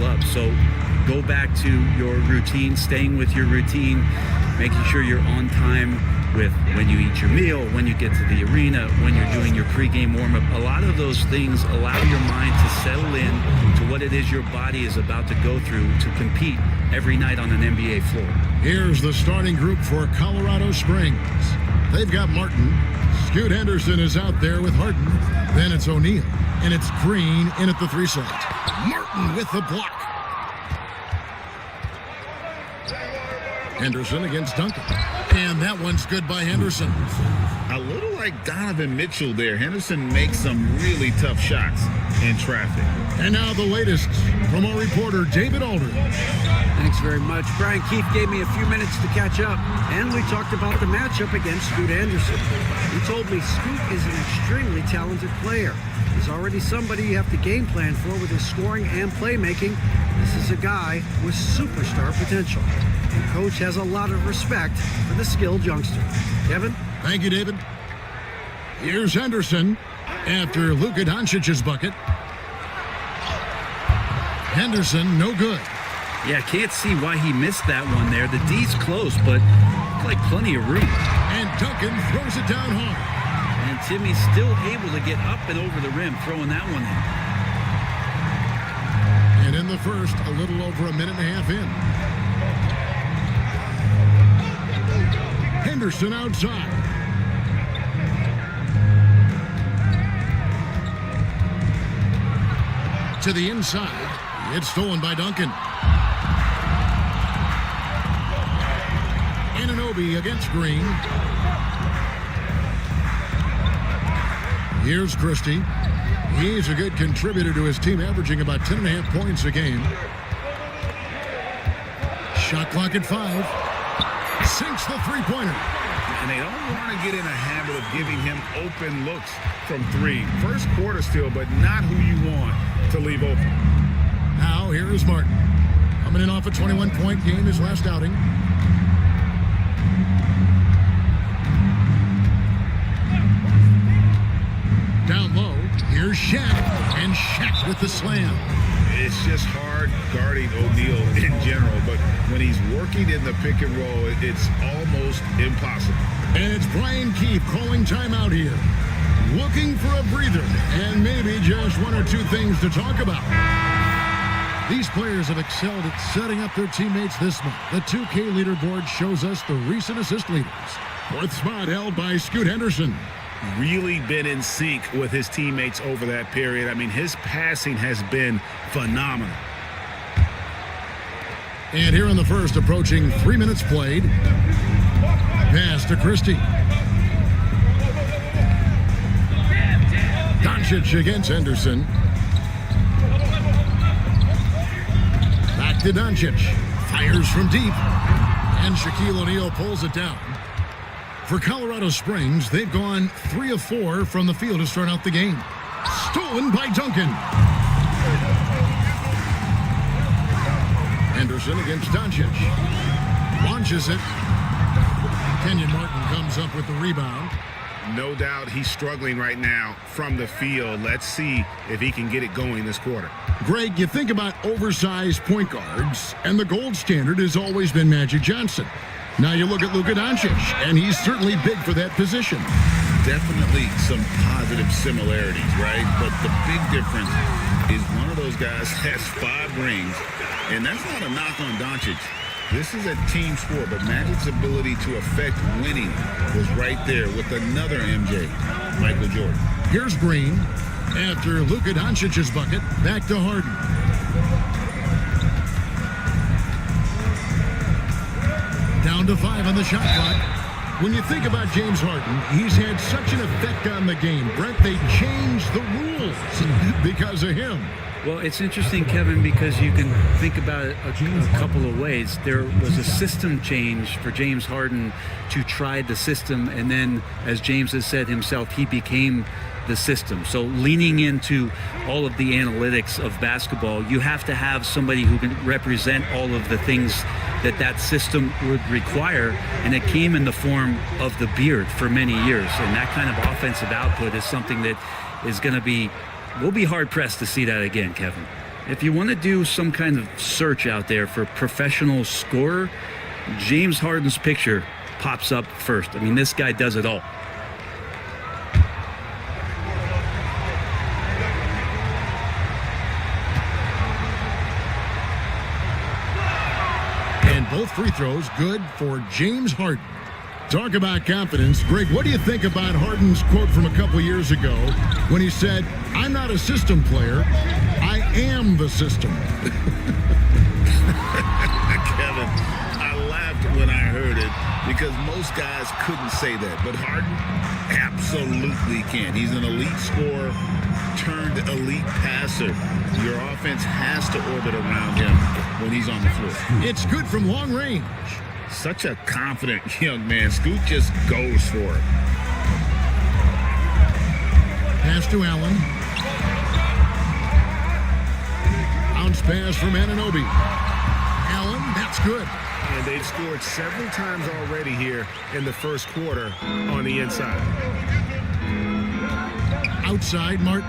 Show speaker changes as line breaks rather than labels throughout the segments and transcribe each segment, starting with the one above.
all up. So go back to your routine, staying with your routine, making sure you're on time with when you eat your meal, when you get to the arena, when you're doing your pregame warm-up. A lot of those things allow your mind to settle in to what it is your body is about to go through to compete every night on an NBA floor.
Here's the starting group for Colorado Springs. They've got Martin. Scoot Henderson is out there with Harden. Then it's O'Neal. And it's Green in at the 3 slot. Martin with the block. Henderson against Duncan. And that one's good by Henderson.
A little like Donovan Mitchell there. Henderson makes some really tough shots in traffic.
And now the latest from our reporter, David Aldridge.
Thanks very much. Brian Keefe gave me a few minutes to catch up, and we talked about the matchup against Scoot Henderson. He told me Scoot is an extremely talented player. He's already somebody you have to game plan for with his scoring and playmaking. This is a guy with superstar potential. The coach has a lot of respect for the skilled youngster. Kevin?
Thank you, David. Here's Henderson after Luka Doncic's bucket. Henderson, no good.
Yeah, can't see why he missed that one there. The D's close, but like plenty of room.
And Duncan throws it down hard.
And Timmy's still able to get up and over the rim, throwing that one in.
And in the first, a little over a minute and a half in. Henderson outside. To the inside. It's stolen by Duncan. Anunoby against Green. Here's Christie. He's a good contributor to his team, averaging about 10.5 points a game. Shot clock at 5. Sinks the three-pointer.
And they don't want to get in a habit of giving him open looks from 3. First quarter still, but not who you want to leave open.
Now here is Martin. Coming in off a 21-point game his last outing. Down low, here's Shaq. And Shaq with the slam.
It's just hard guarding O'Neal in general, but when he's working in the pick and roll, it's almost impossible.
And it's Brian Keefe calling timeout here. Looking for a breather and maybe just one or two things to talk about. These players have excelled at setting up their teammates this month. The 2K leaderboard shows us the recent assist leaders. 4th spot held by Scoot Henderson.
Really been in sync with his teammates over that period. I mean, his passing has been phenomenal.
And here in the first, approaching 3 minutes played. Pass to Christie. Doncic against Henderson. Back to Doncic. Fires from deep. And Shaquille O'Neal pulls it down. For Colorado Springs, they've gone 3 of 4 from the field to start out the game. Stolen by Duncan. Henderson against Doncic. Launches it. Kenyon Martin comes up with the rebound.
No doubt he's struggling right now from the field. Let's see if he can get it going this quarter.
Greg, you think about oversized point guards, and the gold standard has always been Magic Johnson. Now you look at Luka Doncic, and he's certainly big for that position.
Definitely some positive similarities, right? But the big difference is one of those guys has 5 rings, and that's not a knock on Doncic. This is a team sport, but Magic's ability to affect winning was right there with another MJ, Michael Jordan.
Here's Green. After Luka Doncic's bucket, back to Harden. Down to 5 on the shot clock. When you think about James Harden, he's had such an effect on the game. Brent, they changed the rules because of him.
Well, it's interesting, Kevin, because you can think about it a couple of ways. There was a system change for James Harden to try the system, and then, as James has said himself, he became the system. So leaning into all of the analytics of basketball, you have to have somebody who can represent all of the things that system would require, and it came in the form of the beard for many years. And that kind of offensive output is something that is going to be, we'll be hard-pressed to see that again, Kevin. If you want to do some kind of search out there for professional scorer, James Harden's picture pops up first. I mean, this guy does it all.
And both free throws good for James Harden. Talk about confidence. Greg, what do you think about Harden's quote from a couple years ago when he said, "I'm not a system player, I am the system"?
Kevin, I laughed when I heard it because most guys couldn't say that, but Harden absolutely can. He's an elite scorer turned elite passer. Your offense has to orbit around him when he's on the floor.
It's good from long range.
Such a confident young man. Scoot just goes for it.
Pass to Allen. Bounce pass from Anunoby. Allen, that's good.
And they've scored several times already here in the first quarter on the inside.
Outside, Martin.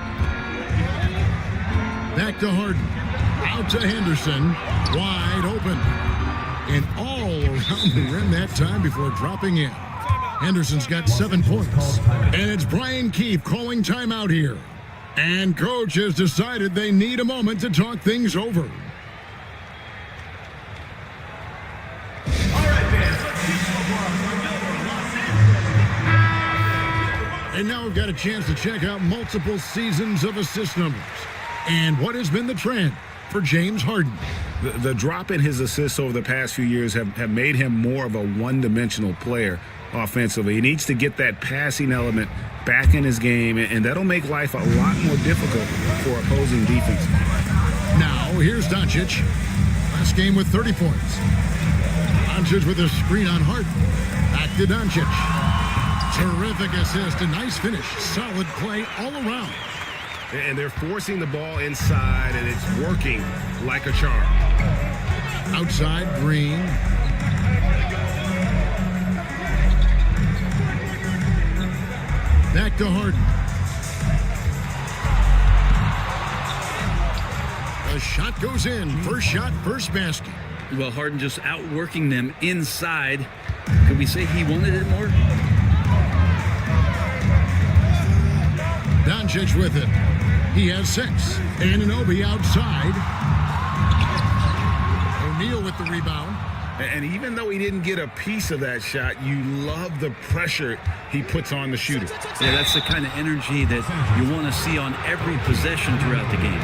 Back to Harden. Out to Henderson. Wide open. And all around the rim that time before dropping in. Henderson's got 7 points. And it's Brian Keefe calling timeout here. And coach has decided they need a moment to talk things over. And now we've got a chance to check out multiple seasons of assist numbers. And what has been the trend for James Harden?
The drop in his assists over the past few years have made him more of a one-dimensional player offensively. He needs to get that passing element back in his game, and that'll make life a lot more difficult for opposing defense.
Now, here's Doncic. Last game with 30 points. Doncic with a screen on Harden. Back to Doncic. Terrific assist, a nice finish. Solid play all around.
And they're forcing the ball inside, and it's working like a charm.
Outside, Green. Back to Harden. The shot goes in. First shot, first basket.
Well, Harden just outworking them inside. Could we say he wanted it more?
Doncic with it. He has 6. Anunoby outside. O'Neal with the rebound.
And even though he didn't get a piece of that shot, you love the pressure he puts on the shooter.
Yeah, that's the kind of energy that you want to see on every possession throughout the game.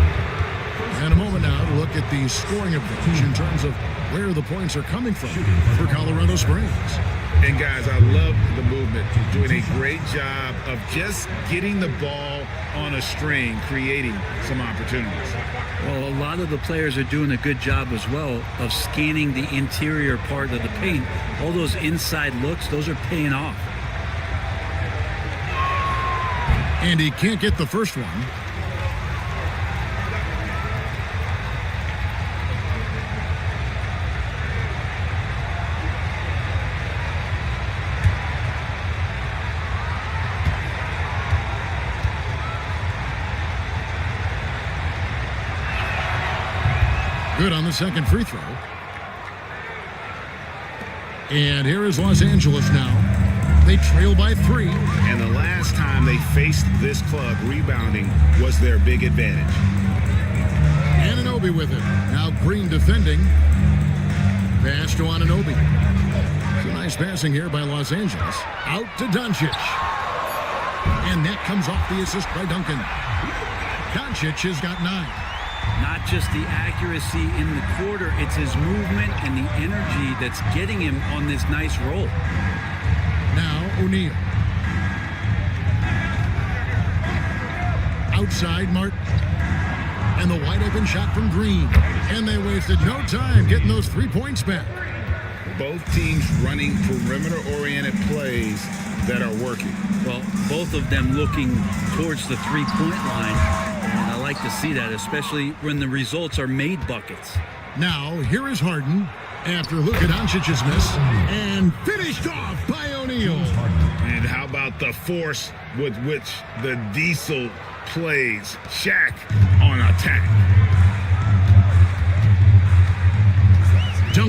And a moment now to look at the scoring approach in terms of where the points are coming from for Colorado Springs.
And guys, I love the movement. Doing a great job of just getting the ball on a string, creating some opportunities.
Well, a lot of the players are doing a good job as well of scanning the interior part of the paint. All those inside looks, those are paying off.
And he can't get the first one. Good on the second free throw. And here is Los Angeles now. They trail by 3.
And the last time they faced this club, rebounding was their big advantage.
Anunoby with it. Now Green defending. Pass to Anunoby. Some nice passing here by Los Angeles. Out to Doncic. And that comes off the assist by Duncan. Doncic has got 9.
Not just the accuracy in the quarter, it's his movement and the energy that's getting him on this nice roll.
Now O'Neal. Outside Martin. And the wide open shot from Green. And they wasted no time getting those 3 points back.
Both teams running perimeter-oriented plays that are working.
Well, both of them looking towards the three-point line. And I like to see that, especially when the results are made buckets.
Now, here is Harden after Luka Doncic's miss. And finished off by O'Neal.
And how about the force with which the Diesel plays Shaq on attack?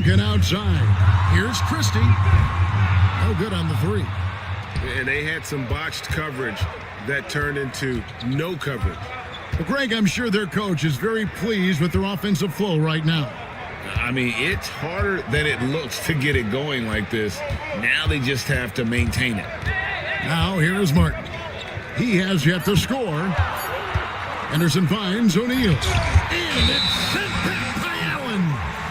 Looking outside. Here's Christie. No good on the three.
And they had some botched coverage that turned into no coverage.
Well, Greg, I'm sure their coach is very pleased with their offensive flow right now.
I mean, it's harder than it looks to get it going like this. Now they just have to maintain it.
Now here's Martin. He has yet to score. Anderson finds O'Neal. And it's sent back by Allen.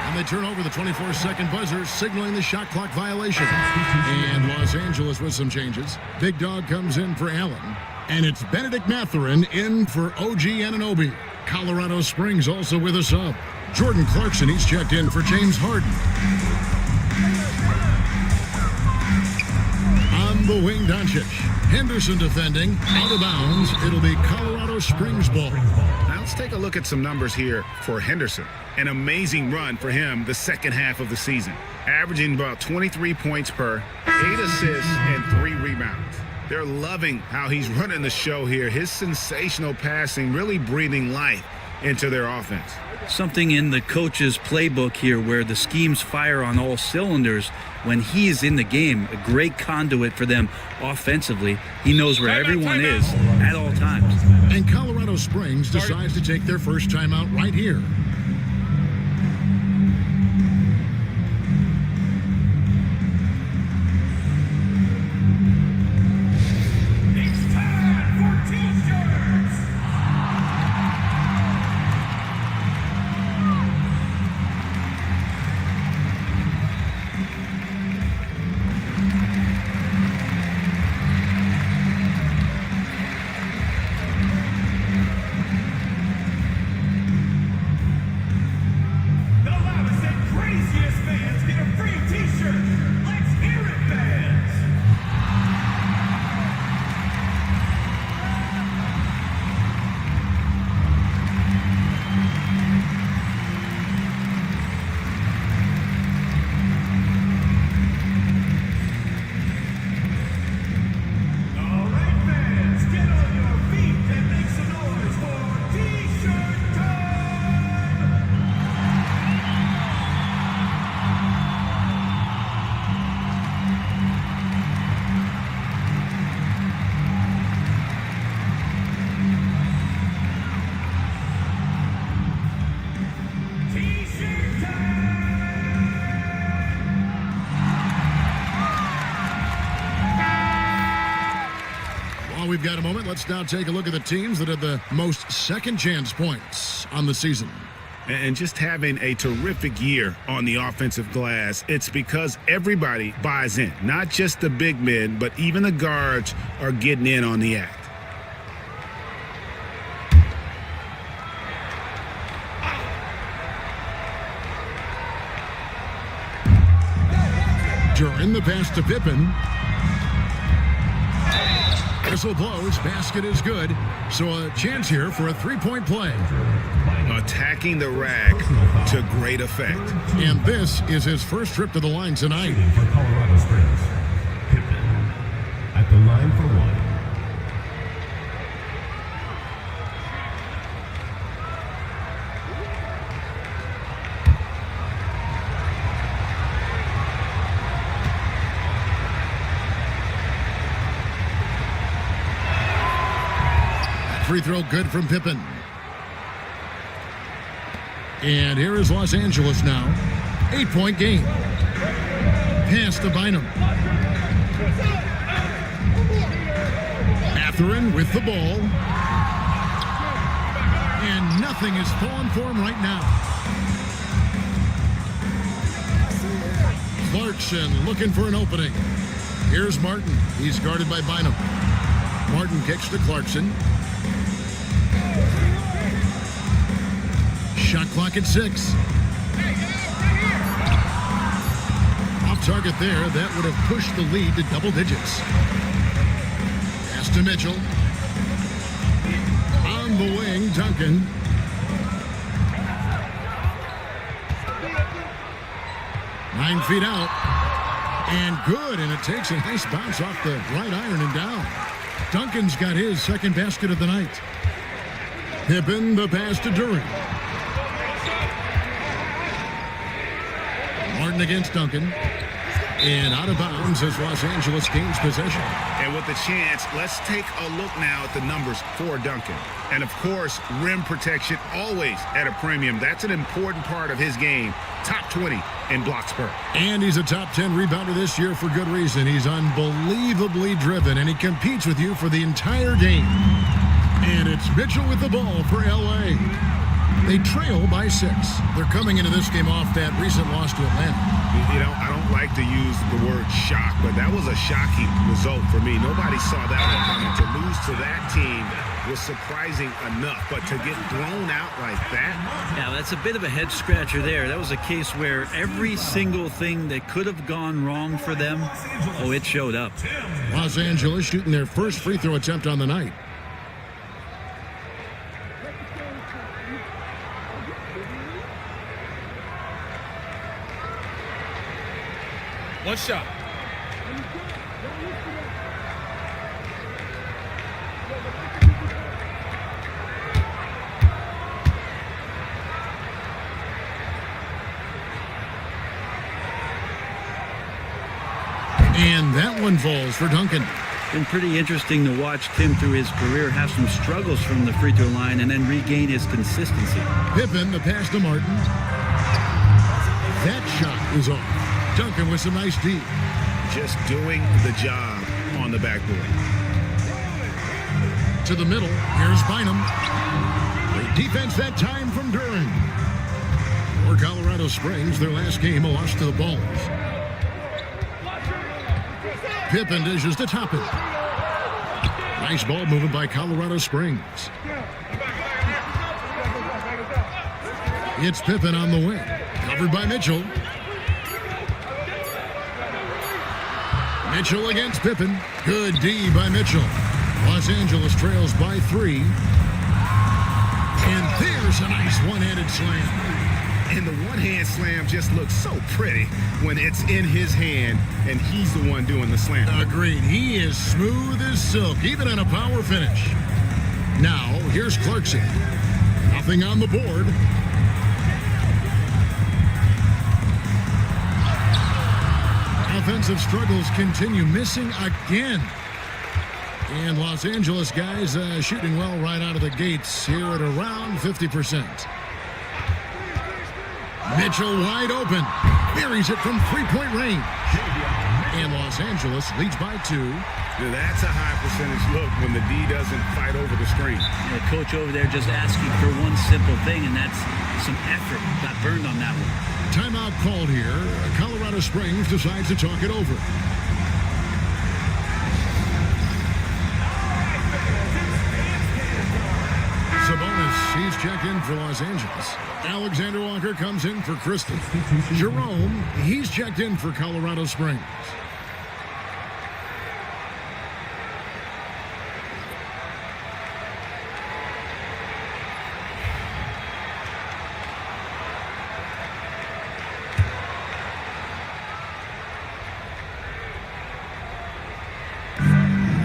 And they turn over the 24-second buzzer, signaling the shot clock violation. And Los Angeles with some changes. Big Dog comes in for Allen. And it's Benedict Mathurin in for OG Anunoby. Colorado Springs also with a sub. Jordan Clarkson, he's checked in for James Harden. On the wing, Doncic. Henderson defending, out of bounds. It'll be Colorado Springs ball.
Now let's take a look at some numbers here for Henderson. An amazing run for him the second half of the season. Averaging about 23 points per, 8 assists, and 3 rebounds. They're loving how he's running the show here. His sensational passing really breathing life into their offense.
Something in the coach's playbook here where the schemes fire on all cylinders. When he is in the game, a great conduit for them offensively. He knows where everyone is at all times.
And Colorado Springs decides to take their first timeout right here. We've got a moment. Let's now take a look at the teams that had the most second chance points on the season.
And just having a terrific year on the offensive glass, it's because everybody buys in. Not just the big men, but even the guards are getting in on the act.
During the pass to Pippen. Whistle blows, basket is good, so a chance here for a three-point play.
Attacking the rack to great effect.
And this is his first trip to the line tonight.
For Colorado Springs, Pippen at the line for one.
Free throw good from Pippen. And here is Los Angeles now. 8-point game. Pass to Bynum. Mathurin with the ball. And nothing is falling for him right now. Clarkson looking for an opening. Here's Martin. He's guarded by Bynum. Martin kicks to Clarkson. Shot clock at 6. Off target there. That would have pushed the lead to double digits. Pass to Mitchell. On the wing, Duncan. Nine feet out. And good. And it takes a nice bounce off the right iron and down. Duncan's got his second basket of the night. Pippen, the pass to Duren. Martin Harden against Duncan. And out of bounds as Los Angeles gains possession.
And with the chance, let's take a look now at the numbers for Duncan. And of course, rim protection always at a premium. That's an important part of his game. Top 20 in blocks per.
And he's a top 10 rebounder this year for good reason. He's unbelievably driven, and he competes with you for the entire game. And it's Mitchell with the ball for L.A. They trail by 6. They're coming into this game off that recent loss to Atlanta.
You know, I don't like to use the word shock, but that was a shocking result for me. Nobody saw that one coming. To lose to that team was surprising enough, but to get blown out like that?
Yeah, that's a bit of a head scratcher there. That was a case where every single thing that could have gone wrong for them, it showed up.
Los Angeles shooting their first free throw attempt on the night.
One shot.
And that one falls for Duncan.
Been pretty interesting to watch Tim through his career have some struggles from the free throw line and then regain his consistency.
Pippen, the pass to Martin. That shot is off. Duncan with some nice D.
Just doing the job on the backboard.
To the middle. Here's Bynum. Great defense that time from Duran. For Colorado Springs, their last game, a loss to the Balls. Pippen dishes to Toppin. Nice ball movement by Colorado Springs. It's Pippen on the wing. Covered by Mitchell. Mitchell against Pippen. Good D by Mitchell. Los Angeles trails by 3. And there's a nice one-handed slam.
And the one-hand slam just looks so pretty when it's in his hand and he's the one doing the slam.
Agreed. He is smooth as silk, even on a power finish. Now, here's Clarkson. Nothing on the board. Offensive struggles continue, missing again. And Los Angeles guys shooting well right out of the gates here at around 50%. Mitchell wide open. Buries it from three-point range. And Los Angeles leads by 2.
Now that's a high percentage look when the D doesn't fight over the screen.
The coach over there just asking for one simple thing, and that's some effort. Got burned on that one.
Timeout called here. Colorado Springs decides to talk it over. Sabonis, he's checked in for Los Angeles. Alexander Walker comes in for Kristen. Jerome, he's checked in for Colorado Springs.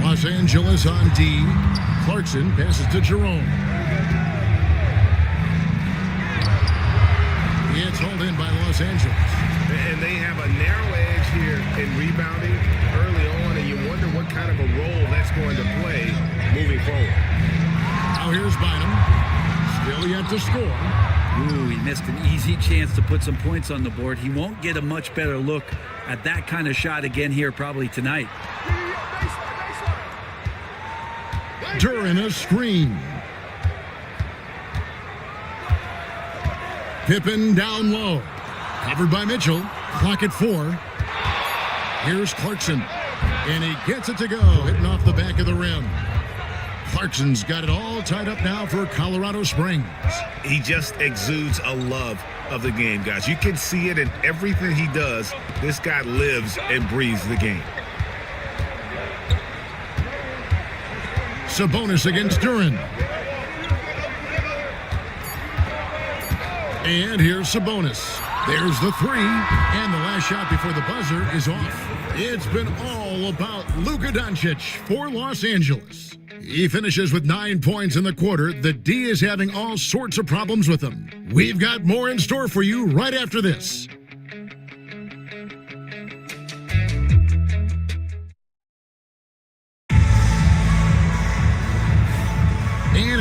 Los Angeles on D. Clarkson passes to Jerome. It's hauled in by Los Angeles.
And they have a narrow edge here in rebounding early on, and you wonder what kind of a role that's going to play moving forward.
Now here's Bynum. Still yet to score.
Ooh, he missed an easy chance to put some points on the board. He won't get a much better look at that kind of shot again here probably tonight.
Duran a screen. Pippen down low. Covered by Mitchell. Clock at 4. Here's Clarkson. And he gets it to go. Hitting off the back of the rim. Clarkson's got it all tied up now for Colorado Springs.
He just exudes a love of the game, guys. You can see it in everything he does. This guy lives and breathes the game.
Sabonis against Duran. And here's Sabonis. There's the 3. And the last shot before the buzzer is off. It's been all about Luka Doncic for Los Angeles. He finishes with 9 points in the quarter. The D is having all sorts of problems with him. We've got more in store for you right after this.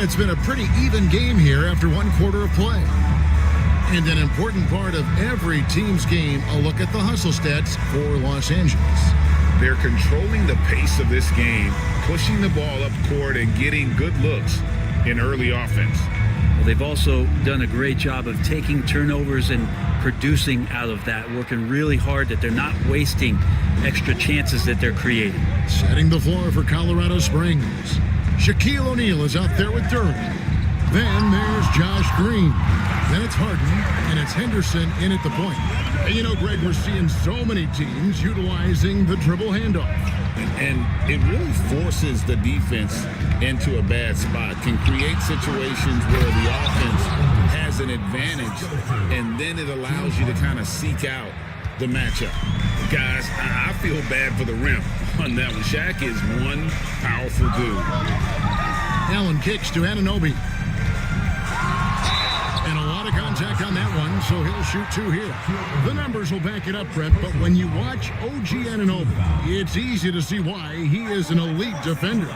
And it's been a pretty even game here after one quarter of play. And an important part of every team's game, a look at the hustle stats for Los Angeles.
They're controlling the pace of this game, pushing the ball up court and getting good looks in early offense.
Well, they've also done a great job of taking turnovers and producing out of that, working really hard that they're not wasting extra chances that they're creating.
Setting the floor for Colorado Springs. Shaquille O'Neal is out there with Durham. Then there's Josh Green. Then it's Harden, and it's Henderson in at the point. And you know, Greg, we're seeing so many teams utilizing the dribble handoff.
And it really forces the defense into a bad spot, can create situations where the offense has an advantage, and then it allows you to kind of seek out the matchup. Guys, I feel bad for the rim on that one. Shaq is one powerful dude.
Allen kicks to Anunoby. And a lot of contact on that one, so he'll shoot two here. The numbers will back it up, Brett, but when you watch OG Anunoby, it's easy to see why he is an elite defender.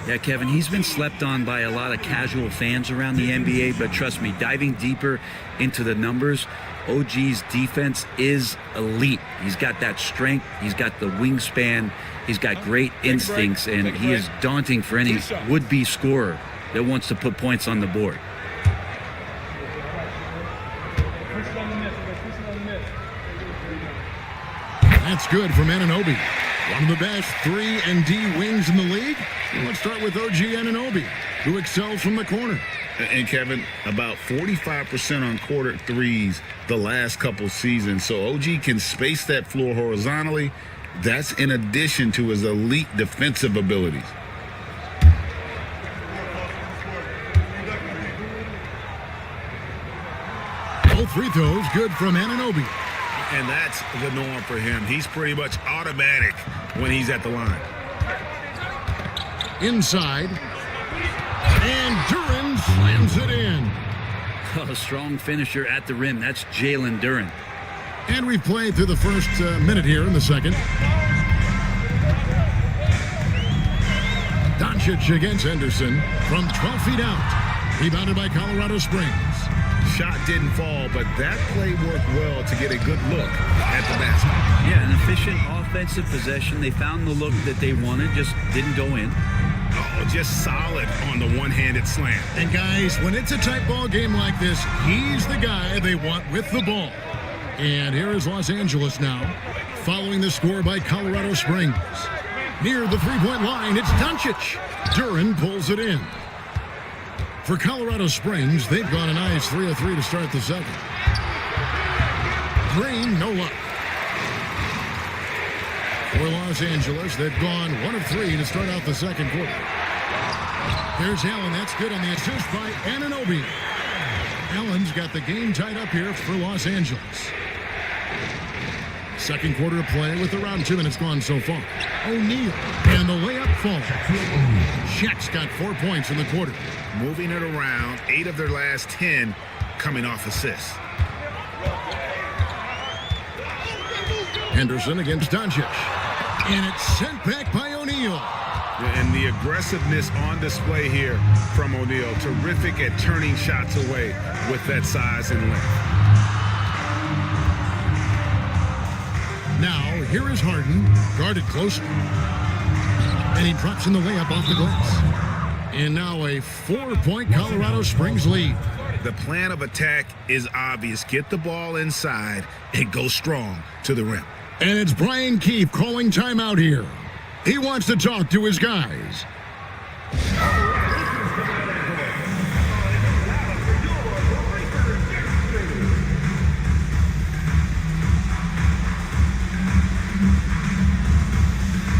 Yeah, Kevin, he's been slept on by a lot of casual fans around the NBA, but trust me, diving deeper into the numbers, OG's defense is elite. He's got that strength, he's got the wingspan, he's got great instincts, and he is daunting for any would-be scorer that wants to put points on the board.
That's good from Anunoby. One of the best 3 and D wings in the league. Let's start with OG Anunoby, who excels from the corner.
And Kevin, about 45% on quarter threes the last couple seasons. So OG can space that floor horizontally. That's in addition to his elite defensive abilities.
Both free throws good from Anunoby.
And that's the norm for him. He's pretty much automatic when he's at the line.
Inside. And Duren slams it in.
A strong finisher at the rim. That's Jalen Duren.
And we've played through the first minute here in the second. Doncic against Henderson from 12 feet out. Rebounded by Colorado Springs.
Shot didn't fall, but that play worked well to get a good look at the basket.
Yeah, an efficient offensive possession. They found the look that they wanted, just didn't go in.
Oh, just solid on the one-handed slam.
And guys, when it's a tight ball game like this, he's the guy they want with the ball. And here is Los Angeles now, following the score by Colorado Springs. Near the three-point line, it's Doncic. Duren pulls it in. For Colorado Springs, they've gone a nice 3 of 3 to start the second. Green, no luck. For Los Angeles, they've gone 1 of 3 to start out the second quarter. There's Allen. That's good on the assist by Anunoby. Allen's got the game tied up here for Los Angeles. Second quarter of play with around 2 minutes gone so far. O'Neal, and the layup falls. Shaq's got 4 points in the quarter.
Moving it around, 8 of their last 10 coming off assists.
Henderson against Doncic. And it's sent back by O'Neal.
And the aggressiveness on display here from O'Neal. Terrific at turning shots away with that size and length.
Now, here is Harden, guarded closer. And he drops in the layup off the glass. And now a 4-point Colorado Springs lead.
The plan of attack is obvious. Get the ball inside and go strong to the rim.
And it's Brian Keefe calling timeout here. He wants to talk to his guys.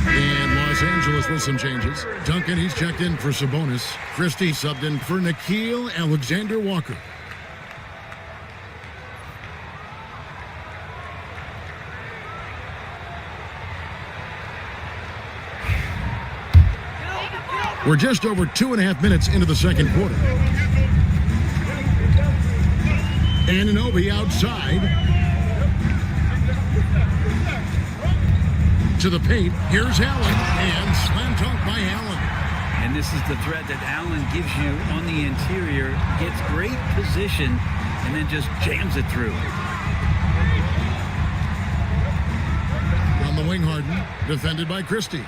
And Los Angeles with some changes. Duncan, he's checked in for Sabonis. Christie subbed in for Nickeil Alexander-Walker. We're just over 2.5 minutes into the second quarter. Anunoby outside. To the paint. Here's Allen. And slam dunk by Allen.
And this is the threat that Allen gives you on the interior. Gets great position and then just jams it through.
On the wing, Harden, defended by Christie.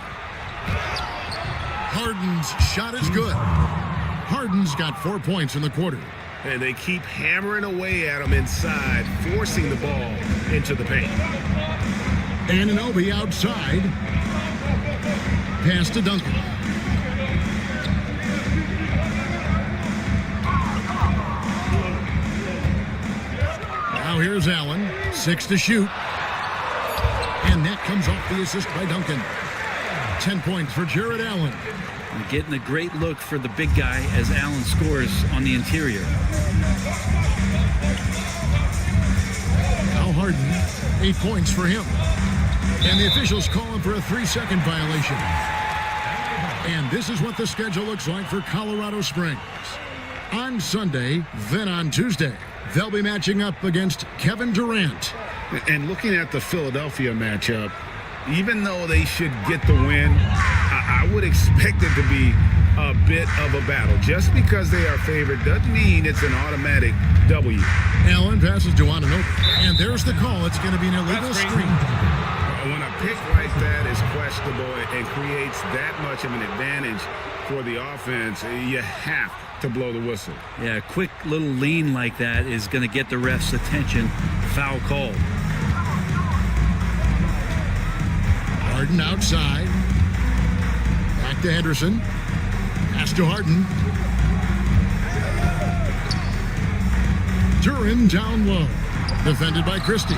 Harden's shot is good. Harden's got 4 points in the quarter.
And they keep hammering away at him inside, forcing the ball into the paint.
Anunoby outside. Pass to Duncan. Now here's Allen. 6 to shoot. And that comes off the assist by Duncan. 10 points for Jared Allen.
And getting a great look for the big guy as Allen scores on the interior.
Now Harden, 8 points for him. And the officials call him for a 3-second violation. And this is what the schedule looks like for Colorado Springs. On Sunday, then on Tuesday, they'll be matching up against Kevin Durant.
And looking at the Philadelphia matchup, even though they should get the win, I would expect it to be a bit of a battle. Just because they are favored doesn't mean it's an automatic W.
Allen passes to Anunoby. And there's the call. It's going to be an illegal screen.
When a pick like that is questionable and creates that much of an advantage for the offense, you have to blow the whistle.
Yeah, a quick little lean like that is going to get the ref's attention. Foul called.
Harden outside. Back to Henderson. Pass to Harden. Duran down low. Defended by Christie.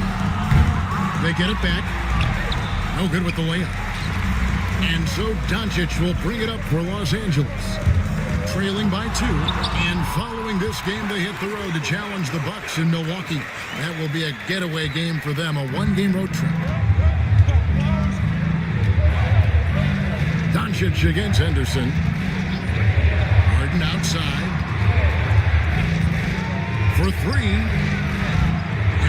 They get it back. No good with the layup. And so Doncic will bring it up for Los Angeles. Trailing by 2. And following this game, they hit the road to challenge the Bucks in Milwaukee. That will be a getaway game for them, a 1-game road trip. Doncic against Henderson. Harden outside. For 3.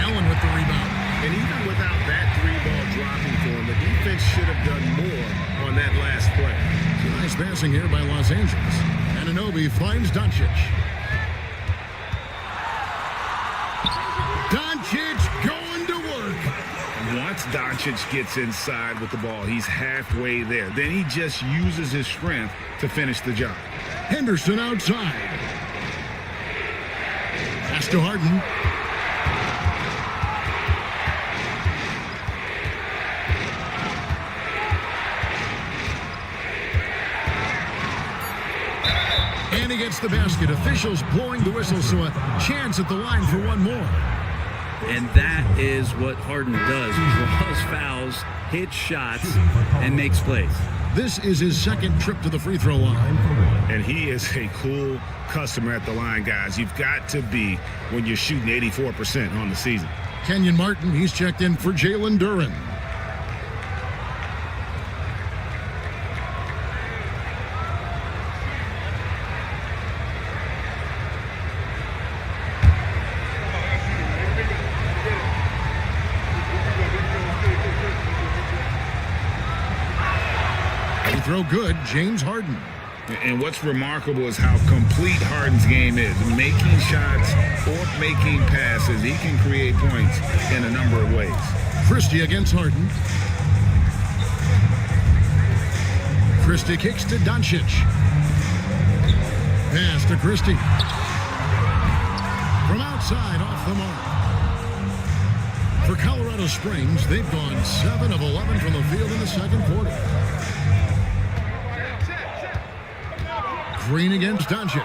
Allen with the rebound.
And even without that 3-ball dropping for him, the defense should have done more on that last play.
Nice passing here by Los Angeles. Anunoby finds Doncic. Doncic going to work.
Once Doncic gets inside with the ball, he's halfway there. Then he just uses his strength to finish the job.
Henderson outside. Pass to Harden. And he gets the basket. Officials blowing the whistle, so a chance at the line for one more.
And that is what Harden does. Draws fouls, hits shots, and makes plays.
This is his second trip to the free throw line.
And he is a cool customer at the line, guys. You've got to be when you're shooting 84% on the season.
Kenyon Martin, he's checked in for Jalen Duran. Throw good, James Harden.
And what's remarkable is how complete Harden's game is. Making shots or making passes, he can create points in a number of ways.
Christie against Harden. Christie kicks to Doncic. Pass to Christie. From outside, off the mark. For Colorado Springs, they've gone 7 of 11 from the field in the second quarter. Green against Doncic.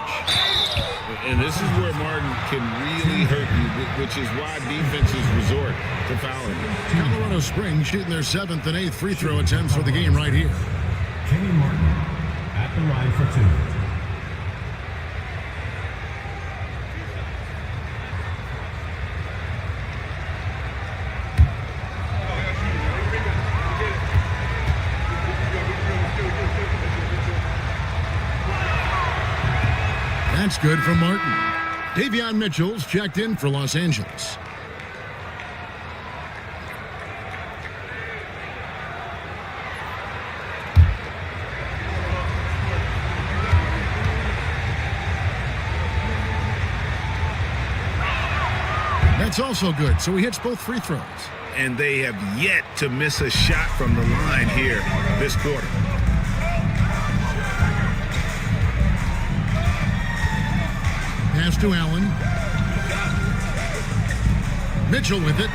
And this is where Martin can really hurt you, which is why defenses resort to fouling.
Colorado Springs shooting their 7th and 8th free throw attempts for the game right here.
Kenny Martin at the line for 2.
That's good from Martin. Davion Mitchell's checked in for Los Angeles. That's also good, so he hits both free throws.
And they have yet to miss a shot from the line here this quarter.
Pass to Allen. Mitchell with it.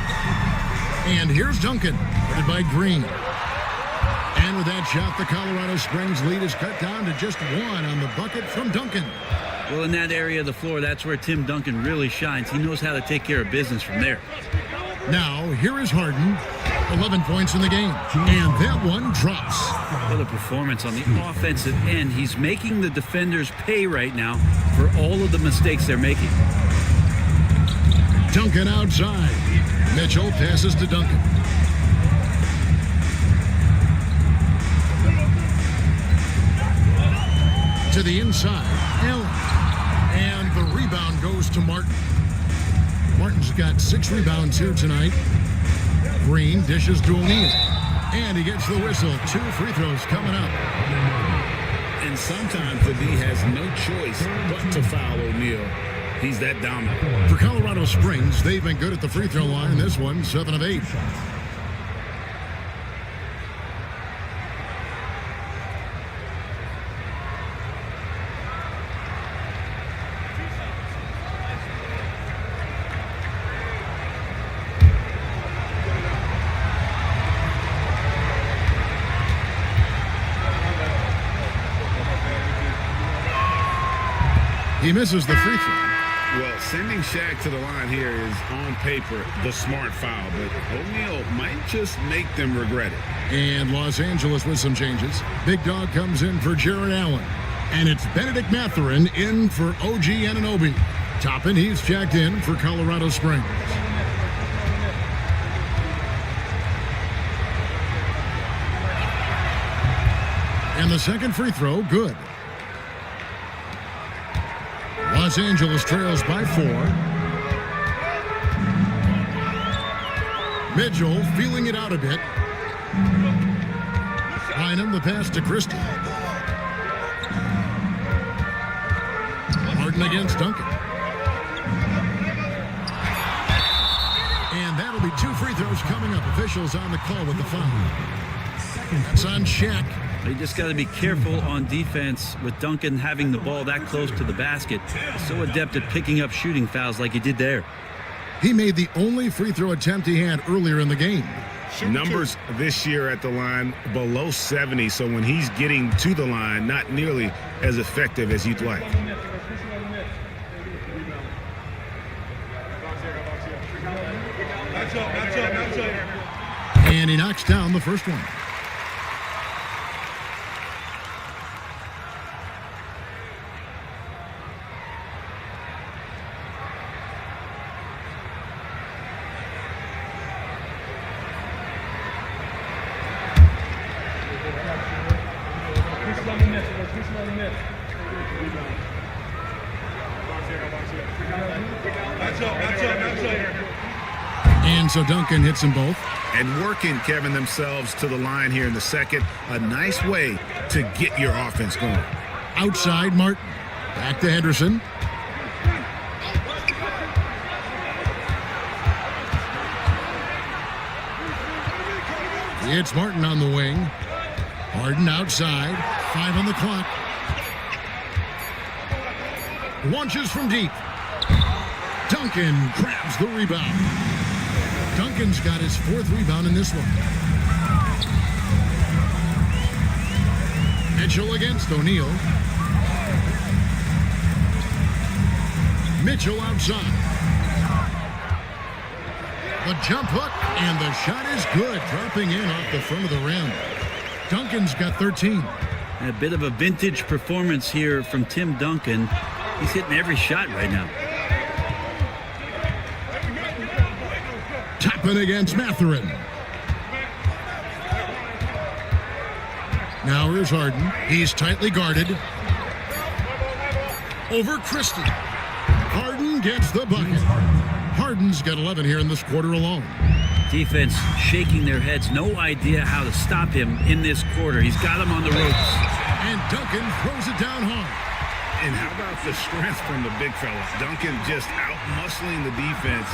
And here's Duncan, guarded by Green. And with that shot, the Colorado Springs lead is cut down to just one on the bucket from Duncan.
Well, in that area of the floor, that's where Tim Duncan really shines. He knows how to take care of business from there.
Now, here is Harden. 11 points in the game. And that one drops.
What a performance on the offensive end. He's making the defenders pay right now for all of the mistakes they're making.
Duncan outside. Mitchell passes to Duncan. To the inside, Allen. And the rebound goes to Martin. Martin's got 6 rebounds here tonight. Green dishes to O'Neal. And he gets the whistle. 2 free throws coming up.
And sometimes the D has no choice but to foul O'Neal. He's that dominant.
For Colorado Springs, they've been good at the free throw line. This one, 7 of 8. He misses the free throw.
Well, sending Shaq to the line here is, on paper, the smart foul, but O'Neal might just make them regret it.
And Los Angeles with some changes. Big Dog comes in for Jared Allen. And it's Benedict Mathurin in for OG Anunoby. Toppin, he's checked in for Colorado Springs. And the second free throw, good. Los Angeles trails by 4. Mitchell feeling it out a bit. Bynum the pass to Christie. Harden against Duncan. And that'll be 2 free throws coming up. Officials on the call with the foul. That's on Shaq.
You just got to be careful on defense with Duncan having the ball that close to the basket. He's so adept at picking up shooting fouls like he did there.
He made the only free throw attempt he had earlier in the game.
Numbers this year at the line below 70, so when he's getting to the line, not nearly as effective as you'd like.
And he knocks down the first one. And so Duncan hits them both.
And working, Kevin, themselves to the line here in the second. A nice way to get your offense going.
Outside, Martin. Back to Henderson. It's Martin on the wing. Harden outside. 5 on the clock. Launches from deep. Duncan grabs the rebound. Duncan's got his 4th rebound in this one. Mitchell against O'Neal. Mitchell outside. The jump hook, and the shot is good. Dropping in off the front of the rim. Duncan's got 13.
And a bit of a vintage performance here from Tim Duncan. He's hitting every shot right now.
Toppin against Mathurin. Now here's Harden. He's tightly guarded. Over Christie. Harden gets the bucket. Harden's got 11 here in this quarter alone.
Defense shaking their heads. No idea how to stop him in this quarter. He's got him on the ropes.
And Duncan throws it down hard.
And how about the strength from the big fella? Duncan just out-muscling the defense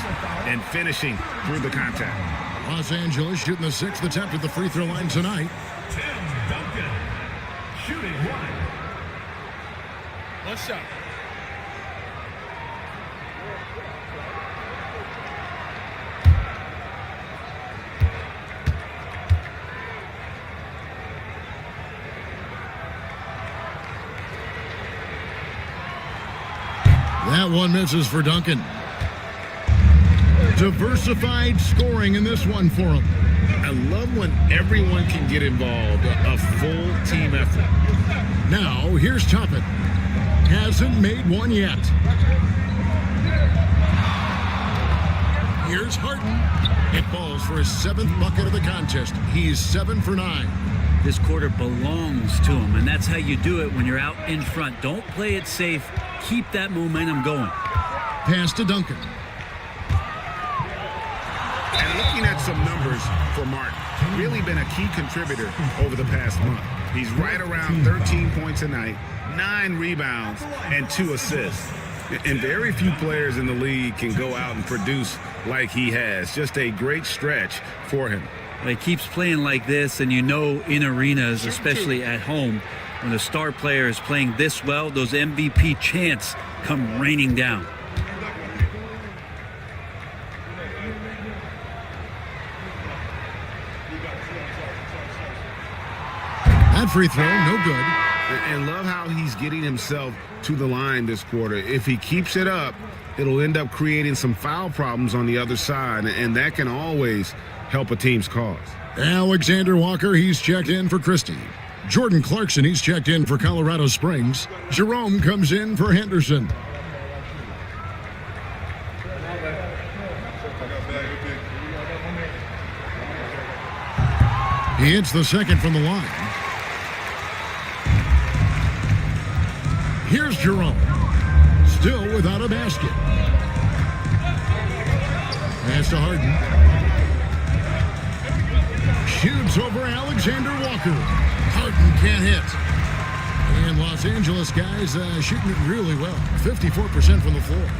and finishing through the contact.
Los Angeles shooting the 6th attempt at the free throw line tonight.
Tim Duncan, shooting 1.
One shot.
That one misses for Duncan. Diversified scoring in this one for him.
I love when everyone can get involved, a full team effort.
Now, here's Toppin. Hasn't made one yet. Here's Harden. It falls for his 7th bucket of the contest. He's 7 for 9.
This quarter belongs to him, and that's how you do it when you're out in front. Don't play it safe. Keep that momentum going.
Pass to Duncan.
And looking at some numbers for Martin, really been a key contributor over the past month. He's right around 13 points a night, 9 rebounds, and 2 assists. And very few players in the league can go out and produce like he has. Just a great stretch for him.
He keeps playing like this, and you know in arenas, especially at home, when a star player is playing this well, those MVP chants come raining down.
That free throw, no good.
And love how he's getting himself to the line this quarter. If he keeps it up, it'll end up creating some foul problems on the other side, and that can always help a team's cause.
Alexander Walker, he's checked in for Christie. Jordan Clarkson, he's checked in for Colorado Springs. Jerome comes in for Henderson. He hits the second from the line. Here's Jerome. Still without a basket. Pass to Harden. Shoots over Alexander Walker. Harden can't hit. And Los Angeles guys shooting it really well. 54% from the floor.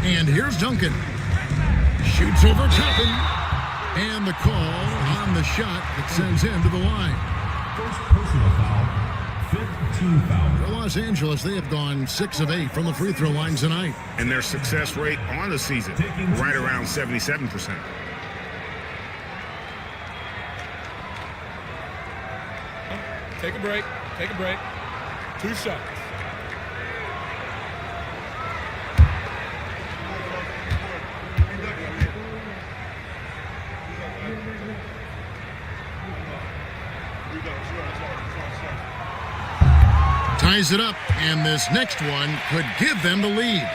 And here's Duncan. Shoots over Toppin. And the call on the shot that sends him to the line.
First personal foul, 5th team foul.
For Los Angeles, they have gone 6 of 8 from the free throw line tonight.
And their success rate on the season, right around 77%.
Take a break. Take a break. 2 shots.
Ties it up, and this next one could give them the lead.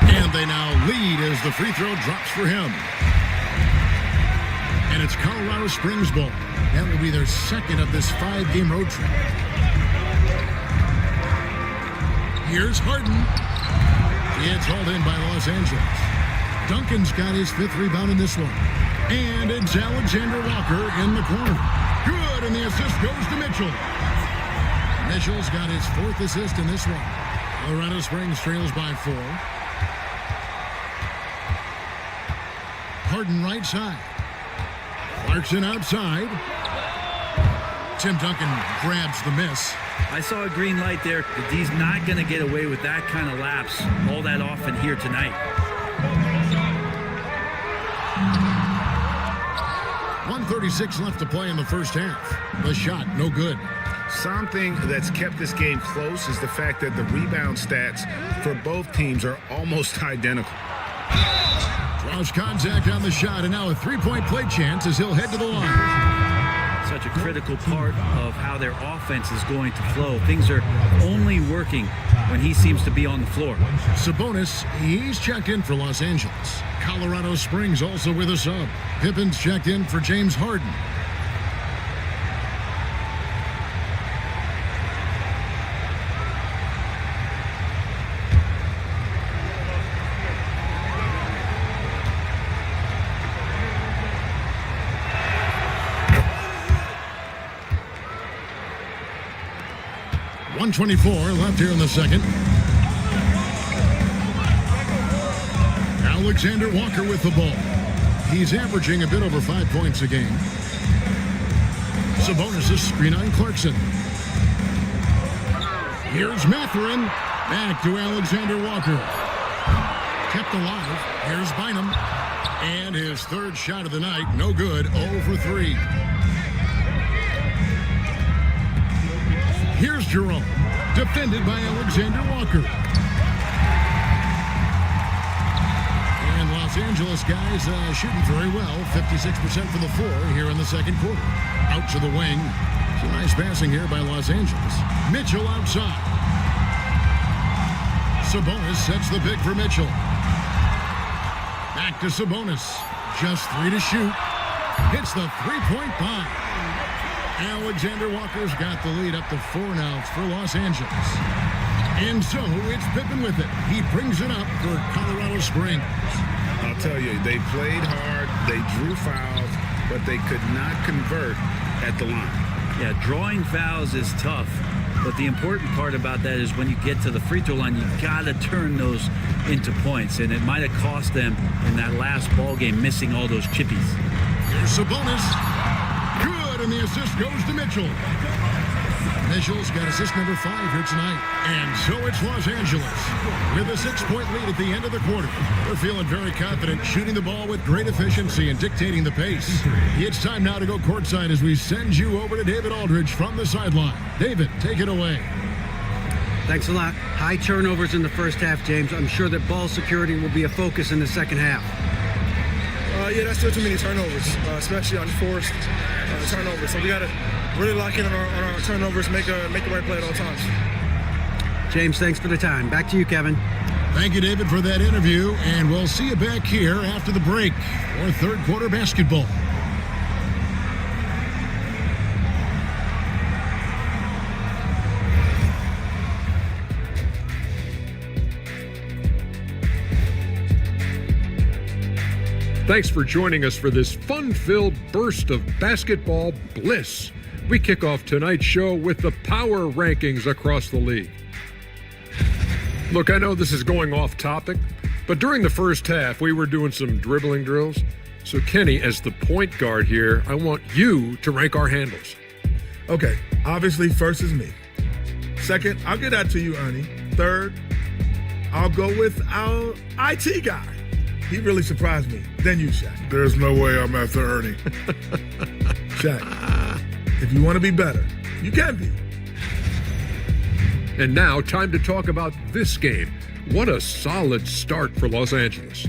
And they now lead as the free throw drops for him. And it's Colorado Springs ball. That will be their second of this 5-game road trip. Here's Harden. It's hauled in by Los Angeles. Duncan's got his 5th rebound in this one. And it's Alexander Walker in the corner. Good, and the assist goes to Mitchell. Mitchell's got his 4th assist in this one. Colorado Springs trails by 4. Harden right side. Clarkson outside. Tim Duncan grabs the miss.
I saw a green light there. He's not going to get away with that kind of lapse all that often here tonight.
1:36 left to play in the first half. The shot, no good.
Something that's kept this game close is the fact that the rebound stats for both teams are almost identical.
Draws contact on the shot, and now a 3-point play chance as he'll head to the line.
Such a critical part of how their offense is going to flow. Things are only working when he seems to be on the floor.
Sabonis, he's checked in for Los Angeles. Colorado Springs also with a sub. Pippen's checked in for James Harden. 1:24 left here in the second. Alexander Walker with the ball. He's averaging a bit over 5 points a game. Sabonis' screen on Clarkson. Here's Mathurin. Back to Alexander Walker. Kept alive. Here's Bynum. And his third shot of the night. No good. 0 for 3. Here's Jerome. Defended by Alexander Walker. And Los Angeles guys shooting very well. 56% from the floor here in the second quarter. Out to the wing. Some nice passing here by Los Angeles. Mitchell outside. Sabonis sets the pick for Mitchell. Back to Sabonis. Just 3 to shoot. Hits the three-point bomb. Alexander Walker's got the lead up to 4 now for Los Angeles. And so it's Pippen with it. He brings it up for Colorado Springs.
I'll tell you, they played hard, they drew fouls, but they could not convert at the line.
Yeah, drawing fouls is tough, but the important part about that is when you get to the free throw line, you got to turn those into points, and it might have cost them in that last ball game missing all those chippies.
Here's Sabonis. Good, and the assist goes to Mitchell. Mitchell's got assist number 5 here tonight. And so it's Los Angeles with a 6-point lead at the end of the quarter. They're feeling very confident, shooting the ball with great efficiency and dictating the pace. It's time now to go courtside as we send you over to David Aldridge from the sideline. David, take it away.
Thanks a lot. High turnovers in the first half, James. I'm sure that ball security will be a focus in the second half.
Yeah, that's still too many turnovers, especially on forced turnovers. So we got to really lock in on our turnovers, make the right play at all times.
James, thanks for the time. Back to you, Kevin.
Thank you, David, for that interview, and we'll see you back here after the break for third quarter basketball.
Thanks for joining us for this fun-filled burst of basketball bliss. We kick off tonight's show with the power rankings across the league. Look, I know this is going off topic, but during the first half, we were doing some dribbling drills. So, Kenny, as the point guard here, I want you to rank our handles.
Okay, obviously first is me. Second, I'll get that to you, Ernie. Third, I'll go with our IT guy. He really surprised me. Then you, Shaq.
There's no way I'm after Ernie.
Shaq, if you want to be better, you can be.
And now, time to talk about this game. What a solid start for Los Angeles.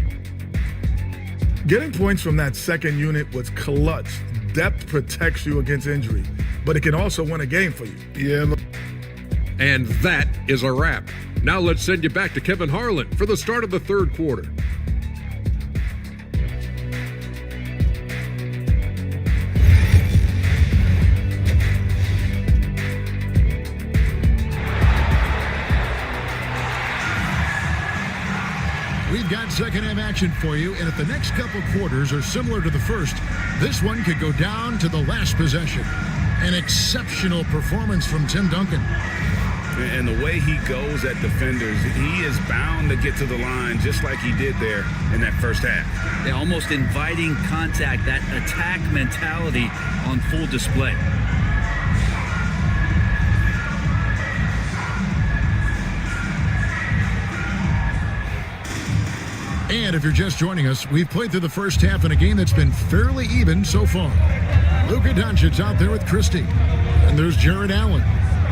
Getting points from that second unit was clutch. Depth protects you against injury, but it can also win a game for you.
Yeah.
And that is a wrap. Now let's send you back to Kevin Harlan for the start of the third quarter.
We've got second half action for you, and if the next couple quarters are similar to the first, this one could go down to the last possession. An exceptional performance from Tim Duncan.
And the way he goes at defenders, he is bound to get to the line just like he did there in that first half.
They're almost inviting contact, that attack mentality on full display.
And if you're just joining us, we've played through the first half in a game that's been fairly even so far. Luka Doncic's out there with Christie. And there's Jared Allen.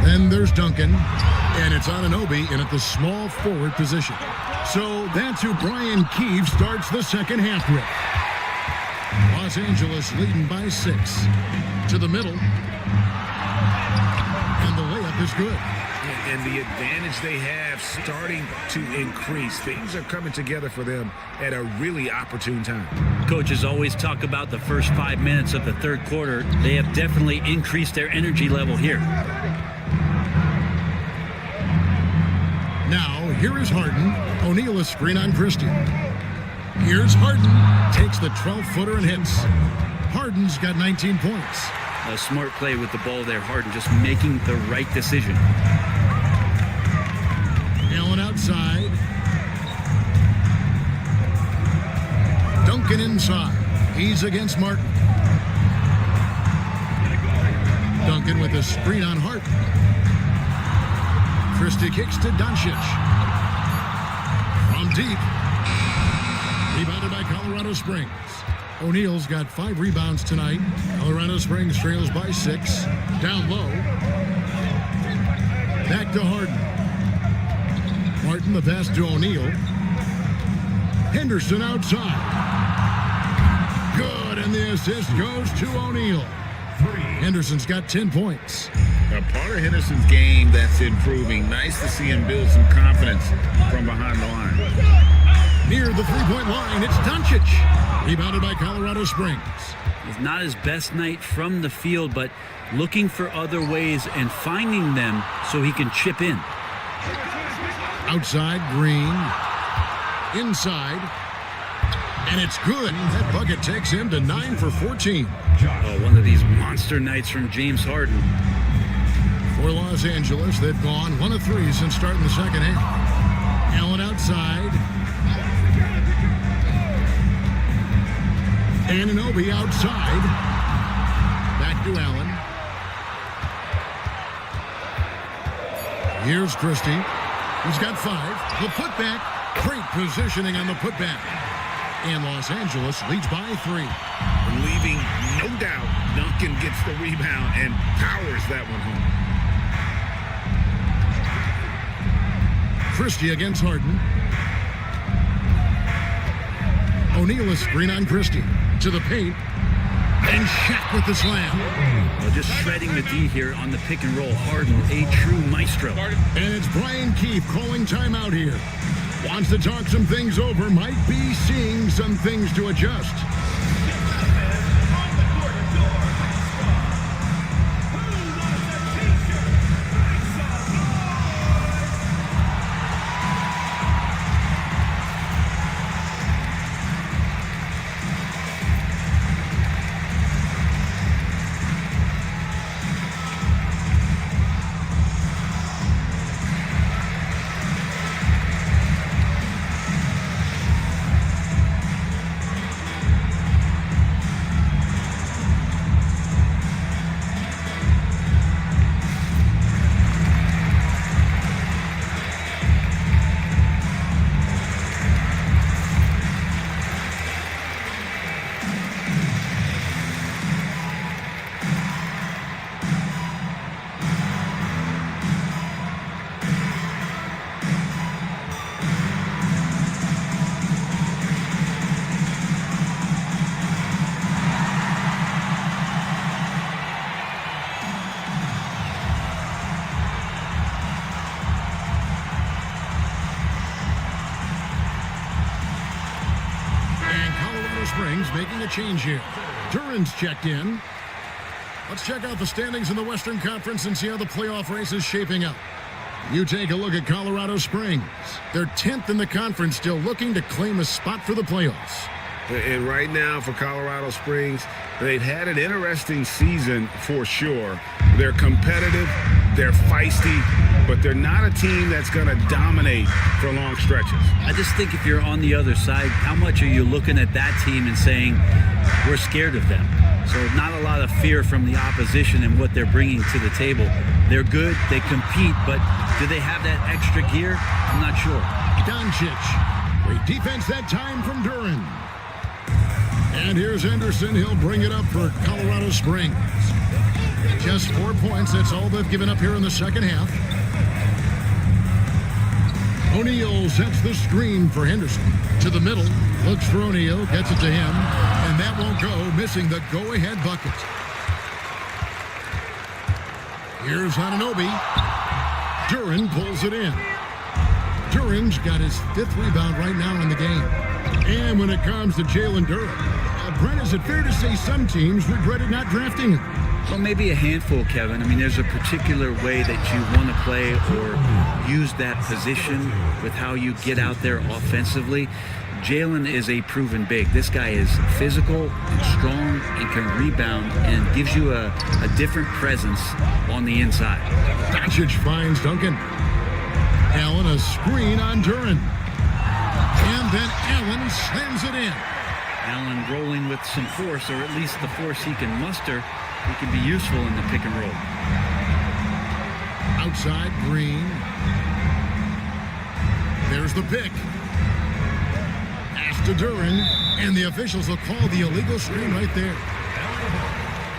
Then there's Duncan. And it's Anunoby in at the small forward position. So that's who Brian Keefe starts the second half with. Los Angeles leading by 6. To the middle. And the layup is good.
And the advantage they have starting to increase. Things are coming together for them at a really opportune time.
Coaches always talk about the first 5 minutes of the third quarter. They have definitely increased their energy level here.
Now, here is Harden. O'Neal a screen on Christie. Here's Harden. Takes the 12-footer and hits. Harden's got 19 points.
A smart play with the ball there, Harden just making the right decision.
Allen outside. Duncan inside. He's against Martin. Duncan with a screen on Hart. Christie kicks to Doncic. From deep. Rebounded by Colorado Springs. O'Neal's got 5 rebounds tonight. Colorado Springs trails by 6. Down low. Back to Harden. Martin, the pass to O'Neal. Henderson outside. Good, and the assist goes to O'Neal. Henderson's got 10 points.
A part of Henderson's game that's improving. Nice to see him build some confidence from behind the line.
Near the three-point line, it's Doncic. Rebounded by Colorado Springs.
It's not his best night from the field, but looking for other ways and finding them so he can chip in.
Outside, Green. Inside. And it's good. That bucket takes him to 9 for 14.
Oh, one of these monster nights from James Harden.
For Los Angeles, they've gone 1 of 3 since starting the second half. Allen outside. Anunoby outside. Back to Allen. Here's Christie. He's got 5. The putback. Great positioning on the putback. And Los Angeles leads by 3.
Leaving no doubt, Duncan gets the rebound and powers that one home.
Christie against Harden. O'Neal a screen on Christie. To the paint. And Shaq with the slam.
Well, just shredding the D here on the pick and roll. Harden, a true maestro.
And it's Brian Keefe calling timeout here. Wants to talk some things over. Might be seeing some things to adjust. Making a change here. Duran's checked in. Let's check out the standings in the Western Conference and see how the playoff race is shaping up. You take a look at Colorado Springs. They're 10th in the conference, still looking to claim a spot for the playoffs.
And right now for Colorado Springs, they've had an interesting season for sure. They're competitive, they're feisty, but they're not a team that's going to dominate for long stretches.
I just think if you're on the other side, how much are you looking at that team and saying, we're scared of them? So not a lot of fear from the opposition and what they're bringing to the table. They're good, they compete, but do they have that extra gear? I'm not sure.
Doncic. Great defense that time from Duran. And here's Henderson. He'll bring it up for Colorado Springs. Just 4 points. That's all they've given up here in the second half. O'Neal sets the screen for Henderson. To the middle. Looks for O'Neal. Gets it to him. And that won't go. Missing the go-ahead bucket. Here's Anunoby. Duran pulls it in. Duran's got his 5th rebound right now in the game. And when it comes to Jalen Duran, Brent, is it fair to say some teams regretted not drafting him?
Well, maybe a handful, Kevin. I mean, there's a particular way that you want to play or use that position with how you get out there offensively. Jalen is a proven big. This guy is physical and strong and can rebound and gives you a different presence on the inside.
Doncic finds Duncan. Allen a screen on Duran. And then Allen slams it in.
Allen rolling with some force, or at least the force he can muster. He can be useful in the pick and roll.
Outside, Green. There's the pick. Pass to Duran, and the officials will call the illegal screen right there.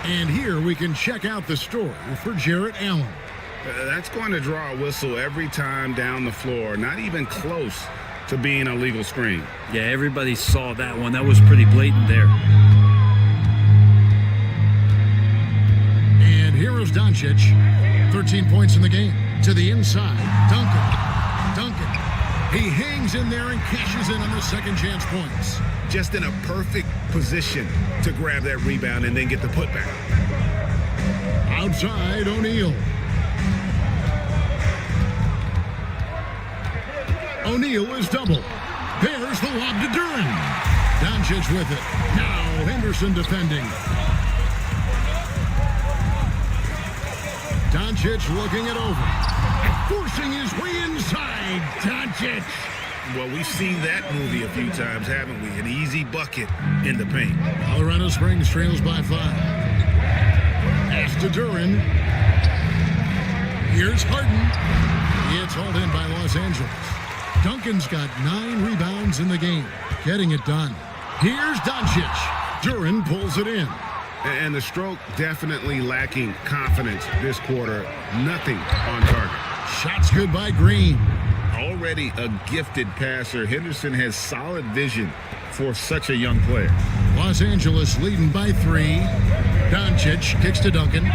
And here we can check out the story for Jarrett Allen.
That's going to draw a whistle every time down the floor. Not even close to being a legal screen.
Yeah, everybody saw that one. That was pretty blatant there.
And here is Doncic. 13 points in the game. To the inside. Duncan. He hangs in there and cashes in on the second chance points.
Just in a perfect position to grab that rebound and then get the putback.
Outside, O'Neal. O'Neal is double. There's the lob to Duran. Doncic with it. Now Henderson defending. Doncic looking it over. Forcing his way inside. Doncic.
Well, we've seen that movie a few times, haven't we? An easy bucket in the paint.
Colorado Springs trails by 5. Pass to Duran. Here's Harden. It's hauled in by Los Angeles. Duncan's got 9 rebounds in the game, getting it done. Here's Doncic. Duran pulls it in.
And the stroke definitely lacking confidence this quarter. Nothing on target.
Shots good by Green.
Already a gifted passer, Henderson has solid vision for such a young player.
Los Angeles leading by 3. Doncic kicks to Duncan.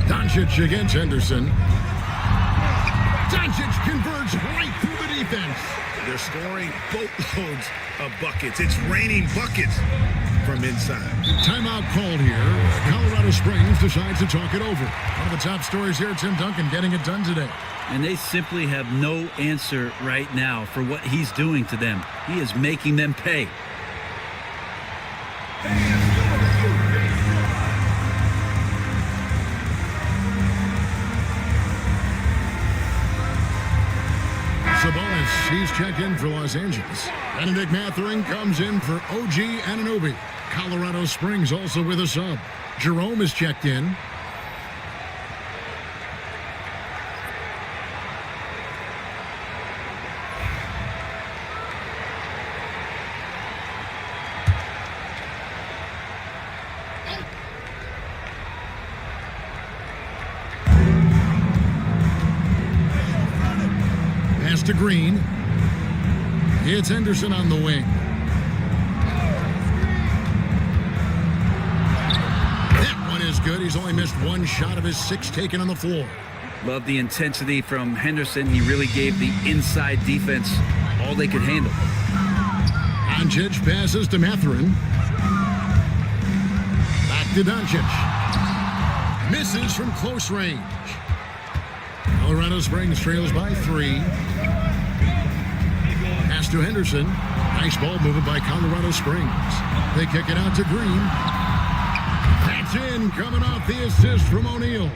Doncic against Henderson. Doncic converts right through the defense.
They're scoring boatloads of buckets. It's raining buckets from inside.
Timeout called here. Colorado Springs decides to talk it over. One of the top stories here, Tim Duncan getting it done today.
And they simply have no answer right now for what he's doing to them. He is making them pay.
Sabonis, he's checked in for Los Angeles. Benedict Mathurin comes in for OG Anunoby. Colorado Springs also with a sub. Jerome is checked in. Pass to Green. It's Henderson on the wing. That one is good. He's only missed 1 shot of his 6 taken on the floor.
Love the intensity from Henderson. He really gave the inside defense all they could handle.
Doncic passes to Mathurin. Back to Doncic. Misses from close range. Colorado Springs trails by 3. Pass to Henderson. Nice ball movement by Colorado Springs. They kick it out to Green. That's in, coming off the assist from O'Neal.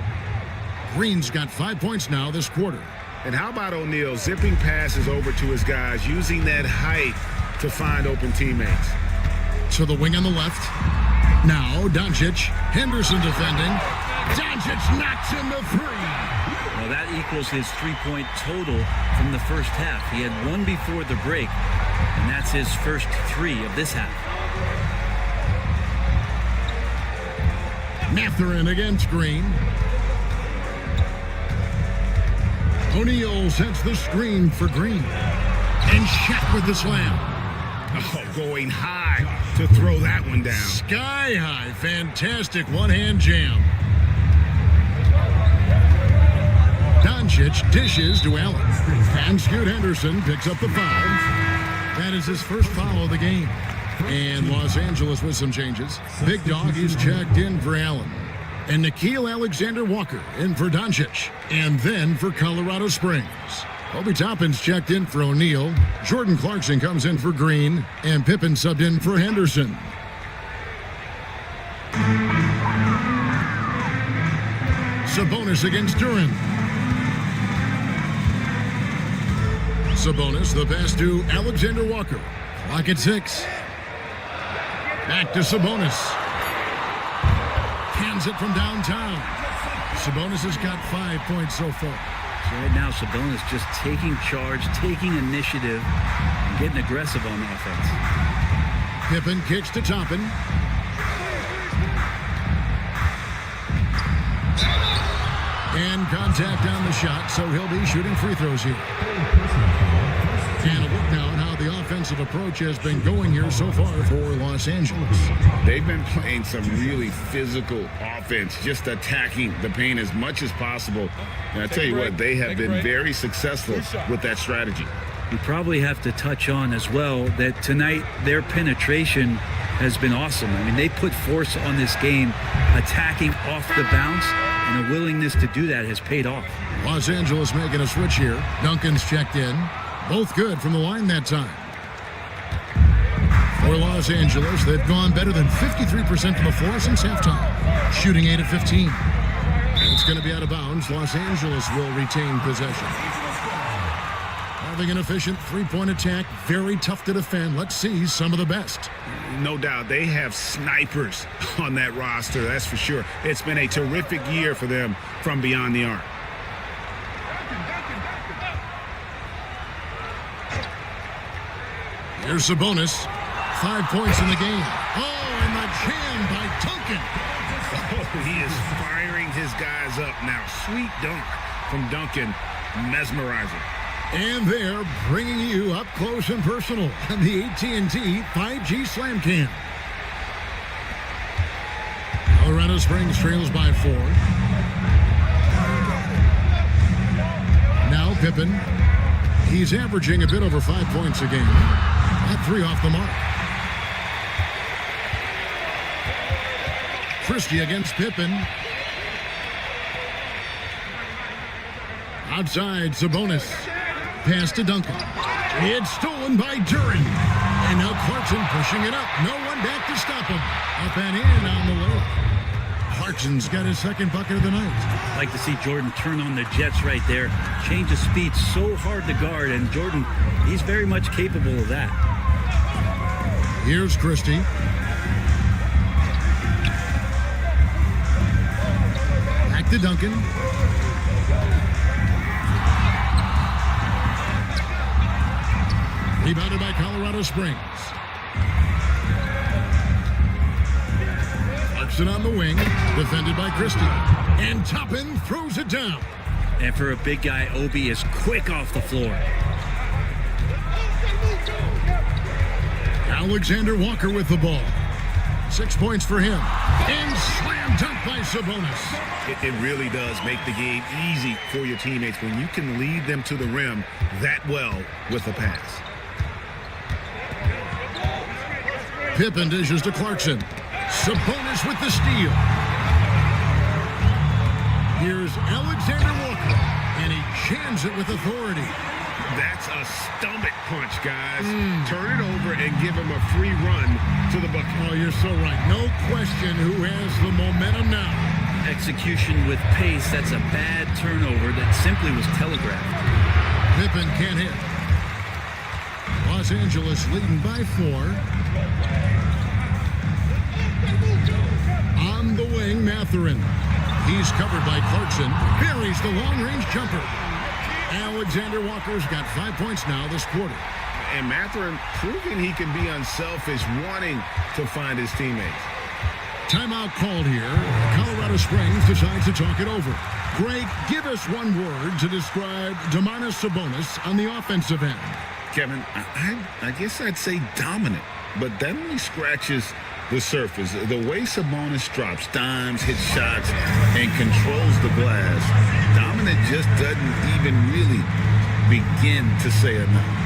Green's got 5 points now this quarter.
And how about O'Neal zipping passes over to his guys, using that height to find open teammates?
To the wing on the left. Now Doncic. Henderson defending. Doncic knocks in the 3.
Well, that equals his 3-point total from the first half. He had 1 before the break, and that's his first 3 of this half.
Mathurin against Green. O'Neal sets the screen for Green. And Shaq with the slam.
Oh, going high to throw that one down.
Sky high. Fantastic one-hand jam. Doncic dishes to Allen. And Scoot Henderson picks up the foul. That is his first foul of the game. And Los Angeles with some changes. Big Dog is checked in for Allen. And Nickeil Alexander-Walker in for Doncic. And then for Colorado Springs. Obi Toppin's checked in for O'Neal. Jordan Clarkson comes in for Green. And Pippen subbed in for Henderson. Sabonis against Duran. Sabonis, the pass to Alexander Walker. Clock at 6. Back to Sabonis. Hands it from downtown. Sabonis has got 5 points so far.
So right now, Sabonis just taking charge, taking initiative, and getting aggressive on offense.
Pippen kicks to Toppin. And contact on the shot, so he'll be shooting free throws here. And a look now at how the offensive approach has been going here so far for Los Angeles.
They've been playing some really physical offense, just attacking the paint as much as possible. And I tell you what, they have been very successful with that strategy.
We probably have to touch on as well that tonight their penetration has been awesome. I mean, they put force on this game, attacking off the bounce, and a willingness to do that has paid off.
Los Angeles making a switch here. Duncan's checked in. Both good from the line that time. For Los Angeles, they've gone better than 53% from the floor since halftime, shooting 8 of 15. It's going to be out of bounds. Los Angeles will retain possession. Having an efficient three-point attack, very tough to defend. Let's see some of the best.
No doubt they have snipers on that roster, that's for sure. It's been a terrific year for them from beyond the arc.
Here's Sabonis. 5 points in the game. Oh, and the jam by Duncan.
Oh, he is firing his guys up now. Sweet dunk from Duncan. Mesmerizing.
And they're bringing you up close and personal on the AT&T 5G Slam Cam. Colorado Springs trails by 4. Now Pippen. He's averaging a bit over 5 points a game. At 3 off the mark. Christie against Pippen. Outside, Sabonis. Pass to Duncan. It's stolen by Duran. And now Clarkson pushing it up. No one back to stop him. Up and in on the low. Clarkson's got his second bucket of the night.
Like to see Jordan turn on the Jets right there. Change of speed, so hard to guard, and Jordan, he's very much capable of that.
Here's Christie. Back to Duncan. Rebounded by Colorado Springs. Clarkson on the wing, defended by Christie. And Toppin throws it down.
And for a big guy, Obi is quick off the floor.
Alexander Walker with the ball. 6 points for him. And slam dunk by Sabonis.
It really does make the game easy for your teammates when you can lead them to the rim that well with a pass.
Pippen dishes to Clarkson. Sabonis with the steal. Here's Alexander Walker, and he jams it with authority.
That's a stomach punch, guys. Turn it over and give him a free run to the bucket.
Oh, you're so right. No question who has the momentum now.
Execution with pace, that's a bad turnover that simply was telegraphed.
Pippen can't hit. Los Angeles leading by 4. On the wing, Mathurin. He's covered by Clarkson. Buries the long-range jumper. Alexander Walker's got 5 points now this quarter.
And Mathurin proving he can be unselfish, wanting to find his teammates.
Timeout called here. Colorado Springs decides to talk it over. Greg, give us one word to describe Domantas Sabonis on the offensive end.
Kevin, I guess I'd say dominant, but that only scratches the surface. The way Sabonis drops dimes, hits shots, and controls the glass, dominant just doesn't even really begin to say enough.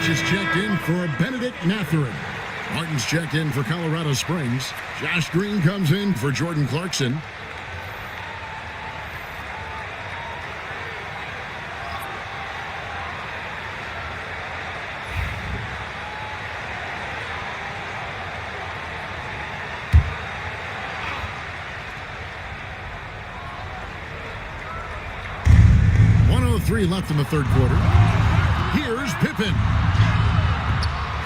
is checked in for Benedict Mathurin. Martin's checked in for Colorado Springs. Josh Green comes in for Jordan Clarkson. Left in the third quarter. Here's Pippen.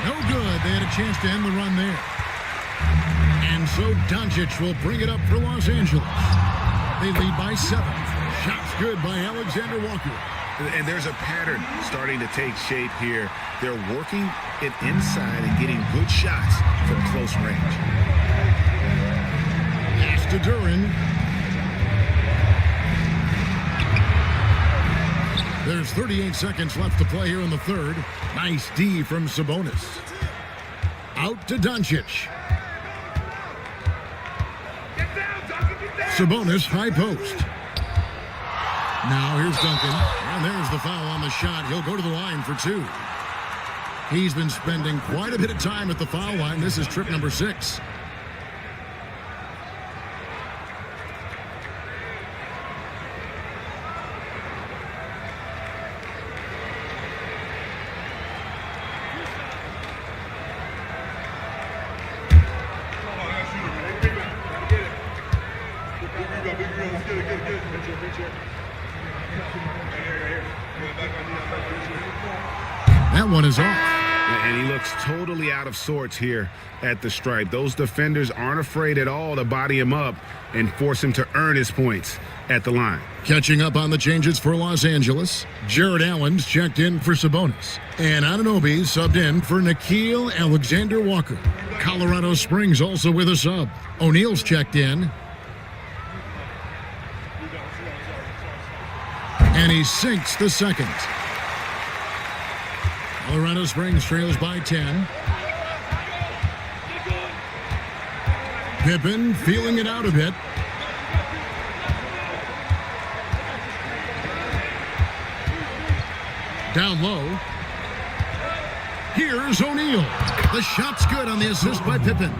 No good. They had a chance to end the run there. And so Doncic will bring it up for Los Angeles. They lead by 7. Shots good by Alexander Walker.
And there's a pattern starting to take shape here. They're working it inside and getting good shots from close range.
Pass to Duren. There's 38 seconds left to play here in the third. Nice D from Sabonis. Out to Doncic. Sabonis, high post. Now here's Duncan. And there's the foul on the shot. He'll go to the line for 2. He's been spending quite a bit of time at the foul line. This is trip number 6. That one is off.
And he looks totally out of sorts here at the stripe. Those defenders aren't afraid at all to body him up and force him to earn his points at the line.
Catching up on the changes for Los Angeles, Jared Allen's checked in for Sabonis. And Anunoby subbed in for Nickeil Alexander-Walker. Colorado Springs also with a sub. O'Neal's checked in. And he sinks the second. Colorado Springs trails by 10. Pippen feeling it out a bit. Down low. Here's O'Neal. The shot's good on the assist by Pippen.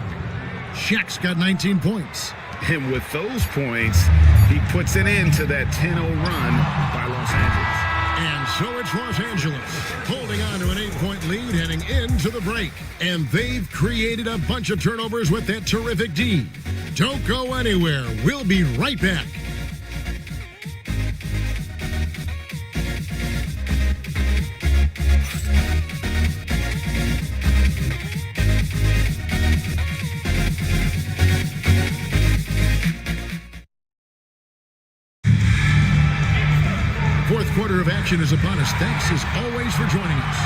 Shaq's got 19 points.
And with those points, he puts an end to that 10-0 run by Los Angeles.
And so it's Los Angeles holding on to an 8-point lead heading into the break. And they've created a bunch of turnovers with that terrific D. Don't go anywhere. We'll be right back. Fourth quarter of action is upon us. Thanks as always for joining us.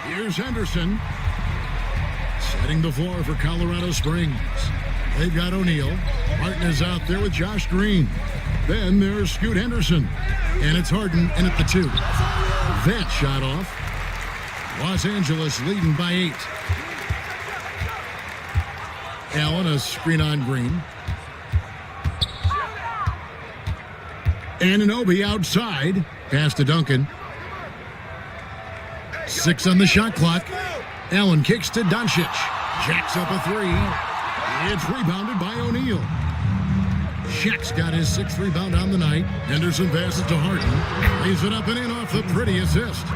Here's Henderson setting the floor for Colorado Springs. They've got O'Neal. Martin is out there with Josh Green. Then there's Scoot Henderson. And it's Harden in at the 2. That shot off. Los Angeles leading by 8. Allen, a screen on Green. Anunoby outside. Pass to Duncan. 6 on the shot clock. Allen kicks to Doncic. Jacks up a 3. It's rebounded by O'Neal. Shaq's got his 6th rebound on the night. Henderson passes to Harden. Lays it up and in off the pretty assist.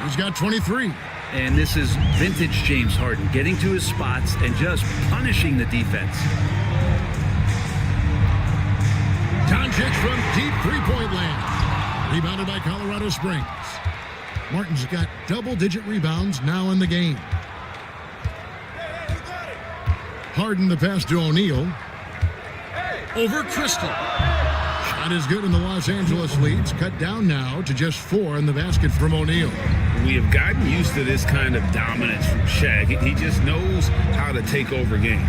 He's got 23.
And this is vintage James Harden, getting to his spots and just punishing the defense.
Doncic from deep three-point land. Rebounded by Colorado Springs. Martin's got double-digit rebounds now in the game. Harden the pass to O'Neal. Over Crystal. Shot is good in the Los Angeles leads. Cut down now to just 4 in the basket from O'Neal.
We have gotten used to this kind of dominance from Shaq. He just knows how to take over games.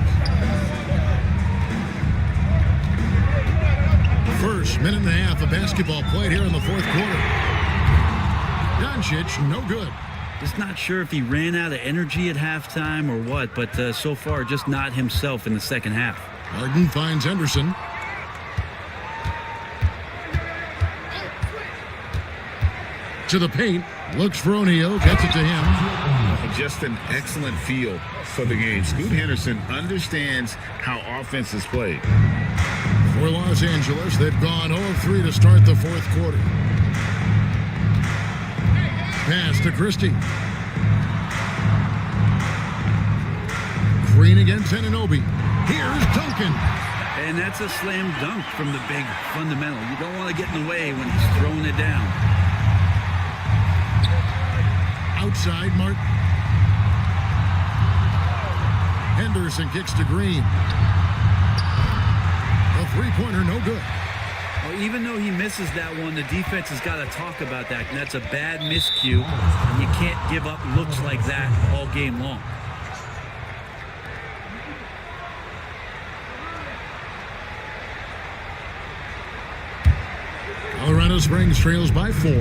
First minute and a half of basketball played here in the fourth quarter. Doncic, no good.
Just not sure if he ran out of energy at halftime or what, but so far just not himself in the second half.
Harden finds Henderson. to the paint. Looks for O'Neal. Gets it to him.
Just an excellent feel for the game. Scoot Henderson understands how offense is played.
For Los Angeles, they've gone 0 of 3 to start the fourth quarter. Pass to Christie. Green against Anunoby. Here's Duncan.
And that's a slam dunk from the big fundamental. You don't want to get in the way when he's throwing it down.
Outside, Martin. Henderson kicks to Green. A three-pointer, no good.
Well, even though he misses that one, the defense has got to talk about that. And that's a bad miscue. And you can't give up looks like that all game long.
Colorado Springs trails by 4.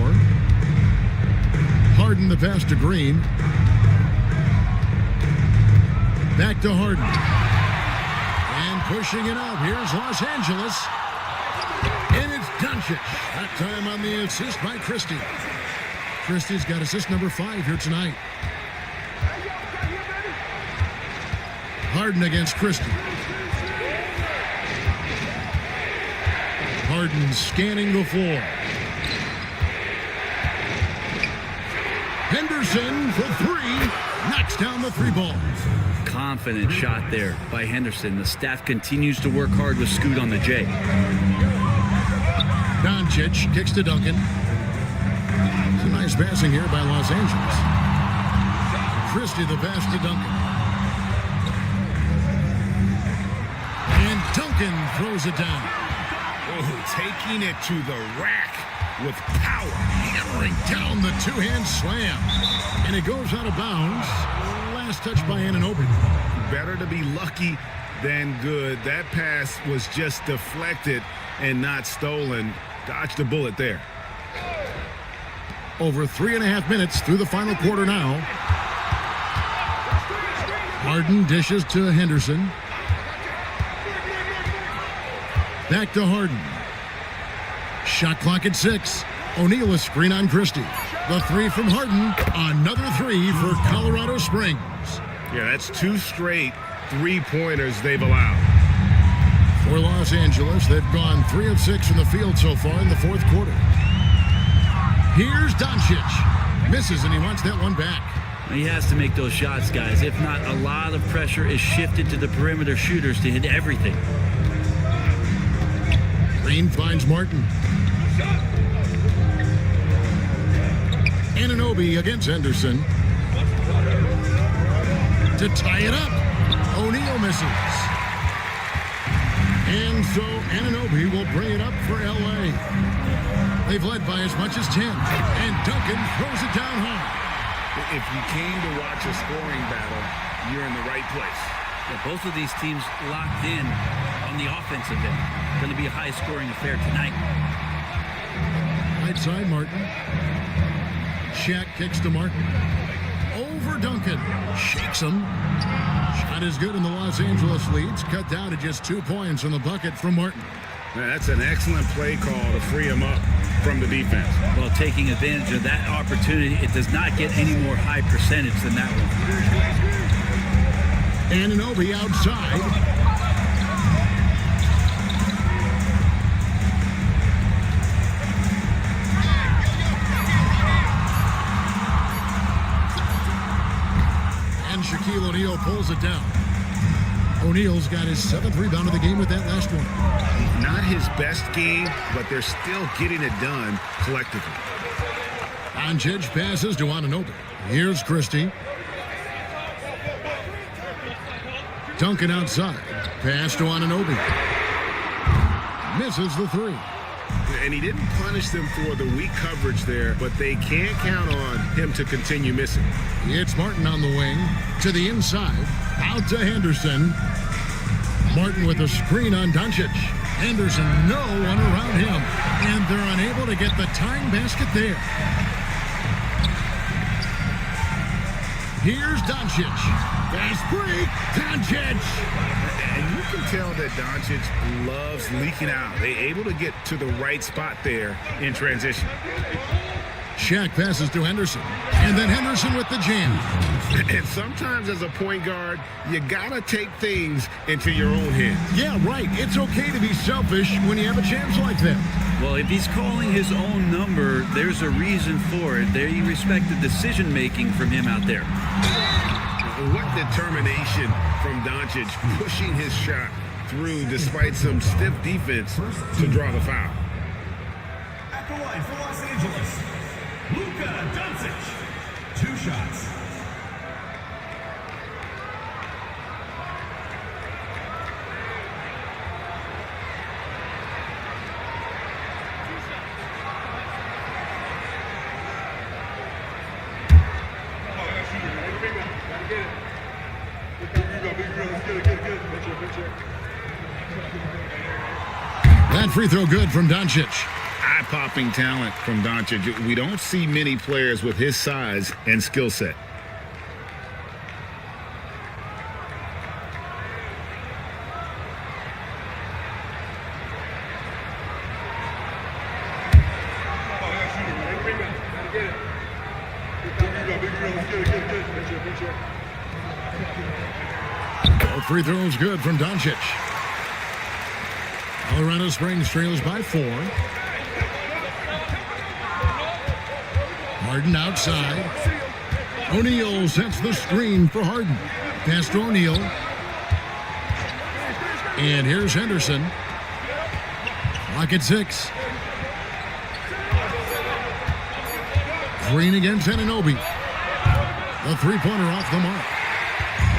Harden the pass to Green. Back to Harden. And pushing it out. Here's Los Angeles. And it's Doncic. That time on the assist by Christie. Christie's got assist number 5 here tonight. Harden against Christie. Harden scanning the floor. Henderson for 3. Knocks down the 3 ball.
Confident shot there by Henderson. The staff continues to work hard with Scoot on the J.
Doncic kicks to Duncan. Some nice passing here by Los Angeles. Christie the pass to Duncan. And Duncan throws it down.
Oh, taking it to the rack with power.
Hammering down the two-hand slam. And it goes out of bounds. Last touch by Anunoby.
Better to be lucky than good. That pass was just deflected and not stolen. Dodged a bullet there.
Over 3.5 minutes through the final quarter now. Harden dishes to Henderson. Back to Harden. Shot clock at 6. O'Neal a screen on Christie. The 3 from Harden. Another 3 for Colorado Springs.
Yeah, that's 2 straight 3-pointers they've allowed.
For Los Angeles, they've gone 3 of 6 from the field so far in the fourth quarter. Here's Doncic. Misses, and he wants that one back.
He has to make those shots, guys. If not, a lot of pressure is shifted to the perimeter shooters to hit everything.
Green finds Martin. Anunoby against Henderson. To tie it up. O'Neal misses. And so Anunoby will bring it up for L.A. They've led by as much as 10. And Duncan throws it down hard.
If you came to watch a scoring battle, you're in the right place.
Yeah, both of these teams locked in on the offensive end. Going to be a high-scoring affair tonight.
Right side, Martin. Shaq kicks to Martin. Over Duncan. Shakes him. Shot is good, and the Los Angeles leads cut down to just 2 points on the bucket from Martin.
Man, that's an excellent play call to free him up from the defense.
Well, taking advantage of that opportunity, it does not get any more high percentage than that one.
Anunoby outside. And Shaquille O'Neal pulls it down. O'Neal's got his 7th rebound of the game with that last one.
Not his best game, but they're still getting it done collectively.
Doncic passes to Anunoby. Here's Christie. Duncan outside. Pass to Anunoby. Misses the 3.
And he didn't punish them for the weak coverage there, but they can't count on him to continue missing.
It's Martin on the wing. To the inside. Out to Henderson. Martin with a screen on Doncic. Henderson, no one around him. And they're unable to get the tying basket there. Here's Doncic. Fast break. Doncic.
And you can tell that Doncic loves leaking out. They're able to get to the right spot there in transition.
Shaq passes to Henderson. And then Henderson with the jam.
And sometimes as a point guard, you gotta take things into your own hands.
Yeah, right. It's okay to be selfish when you have a chance like that.
Well, if he's calling his own number, there's a reason for it. They respect the decision-making from him out there.
What determination from Doncic pushing his shot through despite some stiff defense to draw the foul.
At the line for Los Angeles, Luka Doncic. 2 shots.
That free throw good from Doncic.
Eye-popping talent from Doncic. We don't see many players with his size and skill set.
Both free throws good from Doncic. Colorado Springs trails by 4. Harden outside. O'Neal sets the screen for Harden. Pass to O'Neal. And here's Henderson. Clock at 6. Green against Anunoby. The three-pointer off the mark.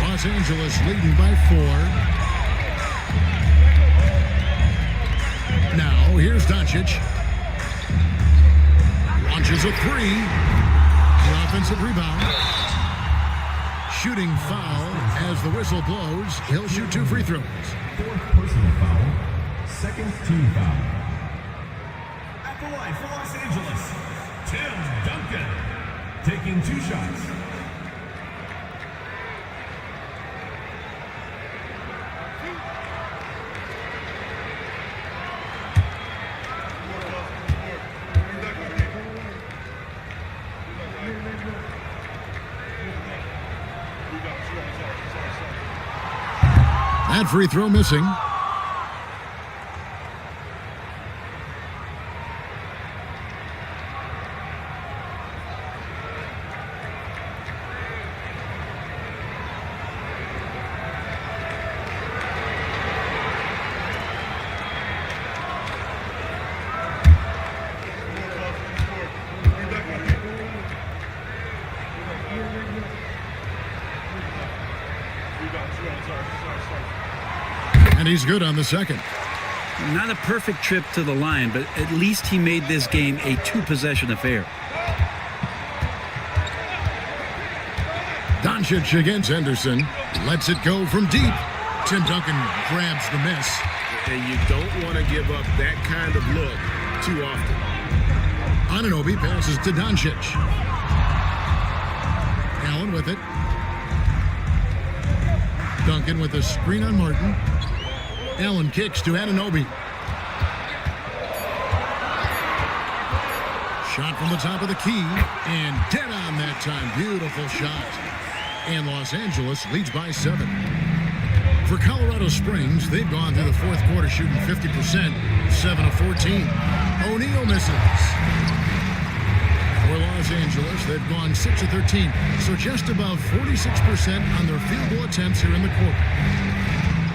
Los Angeles leading by 4. Now, here's Doncic. Launches a 3. The offensive rebound. Shooting foul as the whistle blows. He'll shoot 2 free throws.
4th personal foul. 2nd team foul. At the line for Los Angeles, Tim Duncan. Taking 2 shots.
That free throw missing. And he's good on the second.
Not a perfect trip to the line, but at least he made this game a 2-possession affair.
Doncic against Henderson. Lets it go from deep. Tim Duncan grabs the miss.
And you don't want to give up that kind of look too often.
Anunoby passes to Doncic. Allen with it. Duncan with a screen on Martin. Allen kicks to Anunoby. Shot from the top of the key. And dead on that time. Beautiful shot. And Los Angeles leads by 7. For Colorado Springs, they've gone through the 4th quarter shooting 50%, 7 of 14. O'Neal misses. For Los Angeles, they've gone 6 of 13, so just above 46% on their field goal attempts here in the quarter.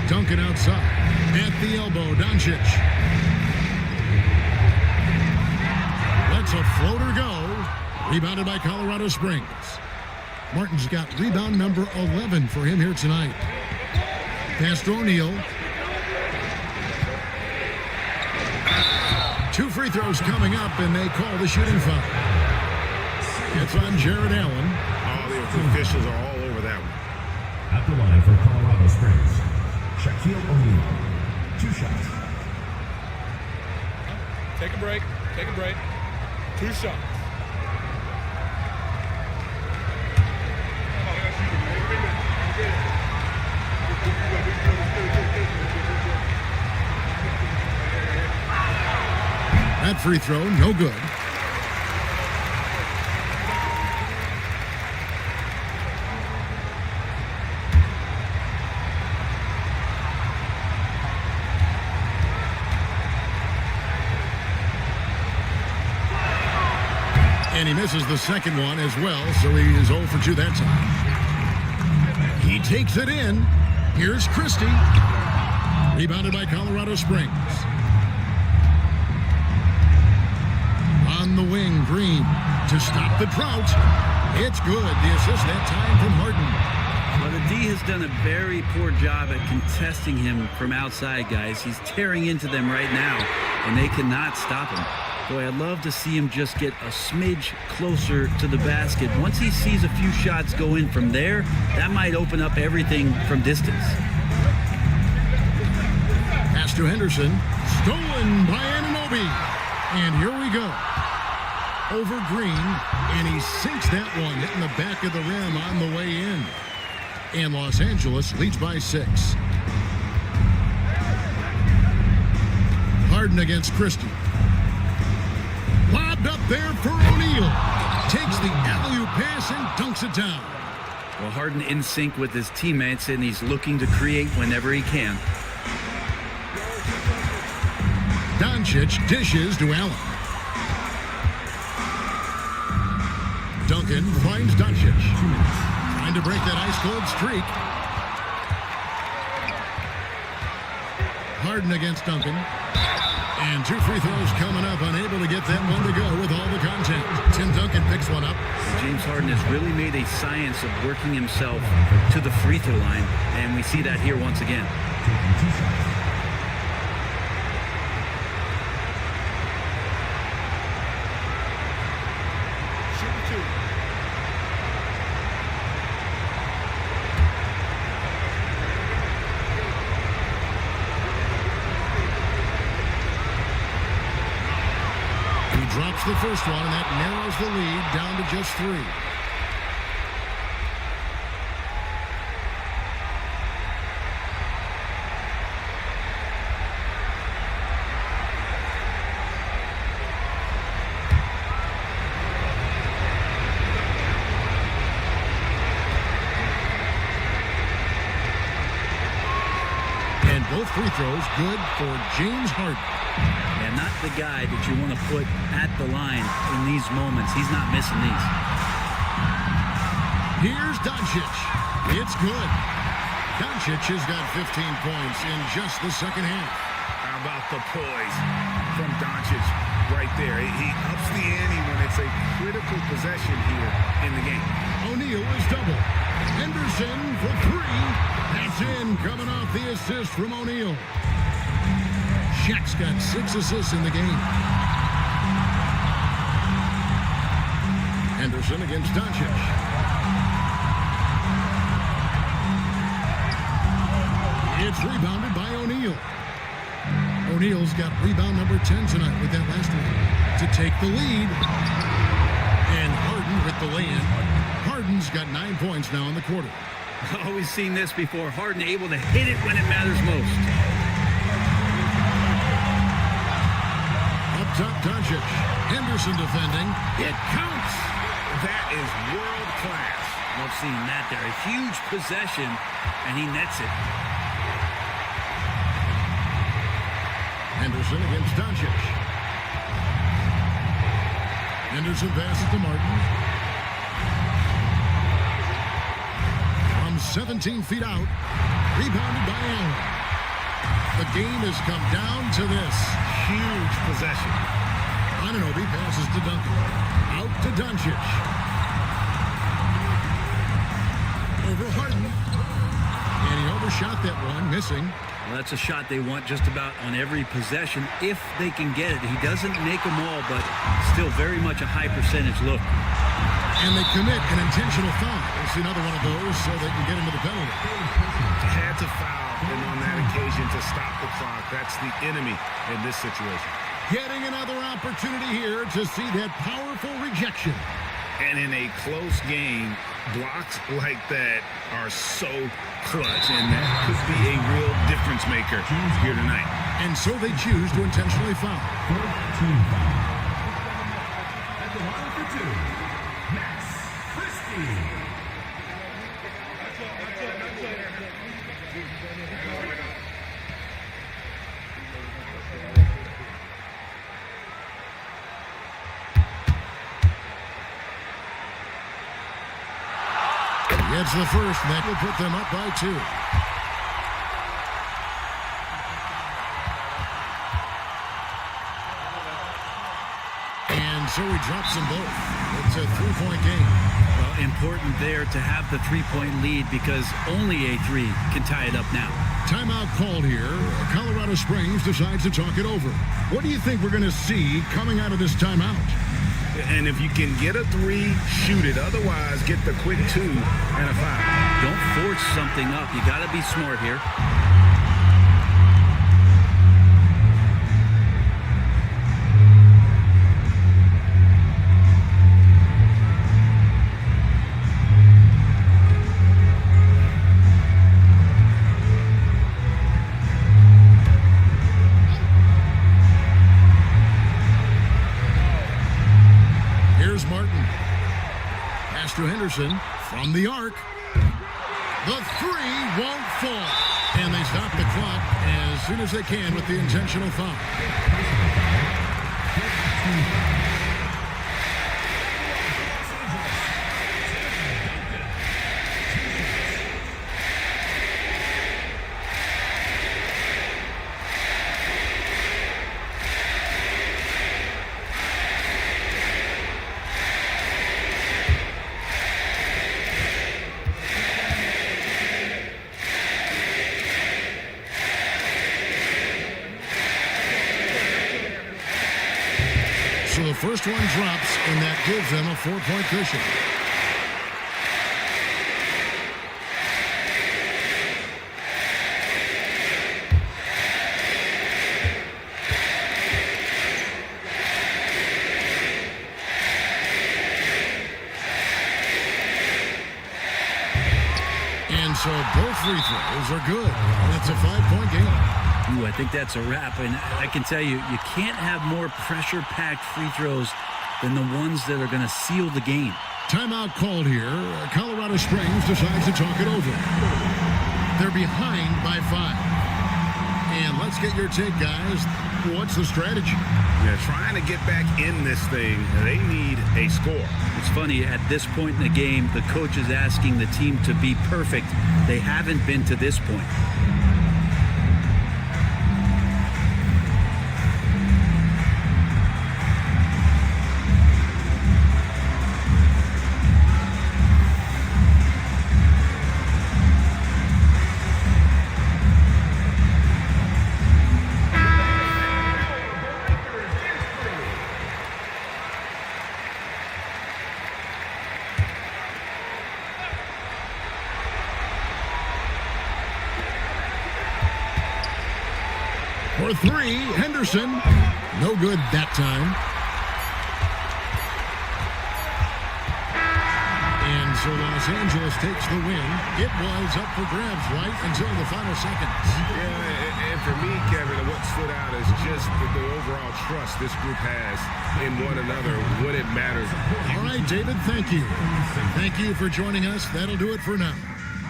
Duncan outside. At the elbow, Doncic. Lets a floater go. Rebounded by Colorado Springs. Martin's got rebound number 11 for him here tonight. Pass to O'Neal. 2 free throws coming up, and they call the shooting foul. It's on Jared Allen.
All the officials are all over that one.
At the line for Colorado Springs, Shaquille O'Neal. 2 shots.
Take a break. Take a break. 2 shots.
That free throw, no good. And he misses the second one as well, so he is 0 for 2 that time. He takes it in. Here's Christie. Rebounded by Colorado Springs. On the wing, Green to stop the drought. It's good. The assist that time from Harden.
Well, the D has done a very poor job at contesting him from outside, guys. He's tearing into them right now, and they cannot stop him. Boy, I'd love to see him just get a smidge closer to the basket. Once he sees a few shots go in from there, that might open up everything from distance.
Pass to Henderson. Stolen by Anunoby. And here we go. Over Green, and he sinks that one, hitting the back of the rim on the way in. And Los Angeles leads by 6. Harden against Christie. Lobbed up there for O'Neal. Takes the alley-oop pass and dunks it down.
Well, Harden in sync with his teammates, and he's looking to create whenever he can.
Doncic dishes to Allen. Duncan finds Doncic. Trying to break that ice-cold streak. Harden against Duncan. And 2 free throws coming up. Unable to get that one to go with all the contact. Tim Duncan picks one up.
James Harden has really made a science of working himself to the free throw line, and we see that here once again.
Drops the first one, and that narrows the lead down to just 3. And both free throws good for James Harden.
Yeah, not the guy that you want to put at the line in these moments. He's not missing these.
Here's Doncic. It's good. Doncic has got 15 points in just the second half.
How about the poise from Doncic right there? He ups the ante when it's a critical possession here in the game.
O'Neal is double. Henderson for 3. That's in, coming off the assist from O'Neal. Shaq's got 6 assists in the game. Henderson against Doncic. It's rebounded by O'Neal. O'Neal's got rebound number 10 tonight with that last one to take the lead. And Harden with the lay-in. Harden's got 9 points now in the quarter.
Always seen this before. Harden able to hit it when it matters most.
Top Doncic. Henderson defending. It counts.
That is world class.
Love seeing that there. A huge possession, and he nets it.
Henderson against Doncic. Henderson passes to Martin. From 17 feet out. Rebounded by Allen. The game has come down to this.
Huge possession.
Anunoby passes to Duncan. Out to Doncic. Over Harden. And he overshot that one, missing.
Well, that's a shot they want just about on every possession if they can get it. He doesn't make them all, but still very much a high percentage look.
And they commit an intentional foul. We'll see another one of those so they can get into the penalty.
Had to foul him on that occasion to stop the clock. That's the enemy in this situation.
Getting another opportunity here to see that powerful rejection.
And in a close game, blocks like that are so clutch, and that could be a real difference maker here tonight.
And so they choose to intentionally foul.
Team foul. At the line for 2, Max Christie.
It's the first, and that will put them up by 2. And so he drops them both. It's a 3-point game.
Well, important there to have the 3-point lead because only a 3 can tie it up now.
Timeout called here. Colorado Springs decides to talk it over. What do you think we're going to see coming out of this timeout?
And if you can get a 3, shoot it. Otherwise, get the quick 2 and a 5.
Don't force something up. You got to be smart here.
To Henderson from the arc. The 3 won't fall. And they stop the clock as soon as they can with the intentional foul. So the first one drops, and that gives them a 4-point cushion. And so both free throws are good. And it's a 5-point game.
Ooh, I think that's a wrap. And I can tell you, you can't have more pressure-packed free throws than the ones that are going to seal the game.
Timeout called here. Colorado Springs decides to talk it over. They're behind by 5. And let's get your take, guys. What's the strategy?
Yeah, trying to get back in this thing, they need a score.
It's funny, at this point in the game, the coach is asking the team to be perfect. They haven't been to this point.
For 3, Henderson. No good that time. And so Los Angeles takes the win. It was up for grabs right until the final seconds.
Yeah, and for me, Kevin, what stood out is just the overall trust this group has in one another when it matters.
All right, David, thank you. Thank you for joining us. That'll do it for now.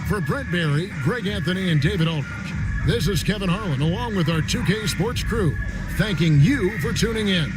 For Brent Barry, Greg Anthony, and David Aldrich, this is Kevin Harlan along with our 2K Sports crew, thanking you for tuning in.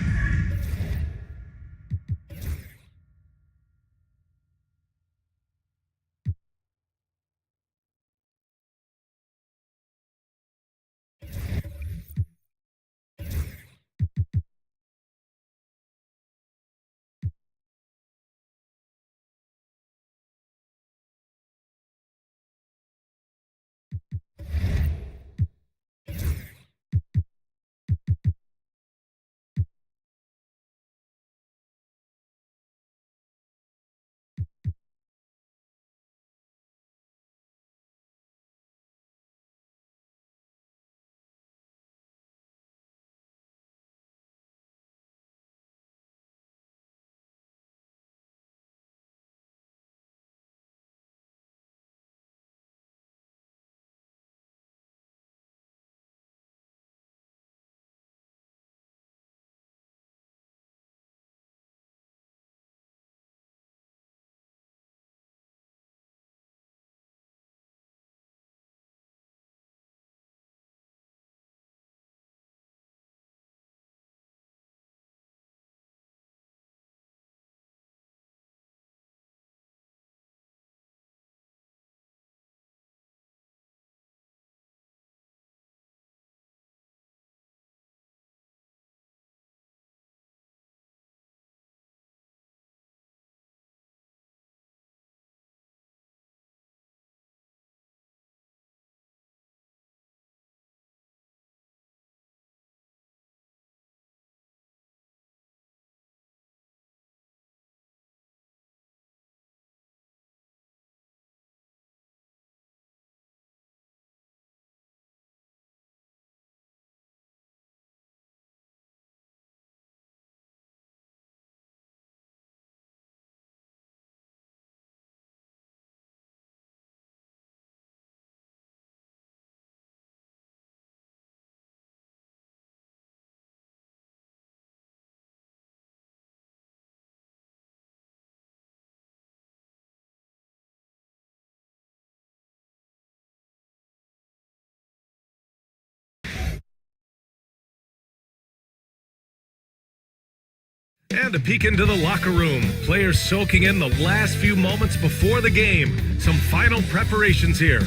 And a peek into the locker room. Players soaking in the last few moments before the game. Some final preparations here.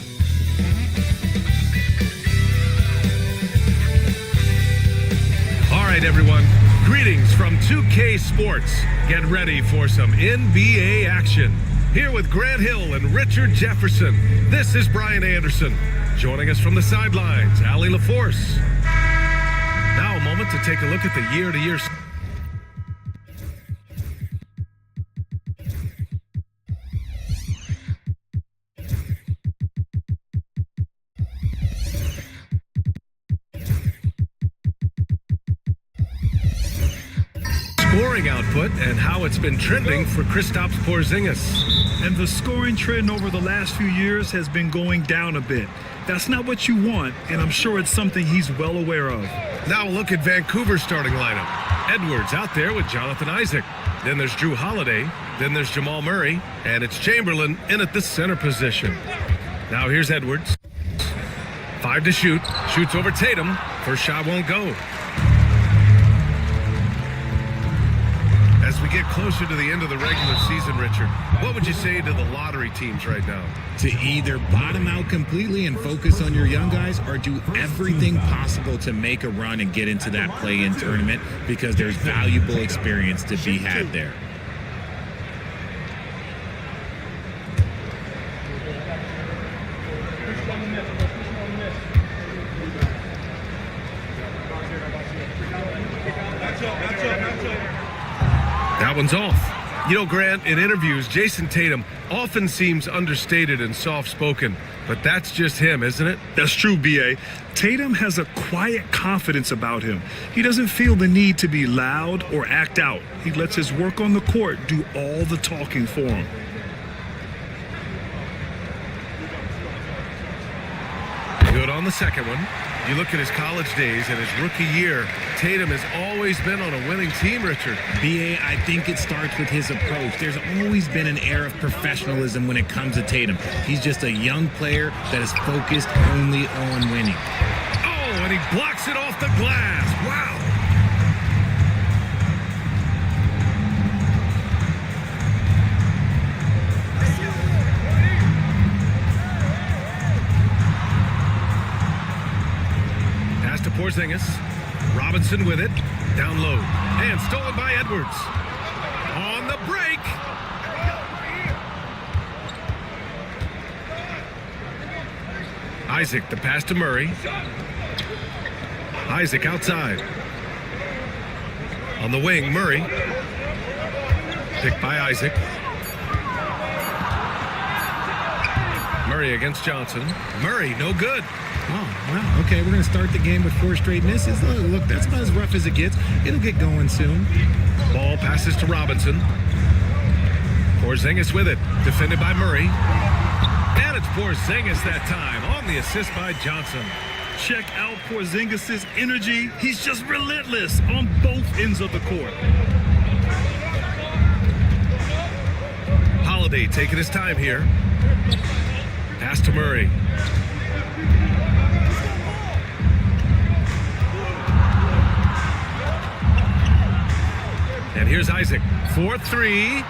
All right, everyone. Greetings from 2K Sports. Get ready for some NBA action. Here with Grant Hill and Richard Jefferson, this is Brian Anderson. Joining us from the sidelines, Allie LaForce. Now a moment to take a look at the year-to-year. Scoring output and how it's been trending for Kristaps Porzingis.
And the scoring trend over the last few years has been going down a bit. That's not what you want, and I'm sure it's something he's well aware of.
Now look at Vancouver's starting lineup. Edwards out there with Jonathan Isaac. Then there's Drew Holiday. Then there's Jamal Murray. And it's Chamberlain in at the center position. Now here's Edwards. 5 to shoot. Shoots over Tatum. First shot won't go. As we get closer to the end of the regular season, Richard, what would you say to the lottery teams right now?
To either bottom out completely and focus on your young guys, or do everything possible to make a run and get into that play-in tournament, because there's valuable experience to be had there.
That one's off. You know, Grant, in interviews, Jason Tatum often seems understated and soft-spoken, but that's just him, isn't it?
That's true, B.A. Tatum has a quiet confidence about him. He doesn't feel the need to be loud or act out. He lets his work on the court do all the talking for him.
Good on the second one. You look at his college days and his rookie year, Tatum has always been on a winning team, Richard.
B.A., I think it starts with his approach. There's always been an air of professionalism when it comes to Tatum. He's just a young player that is focused only on winning.
Oh, and he blocks it off the glass. Wow. To Porzingis. Robinson with it. Down low. And stolen by Edwards. On the break. Isaac, the pass to Murray. Isaac outside. On the wing, Murray. Picked by Isaac. Murray against Johnson. Murray, no good.
Oh, wow. Okay, we're going to start the game with 4 straight misses. Look, that's about as rough as it gets. It'll get going soon.
Ball passes to Robinson. Porzingis with it. Defended by Murray. And it's Porzingis that time on the assist by Johnson.
Check out Porzingis' energy. He's just relentless on both ends of the court.
Holiday taking his time here. Pass to Murray. And here's Isaac. 4-3.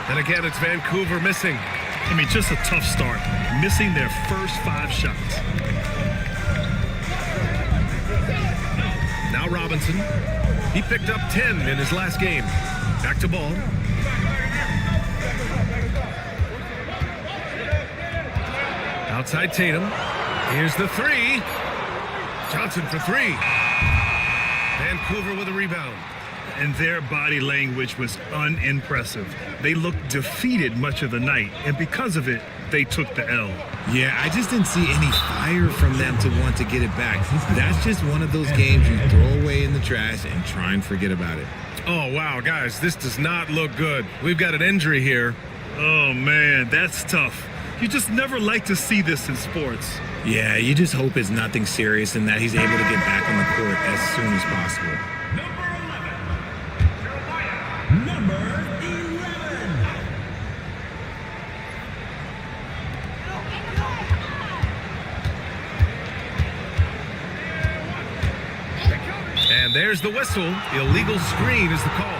And again, it's Vancouver missing.
I mean, just a tough start. Missing their first 5 shots.
Now Robinson. He picked up 10 in his last game. Back to ball. Outside Tatum. Here's the 3. Johnson for 3. Vancouver with a rebound.
And their body language was unimpressive. They looked defeated much of the night, and because of it, they took the L.
Yeah, I just didn't see any fire from them to want to get it back. That's just one of those games you throw away in the trash and try and forget about it.
Oh, wow, guys, this does not look good. We've got an injury here.
Oh, man, that's tough. You just never like to see this in sports.
Yeah, you just hope it's nothing serious and that he's able to get back on the court as soon as possible.
Number 11.
And there's the whistle. Illegal screen is the call.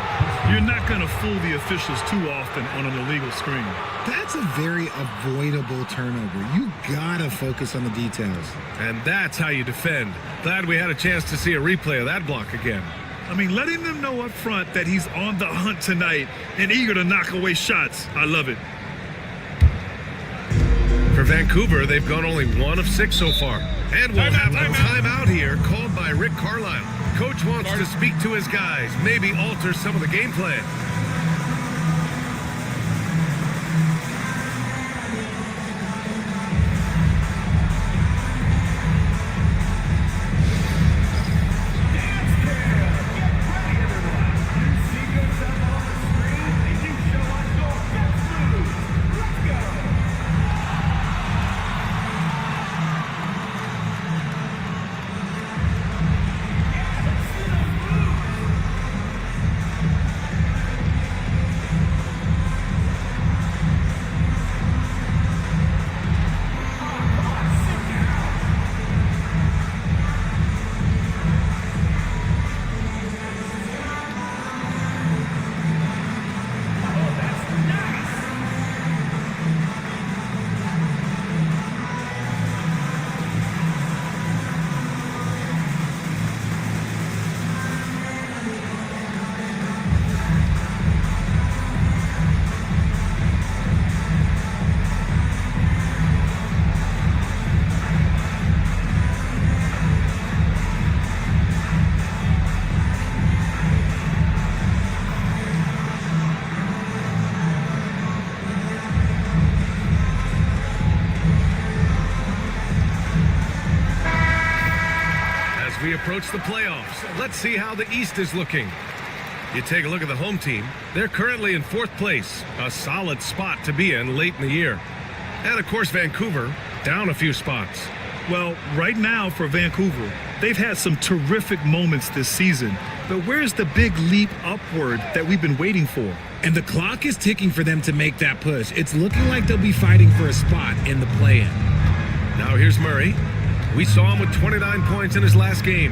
You're not going to fool the officials too often on an illegal screen.
That's a very avoidable turnover. You gotta focus on the details.
And that's how you defend. Glad we had a chance to see a replay of that block again.
I mean, letting them know up front that he's on the hunt tonight and eager to knock away shots. I love it.
For Vancouver, they've gone only 1 of 6 so far. And we'll have a timeout here called by Rick Carlisle. Coach wants to speak to his guys, maybe alter some of the game plan. We approach the playoffs. Let's see how the East is looking. You take a look at the home team. They're currently in 4th place, a solid spot to be in late in the year. And of course, Vancouver down a few spots.
Well, right now for Vancouver, they've had some terrific moments this season. But where's the big leap upward that we've been waiting for?
And the clock is ticking for them to make that push. It's looking like they'll be fighting for a spot in the play-in.
Now here's Murray. We saw him with 29 points in his last game.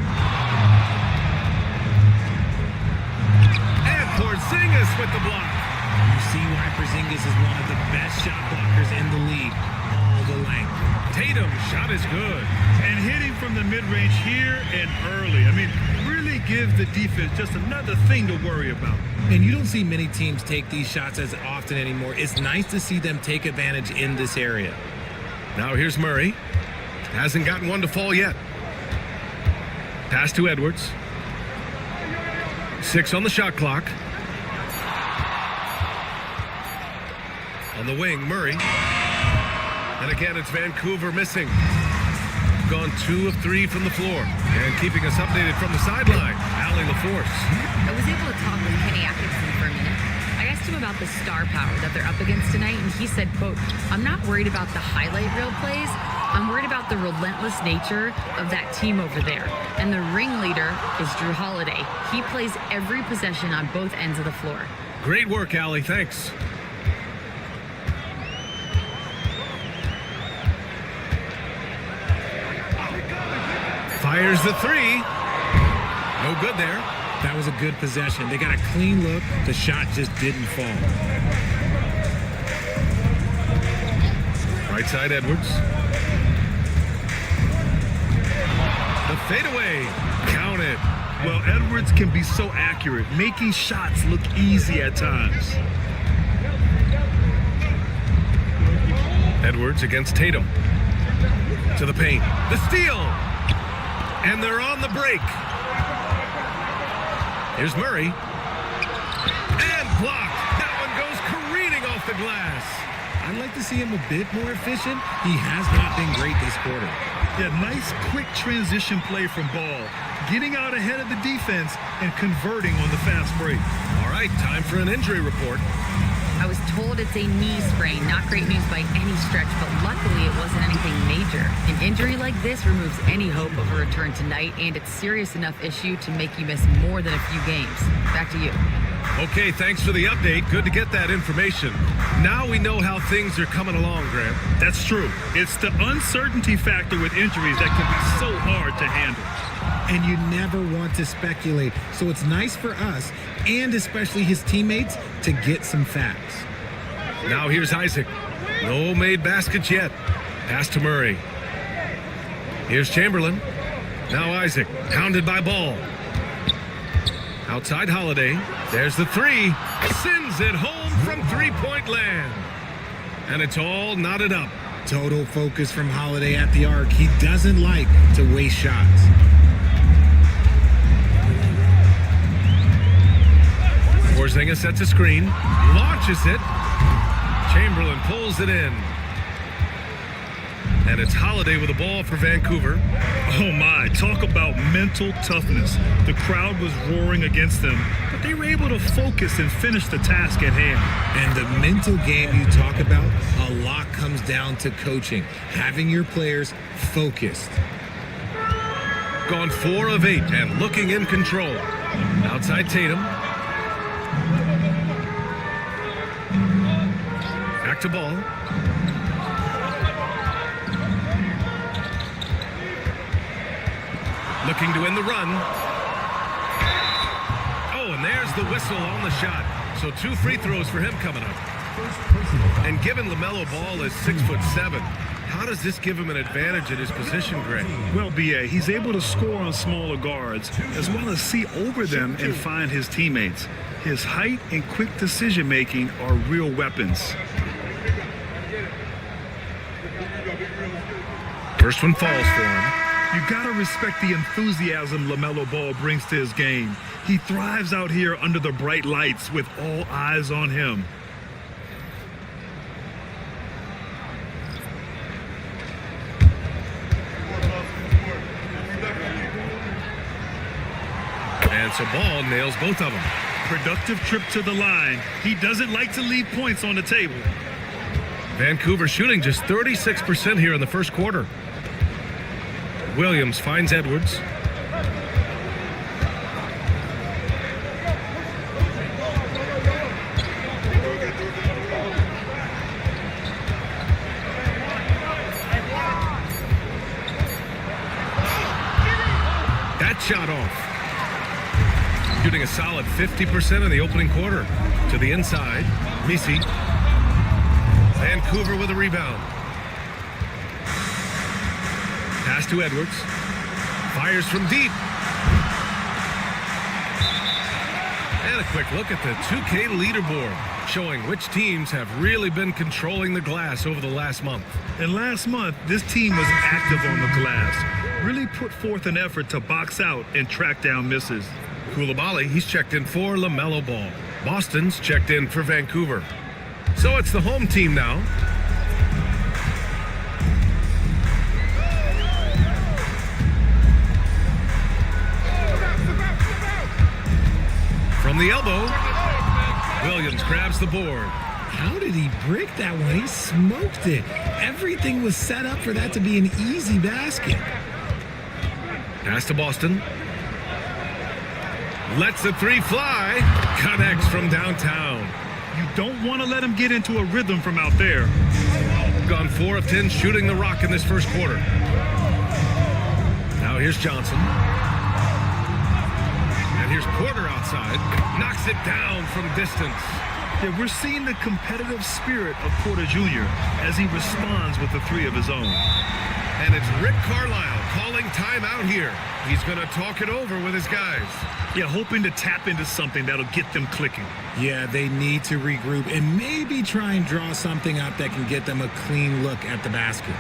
And Porzingis with the block.
You see why Porzingis is one of the best shot blockers in the league. All the length.
Tatum, shot is good.
And hitting from the mid-range here and early. I mean, really give the defense just another thing to worry about.
And you don't see many teams take these shots as often anymore. It's nice to see them take advantage in this area.
Now here's Murray. Hasn't gotten one to fall yet. Pass to Edwards. 6 on the shot clock. On the wing, Murray. And again, it's Vancouver missing. Gone 2 of 3 from the floor. And keeping us updated from the sideline, Allie LaForce.
I was able to talk with Kenny Atkinson for a minute. I asked him about the star power that they're up against tonight, and he said, quote, "I'm not worried about the highlight reel plays. I'm worried about the relentless nature of that team over there. And the ringleader is Drew Holiday. He plays every possession on both ends of the floor."
Great work, Allie. Thanks. Fires the 3. No good there.
That was a good possession. They got a clean look. The shot just didn't fall.
Right side, Edwards. The fadeaway. Count it.
Well, Edwards can be so accurate, making shots look easy at times.
Edwards against Tatum. To the paint. The steal. And they're on the break. Here's Murray. And blocked. That one goes careening off the glass.
I'd like to see him a bit more efficient. He has not been great this quarter.
Yeah, nice quick transition play from Ball. Getting out ahead of the defense and converting on the fast break.
All right, time for an injury report.
I was told it's a knee sprain. Not great news by any stretch, but luckily it wasn't anything major. An injury like this removes any hope of a return tonight, and it's a serious enough issue to make you miss more than a few games. Back to you.
Okay, thanks for the update. Good to get that information. Now we know how things are coming along, Grant.
That's true. It's the uncertainty factor with injuries that can be so hard to handle.
and you never want to speculate. So it's nice for us, and especially his teammates, to get some facts.
Now here's Isaac. No made baskets yet. Pass to Murray. Here's Chamberlain. Now Isaac, hounded by Ball. Outside Holiday. There's the three. Sends it home from three-point land. And it's all knotted up.
Total focus from Holiday at the arc. He doesn't like to waste shots.
Porzingis sets a screen. Launches it. Chamberlain pulls it in. And it's Holiday with the ball for Vancouver.
Oh my, talk about mental toughness. The crowd was roaring against them, but they were able to focus and finish the task at hand.
And the mental game you talk about, a lot comes down to coaching, having your players focused.
Gone 4 of 8 and looking in control. Outside Tatum. Back to Ball. Looking to end the run. Oh, and there's the whistle on the shot. So 2 free throws for him coming up. And given LaMelo Ball is 6'7", how does this give him an advantage at his position, Greg?
Well, B.A., he's able to score on smaller guards, as well as see over them and find his teammates. His height and quick decision-making are real weapons.
First one falls for him.
You gotta respect the enthusiasm LaMelo Ball brings to his game. He thrives out here under the bright lights with all eyes on him.
And so Ball nails both of them.
Productive trip to the line. He doesn't like to leave points on the table.
Vancouver shooting just 36% here in the first quarter. Williams finds Edwards. That shot off. Shooting a solid 50% in the opening quarter. To the inside, Misi. Vancouver with a rebound. Pass to Edwards. Fires from deep. And a quick look at the 2K leaderboard, showing which teams have really been controlling the glass over the last month.
And last month, this team was active on the glass. Really put forth an effort to box out and track down misses.
Koulibaly, he's checked in for LaMelo Ball. Boston's checked in for Vancouver. So it's the home team now. From the elbow, Williams grabs the board.
How did he break that one? He smoked it. Everything was set up for that to be an easy basket.
Pass to Boston. Lets the three fly. Connects from downtown.
You don't want to let him get into a rhythm from out there.
Gone 4 of 10 shooting the rock in this first quarter. Now here's Johnson. And here's Porter outside. Knocks it down from distance.
Yeah, we're seeing the competitive spirit of Porter Jr. as he responds with the 3 of his own.
And it's Rick Carlisle calling timeout here. He's going to talk it over with his guys.
Yeah, hoping to tap into something that'll get them clicking.
Yeah, they need to regroup and maybe try and draw something up that can get them a clean look at the basket.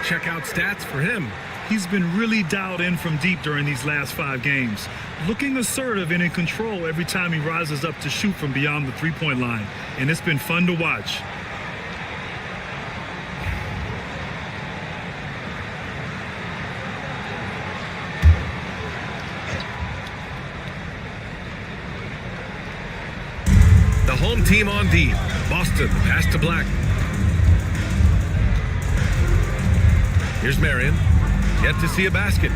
Check out stats for him.
He's been really dialed in from deep during these last 5 games, looking assertive and in control every time he rises up to shoot from beyond the three-point line, and it's been fun to watch.
The home team on D. Boston, pass to Black. Here's Marion. Yet to see a basket.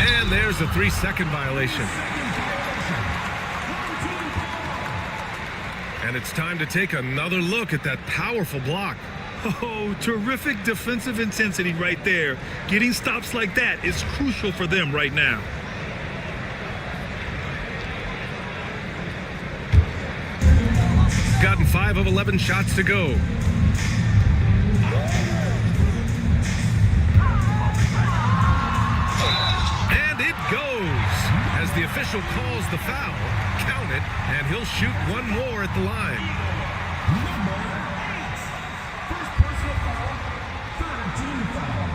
And there's a 3-second violation. And it's time to take another look at that powerful block.
Oh, terrific defensive intensity right there. Getting stops like that is crucial for them right now.
Gotten 5 of 11 shots to go. And it goes. As the official calls the foul, count it, and he'll shoot one more at the line.
Number 8. First personal foul, third team foul.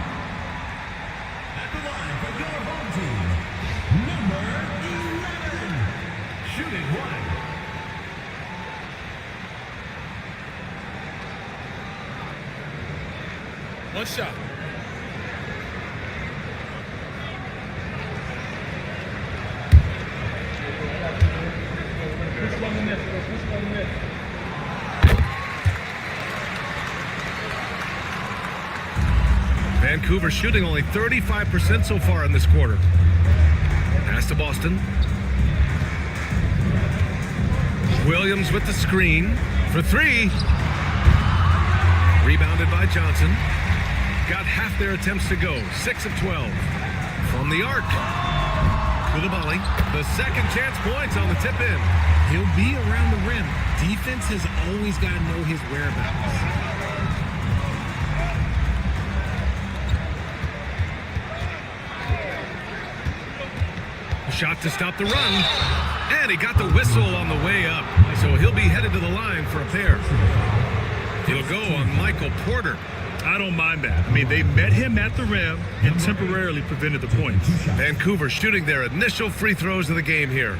At the line for your home team, number 11. Shooting one.
One shot.
Vancouver shooting only 35% so far in this quarter. Pass to Boston. Williams with the screen for 3. Rebounded by Johnson. Got half their attempts to go. 6 of 12. From the arc. Koulibaly. The second chance points on the tip in.
He'll be around the rim. Defense has always got to know his whereabouts.
Shot to stop the run. And he got the whistle on the way up. So he'll be headed to the line for a pair. He'll go on Michael Porter.
I don't mind that. I mean, they met him at the rim and temporarily prevented the points.
Vancouver shooting their initial free throws of the game here.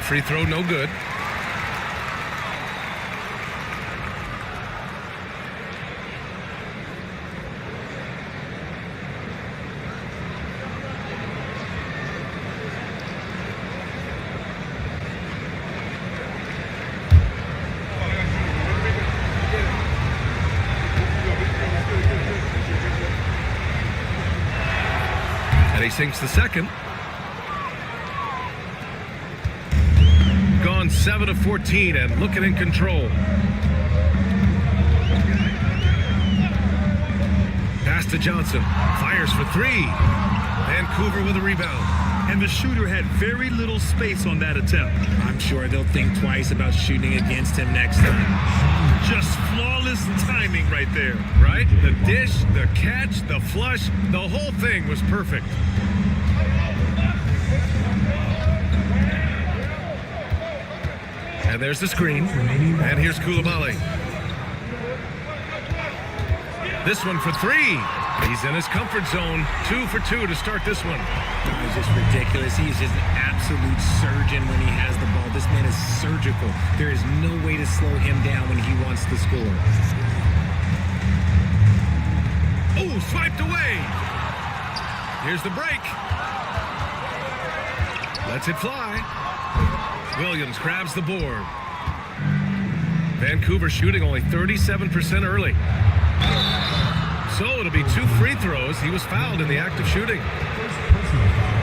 Free throw, no good. And he sinks the second. 7 of 14 and looking in control. Pass to Johnson. Fires for 3. Vancouver with a rebound.
And the shooter had very little space on that attempt.
I'm sure they'll think twice about shooting against him next time.
Just flawless timing right there.
Right? The dish, the catch, the flush, the whole thing was perfect. And there's the screen. And here's Koulibaly. This one for 3. He's in his comfort zone. 2 for 2 to start this one.
It's just ridiculous. He's just an absolute surgeon when he has the ball. This man is surgical. There is no way to slow him down when he wants to score.
Oh, swiped away. Here's the break. Lets it fly. Williams grabs the board. Vancouver shooting only 37% early. So it'll be 2 free throws. He was fouled in the act of shooting.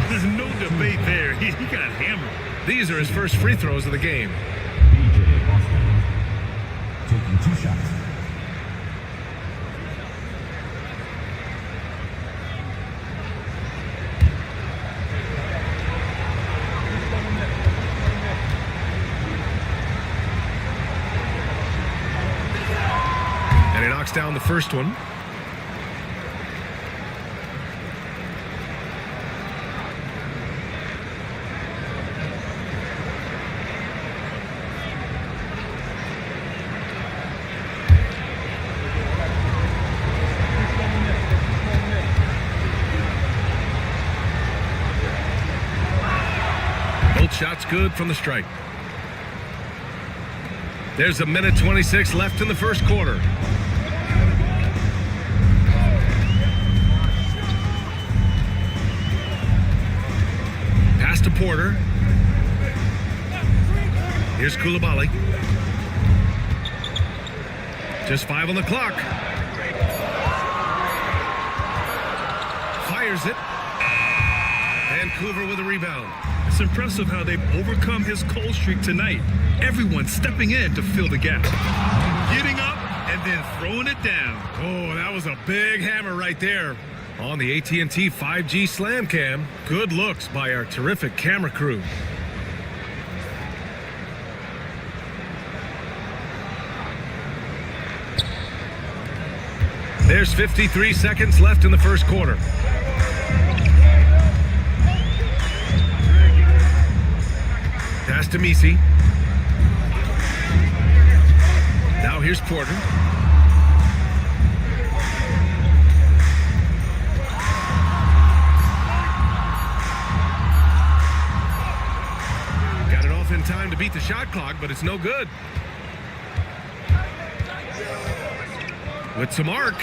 There's no debate there. He got hammered.
These are his first free throws of the game.
BJ Boston taking 2 shots.
knocks down the first one. Both shots good from the strike. There's a minute 26 left in the first quarter. Pass to Porter. Here's Koulibaly. Just 5 on the clock. Fires it. Vancouver with a rebound.
It's impressive how they've overcome his cold streak tonight. Everyone stepping in to fill the gap. Getting up and then throwing it down.
Oh, that was a big hammer right there. On the AT&T 5G Slam Cam, good looks by our terrific camera crew. There's 53 seconds left in the first quarter. Pass to Messi. Now here's Porter. Got it off in time to beat the shot clock, but it's no good. With some arc.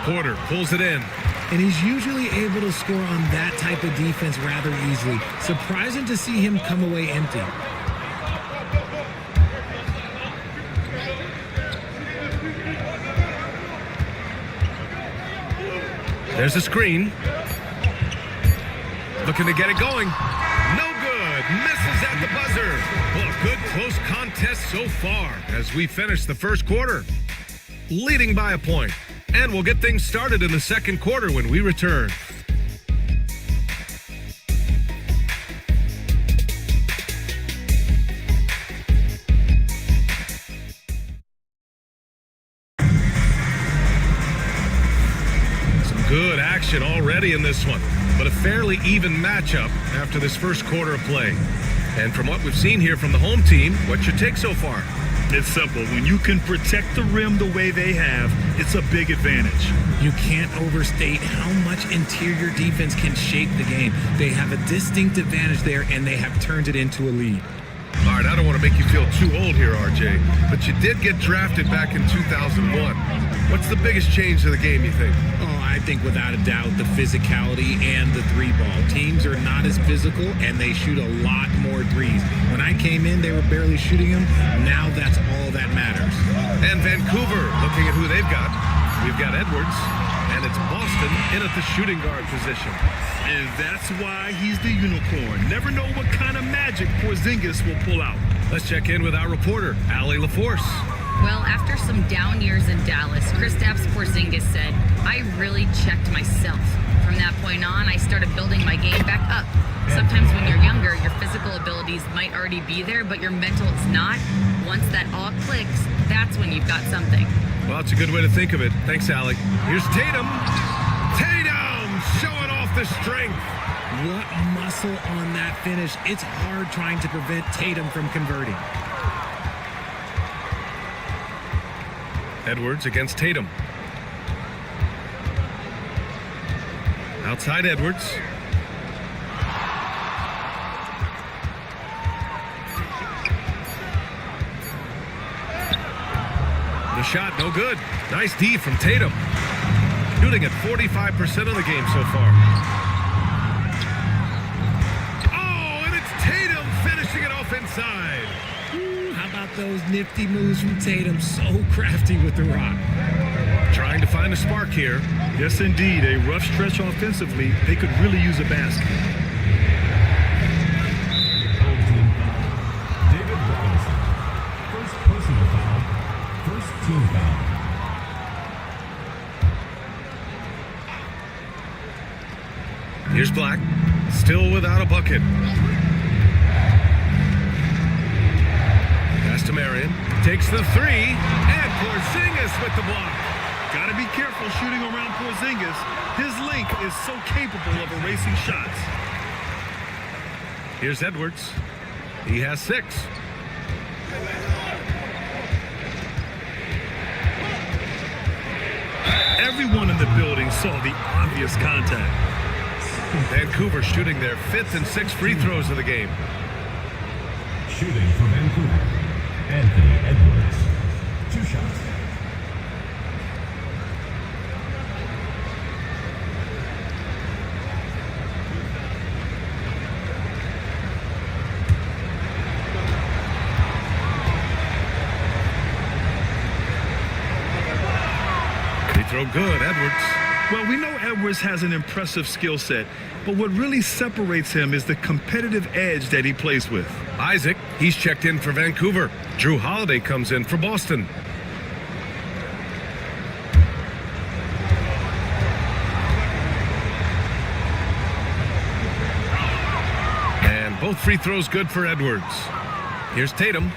Porter pulls it in.
And he's usually able to score on that type of defense rather easily. Surprising to see him come away empty.
There's a screen. Looking to get it going. No good. Misses at the buzzer. Well, a good close contest so far as we finish the first quarter. Leading by a point. And we'll get things started in the second quarter when we return. Some good action already in this one, but a fairly even matchup after this first quarter of play. And from what we've seen here from the home team, what's your take so far?
It's simple. When you can protect the rim the way they have, it's a big advantage.
You can't overstate how much interior defense can shape the game. They have a distinct advantage there, and they have turned it into a lead.
All right, I don't want to make you feel too old here, RJ, but you did get drafted back in 2001. What's the biggest change to the game, you think?
Oh, I think without a doubt the physicality and the three ball. Teams are not as physical, and they shoot a lot more threes. When I came in, they were barely shooting them. Now that's all that matters.
And Vancouver, looking at who they've got. We've got Edwards, and it's Boston in at the shooting guard position.
And that's why he's the unicorn. Never know what kind of magic Porzingis will pull out.
Let's check in with our reporter, Allie LaForce.
Well, after some down years in Dallas, Kristaps Porzingis said, I really checked myself. From that point on, I started building my game back up. Sometimes when you're younger, your physical abilities might already be there, but your mental is not. Once that all clicks, that's when you've got something.
Well, it's a good way to think of it. Thanks, Allie. Here's Tatum. Tatum showing off the strength.
What muscle on that finish. It's hard trying to prevent Tatum from converting.
Edwards against Tatum. Outside Edwards. The shot, no good. Nice D from Tatum. Shooting at 45% of the game so far. Oh, and it's Tatum finishing it off inside.
How about those nifty moves from Tatum? So crafty with the rock.
Trying to find a spark here.
Yes, indeed. A rough stretch offensively. They could really use a basket.
David Robinson. First personal foul. First team foul.
Here's Black. Still without a bucket. Pass to Marion. Takes the three. And Porzingis with the block.
Gotta be careful shooting around Porzingis. His length is so capable of erasing shots.
Here's Edwards. He has 6.
Everyone in the building saw the obvious contact.
Vancouver shooting their 5th and 6th free throws of the game.
Shooting for Vancouver, Anthony Edwards. 2 shots.
Free throw good, Edwards.
Well, we know Edwards has an impressive skill set, but what really separates him is the competitive edge that he plays with.
Isaac, he's checked in for Vancouver. Drew Holiday comes in for Boston. And both free throws good for Edwards. Here's Tatum.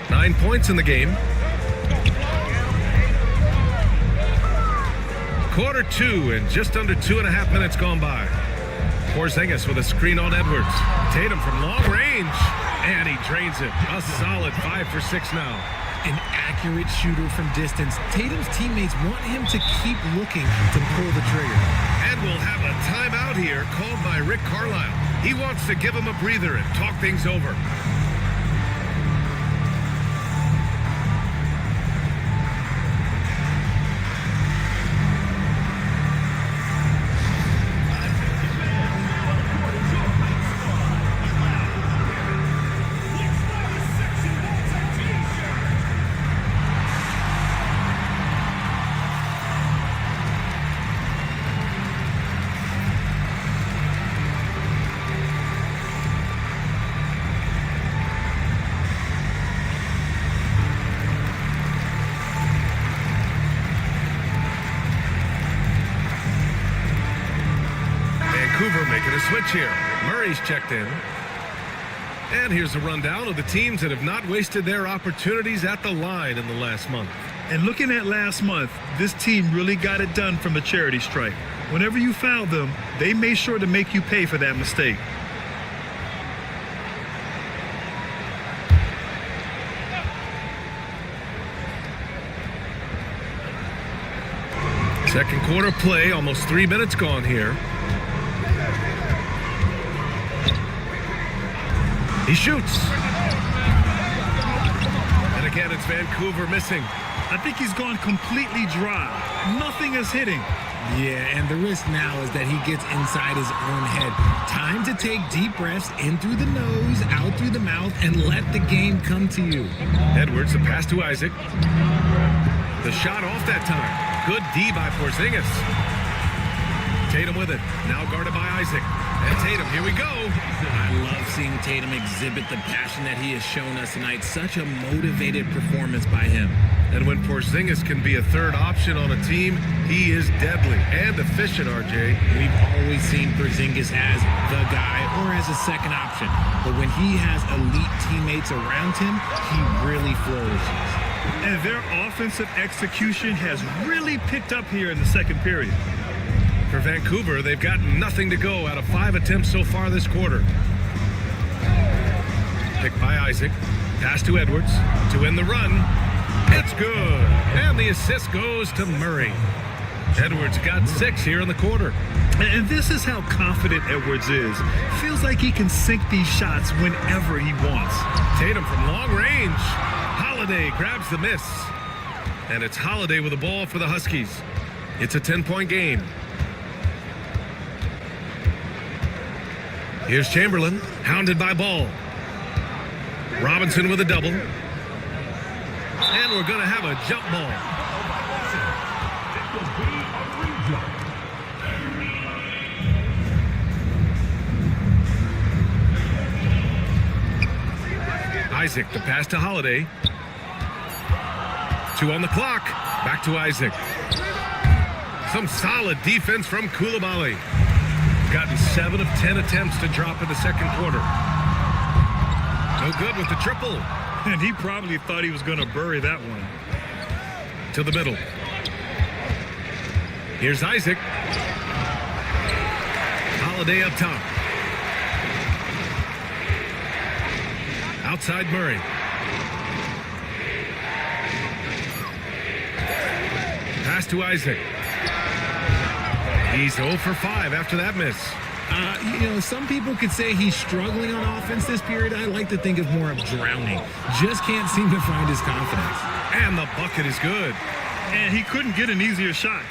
9 points in the game. Quarter 2 and just under 2.5 minutes gone by. Porzingis with a screen on Edwards. Tatum from long range. And he drains it. A solid 5 for 6 now.
An accurate shooter from distance. Tatum's teammates want him to keep looking to pull the trigger.
And we'll have a timeout here called by Rick Carlisle. He wants to give him a breather and talk things over. Vancouver making a switch here. Murray's checked in. And here's a rundown of the teams that have not wasted their opportunities at the line in the last month.
And looking at last month, this team really got it done from the charity stripe. Whenever you fouled them, they made sure to make you pay for that mistake.
Second quarter play, almost 3 minutes gone here. He shoots. And again, it's Vancouver missing.
I think he's gone completely dry. Nothing is hitting.
Yeah, and the risk now is that he gets inside his own head. Time to take deep breaths in through the nose, out through the mouth, and let the game come to you.
Edwards, the pass to Isaac. The shot off that time. Good D by Porzingis. Tatum with it. Now guarded by Isaac. And Tatum, here we go.
I love seeing Tatum exhibit the passion that he has shown us tonight. Such a motivated performance by him.
And when Porzingis can be a third option on a team, he is deadly and efficient, RJ.
We've always seen Porzingis as the guy or as a second option. But when he has elite teammates around him, he really flourishes.
And their offensive execution has really picked up here in the second period.
For Vancouver, they've got nothing to go out of 5 attempts so far this quarter. Picked by Isaac. Pass to Edwards to end the run. It's good. And the assist goes to Murray. Edwards got 6 here in the quarter.
And this is how confident Edwards is. Feels like he can sink these shots whenever he wants.
Tatum from long range. Holiday grabs the miss. And it's Holiday with the ball for the Huskies. It's a 10-point game. Here's Chamberlain, hounded by Ball. Robinson with a double. And we're going to have a jump ball. Isaac, the pass to Holiday. 2 on the clock. Back to Isaac. Some solid defense from Coulibaly. Gotten 7 of 10 attempts to drop in the second quarter. No good with the triple.
And he probably thought he was going to bury that one.
To the middle. Here's Isaac. Holiday up top. Outside Murray. Pass to Isaac. He's 0 for 5 after that miss.
Some people could say he's struggling on offense this period. I like to think of more of drowning. Just can't seem to find his confidence.
And the bucket is good.
And he couldn't get an easier shot.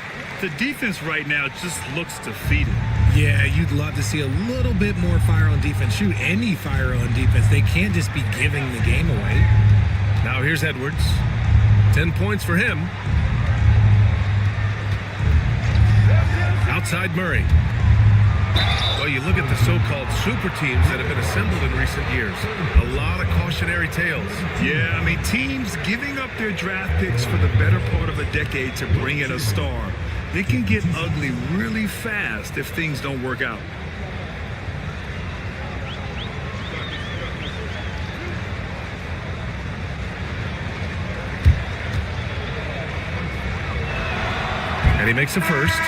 The defense right now just looks defeated.
Yeah, you'd love to see a little bit more fire on defense. Shoot, any fire on defense. They can't just be giving the game away.
Now here's Edwards. 10 points for him. Outside Murray. Well, you look at the so-called super teams that have been assembled in recent years. A lot of cautionary tales.
Yeah, I mean, teams giving up their draft picks for the better part of a decade to bring in a star. It can get ugly really fast if things don't work out.
And he makes a first.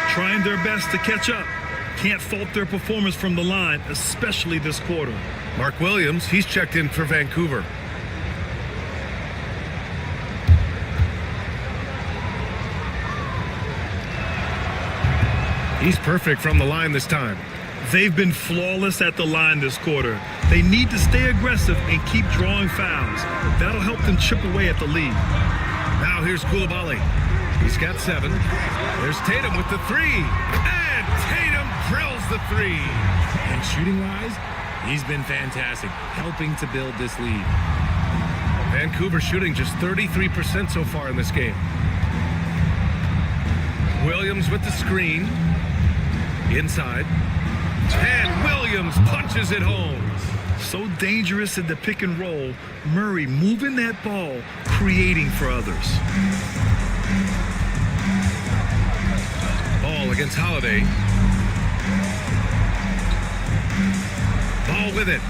Trying their best to catch up. Can't fault their performance from the line, especially this quarter.
Mark Williams, he's checked in for Vancouver. He's perfect from the line this time.
They've been flawless at the line this quarter. They need to stay aggressive and keep drawing fouls. That'll help them chip away at the lead.
Now here's Coulibaly. He's got 7. There's Tatum with the 3. And Tatum drills the 3.
And shooting-wise, he's been fantastic, helping to build this lead.
Vancouver shooting just 33% so far in this game. Williams with the screen. Inside. And Williams punches it home.
So dangerous in the pick and roll. Murray moving that ball, creating for others.
Ball against Holiday. Ball with it.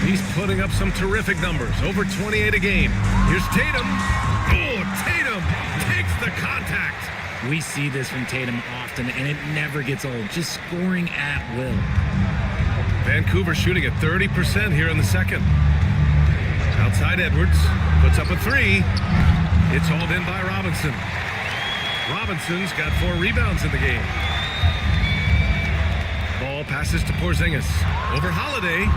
He's putting up some terrific numbers. Over 28 a game. Here's Tatum. Oh, Tatum takes the contact.
We see this from Tatum often, and it never gets old. Just scoring at will.
Vancouver shooting at 30% here in the second. Outside Edwards. Puts up a 3. It's hauled in by Robinson. Robinson's got 4 rebounds in the game. Ball passes to Porzingis. Over Holiday.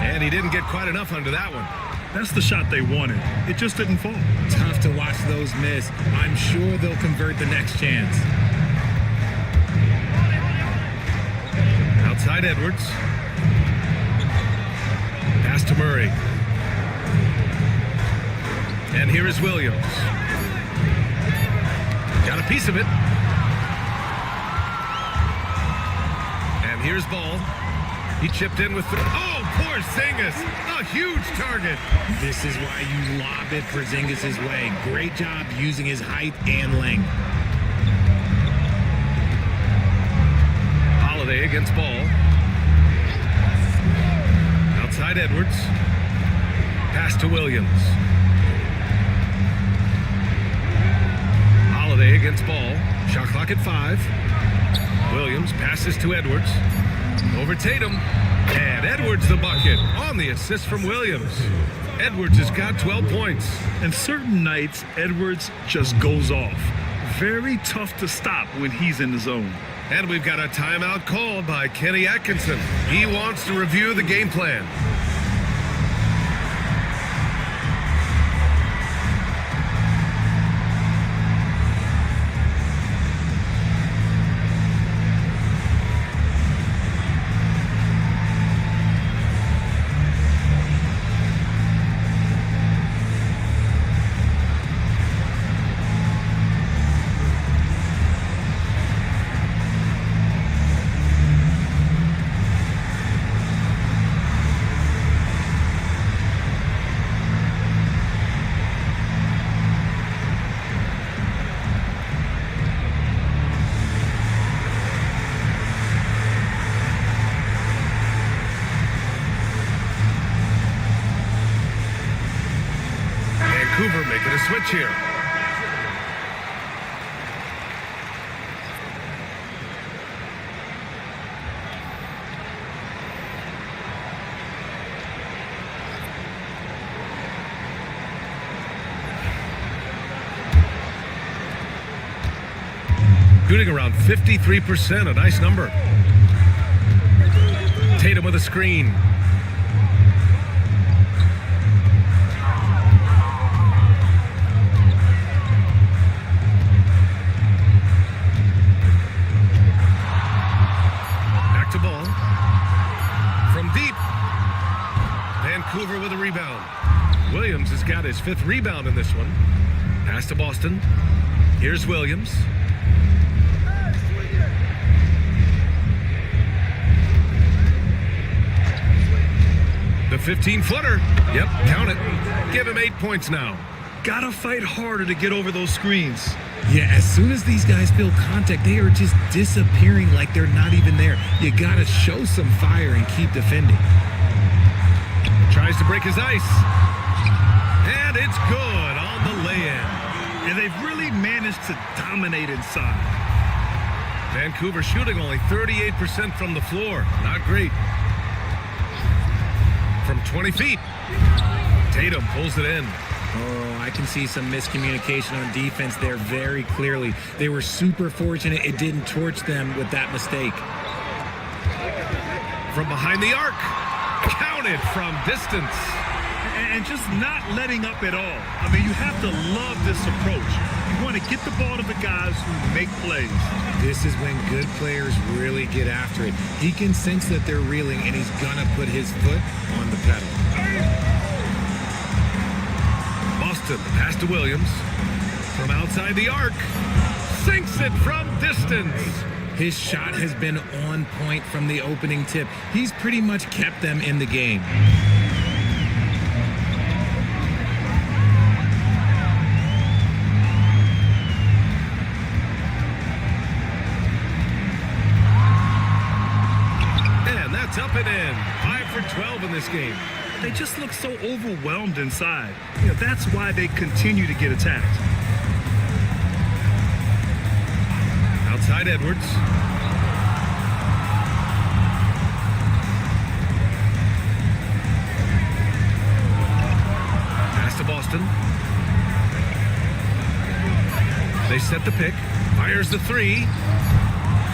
And he didn't get quite enough under that one.
That's the shot they wanted. It just didn't fall.
Tough to watch those miss. I'm sure they'll convert the next chance.
Outside Edwards. Pass to Murray. And here is Williams. Got a piece of it. And here's Ball. He chipped in with oh, Porzingis, a huge target.
This is why you lob it Porzingis' way. Great job using his height and length.
Holiday against Ball. Outside Edwards. Pass to Williams. Holiday against Ball. Shot clock at 5. Williams passes to Edwards. Over Tatum. And Edwards the bucket on the assist from Williams. Edwards has got 12 points.
And certain nights, Edwards just goes off. Very tough to stop when he's in the zone.
And we've got a timeout called by Kenny Atkinson. He wants to review the game plan. Vancouver making a switch here. Shooting around 53%, a nice number. Tatum with a screen. Back to ball. From deep. Vancouver with a rebound. Williams has got his 5th rebound in this one. Pass to Boston. Here's Williams. The 15-footer. Yep, count it. Give him 8 points now.
Gotta fight harder to get over those screens.
Yeah, as soon as these guys feel contact, they are just disappearing like they're not even there. You gotta show some fire and keep defending.
Tries to break his ice. And it's good on the lay-in.
And they've really managed to dominate inside.
Vancouver shooting only 38% from the floor. Not great. From 20 feet. Tatum pulls it in.
Oh, I can see some miscommunication on defense there very clearly. They were super fortunate it didn't torch them with that mistake.
From behind the arc. Counted from distance.
And just not letting up at all. I mean, you have to love this approach. You want to get the ball to the guys who make plays.
This is when good players really get after it. He can sense that they're reeling, and he's going to put his foot on the pedal.
Boston, pass to Williams. From outside the arc. Sinks it from distance.
His shot has been on point from the opening tip. He's pretty much kept them in the game.
Up and in. 5 for 12 in this game.
They just look so overwhelmed inside. You know, that's why they continue to get attacked.
Outside Edwards. Pass to Boston. They set the pick. Fires the 3.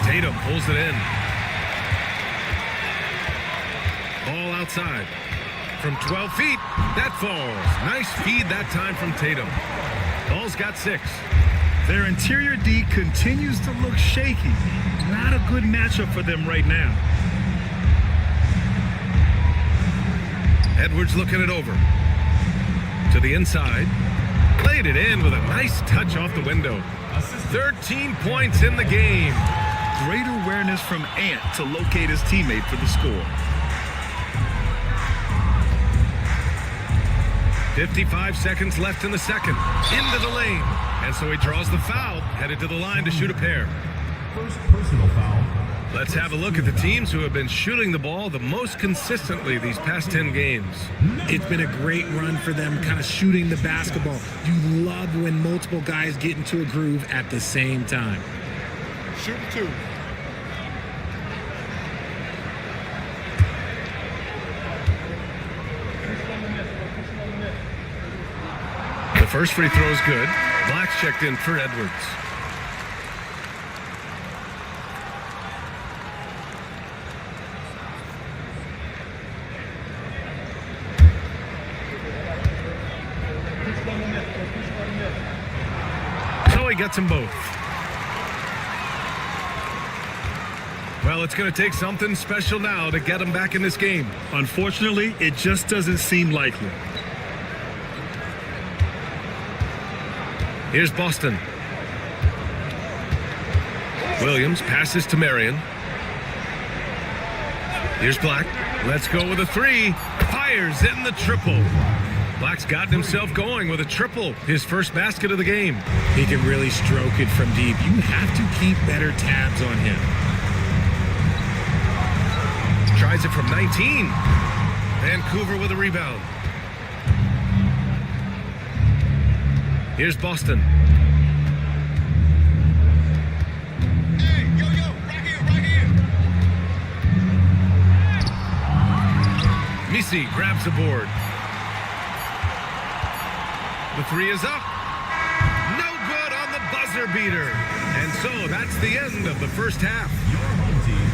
Tatum pulls it in. Ball outside. From 12 feet, that falls. Nice feed that time from Tatum. Ball's got 6.
Their interior D continues to look shaky. Not a good matchup for them right now.
Edwards looking it over. To the inside. Laid it in with a nice touch off the window. 13 points in the game.
Great awareness from Ant to locate his teammate for the score.
55 seconds left in the second. Into the lane. And so he draws the foul, headed to the line to shoot a pair.
First personal foul.
Let's have a look at the teams who have been shooting the ball the most consistently these past 10 games.
It's been a great run for them, kind of shooting the basketball. You love when multiple guys get into a groove at the same time.
Shooting 2.
The first free throw is good. Black's checked in for Edwards. So he gets them both. Well, it's going to take something special now to get them back in this game.
Unfortunately, it just doesn't seem likely.
Here's Boston. Williams passes to Marion. Here's Black. Let's go with a 3. Fires in the triple. Black's gotten himself going with a triple. His first basket of the game.
He can really stroke it from deep. You have to keep better tabs on him.
Tries it from 19. Vancouver with a rebound. Here's Boston.
Hey, yo, right here.
Misi grabs the board. The three is up. No good on the buzzer beater. And so that's the end of the first half.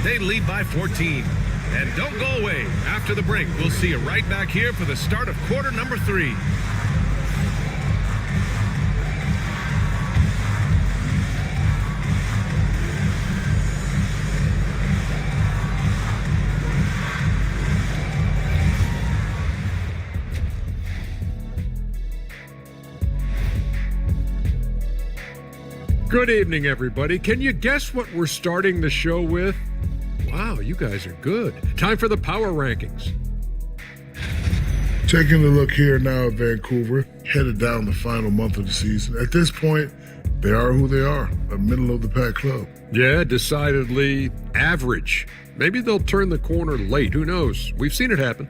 They lead by 14. And don't go away. After the break, we'll see you right back here for the start of quarter number 3.
Good evening, everybody. Can you guess what we're starting the show with? Wow, you guys are good. Time for the power rankings.
Taking a look here now at Vancouver, headed down the final month of the season. At this point, they are who they are, a middle-of-the-pack club.
Yeah, decidedly average. Maybe they'll turn the corner late. Who knows? We've seen it happen.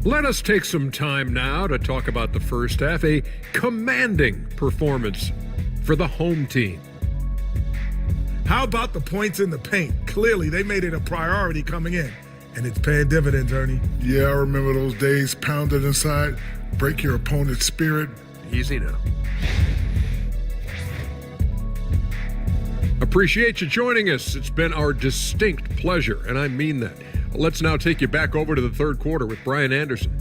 Let us take some time now to talk about the first half. A commanding performance for the home team.
How about the points in the paint? Clearly, they made it a priority coming in, and it's paying dividends, Ernie.
Yeah, I remember those days pounded inside. Break your opponent's spirit.
Easy now. Appreciate you joining us. It's been our distinct pleasure, and I mean that. Let's now take you back over to the third quarter with Brian Anderson.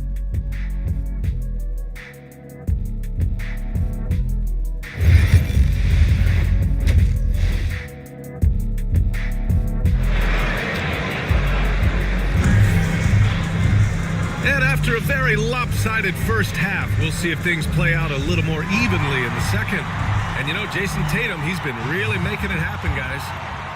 And after a very lopsided first half, we'll see if things play out a little more evenly in the second. And you know, Jason Tatum, he's been really making it happen, guys.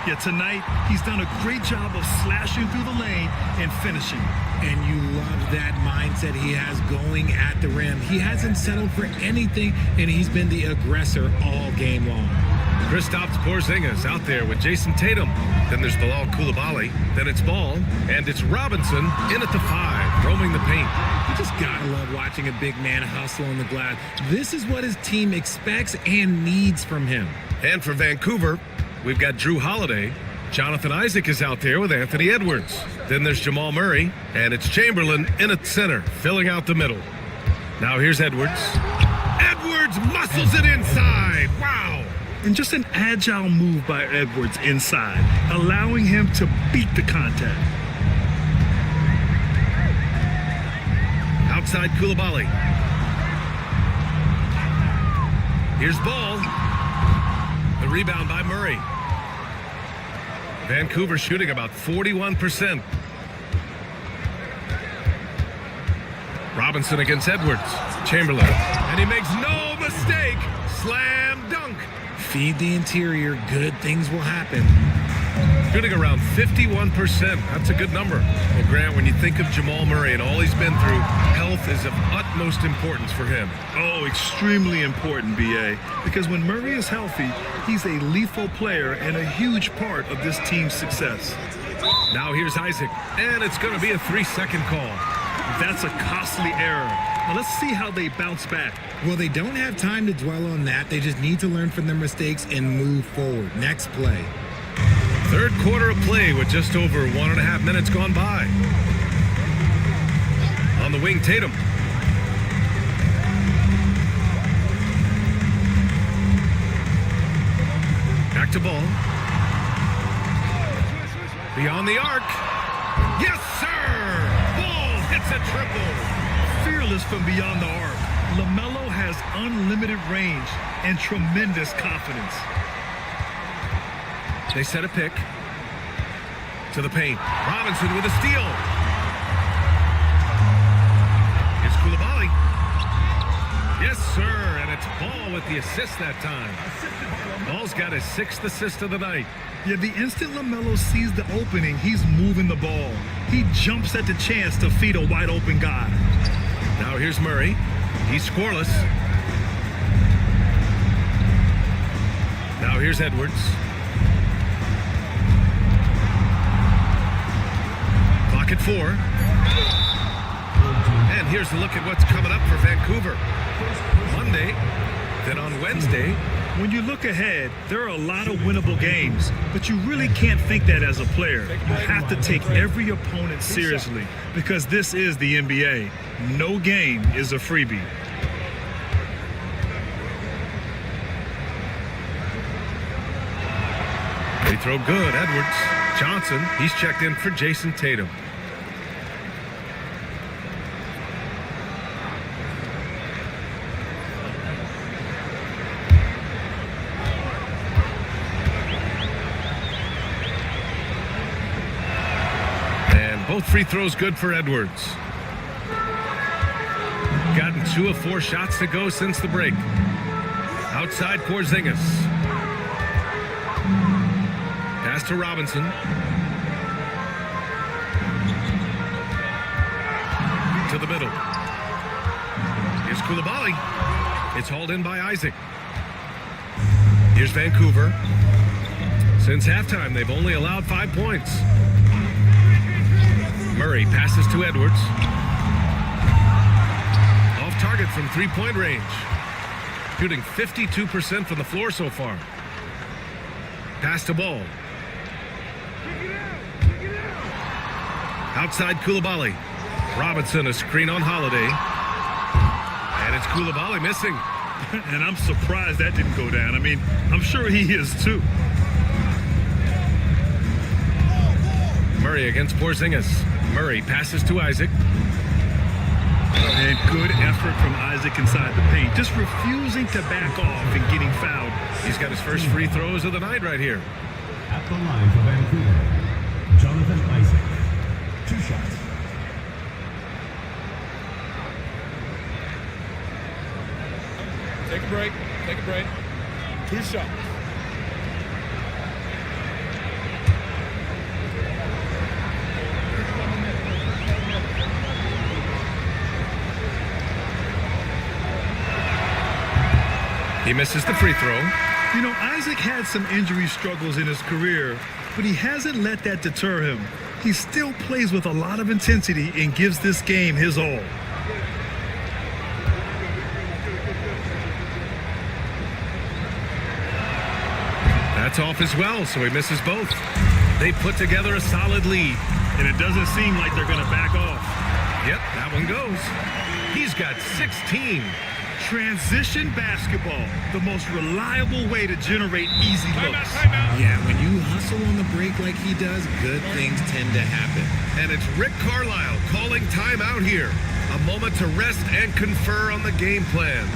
Yeah, tonight, he's done a great job of slashing through the lane and finishing.
And you love that mindset he has going at the rim. He hasn't settled for anything, and he's been the aggressor all game long.
Kristaps Porzingis out there with Jason Tatum. Then there's Bilal Coulibaly. Then it's Ball. And it's Robinson in at the 5, roaming the paint.
You just gotta love watching a big man hustle on the glass. This is what his team expects and needs from him.
And for Vancouver, we've got Drew Holiday. Jonathan Isaac is out there with Anthony Edwards. Then there's Jamal Murray. And it's Chamberlain in at center, filling out the middle. Now here's Edwards. Edwards muscles it inside. Wow.
And just an agile move by Edwards inside, allowing him to beat the contact.
Outside Coulibaly. Here's Ball. The rebound by Murray. Vancouver shooting about 41%. Robinson against Edwards. Chamberlain. And he makes no mistake. Slam dunk.
Feed the interior, good things will happen.
Shooting around 51%. That's a good number. Well, Grant, when you think of Jamal Murray and all he's been through, health is of utmost importance for him.
Oh, extremely important, B.A., because when Murray is healthy, he's a lethal player and a huge part of this team's success.
Now here's Isaac, and it's going to be a 3-second call.
That's a costly error. Now let's see how they bounce back.
Well, they don't have time to dwell on that. They just need to learn from their mistakes and move forward. Next play.
Third quarter of play with just over 1.5 minutes gone by. On the wing, Tatum. Back to Ball. Beyond the arc. Yes, sir! Ball hits a triple.
Fearless from beyond the arc, LaMelo has unlimited range and tremendous confidence.
They set a pick to the paint. Robinson with a steal. It's Coulibaly. Yes, sir, and it's Ball with the assist that time. Ball's got his 6th assist of the night.
Yeah, the instant LaMelo sees the opening, he's moving the ball. He jumps at the chance to feed a wide open guy.
Now here's Murray. He's scoreless. Now here's Edwards. Clock at 4. And And here's a look at what's coming up for Vancouver. Monday, then on Wednesday.
When you look ahead, there are a lot of winnable games, but you really can't think that as a player. You have to take every opponent seriously because this is the NBA. No game is a freebie.
They throw good. Edwards. Johnson, he's checked in for Jason Tatum. And both free throws good for Edwards. Gotten 2 of 4 shots to go since the break. Outside Porzingis. Pass to Robinson. To the middle. Here's Coulibaly. It's hauled in by Isaac. Here's Vancouver. Since halftime, they've only allowed 5 points. Murray passes to Edwards. Off target from 3-point range. Shooting 52% from the floor so far. Pass to Ball. Outside Coulibaly. Robinson, a screen on Holiday. And it's Coulibaly missing.
And I'm surprised that didn't go down. I mean, I'm sure he is too.
Murray against Porzingis. Murray passes to Isaac.
And good effort from Isaac inside the paint. Just refusing to back off and getting fouled.
He's got his first free throws of the night right here.
At the line for Vancouver, Jonathan Isaac. 2 shots.
Take a break. Take a break. 2 shots.
He misses the free throw.
You know, Isaac had some injury struggles in his career, but he hasn't let that deter him. He still plays with a lot of intensity and gives this game his all.
That's off as well, so he misses both. They put together a solid lead.
And it doesn't seem like they're going to back off.
Yep, that one goes. He's got 16.
Transition basketball, the most reliable way to generate easy looks.
Yeah, when you hustle on the break like he does, good things tend to happen.
And it's Rick Carlisle calling timeout here. A moment to rest and confer on the game plan.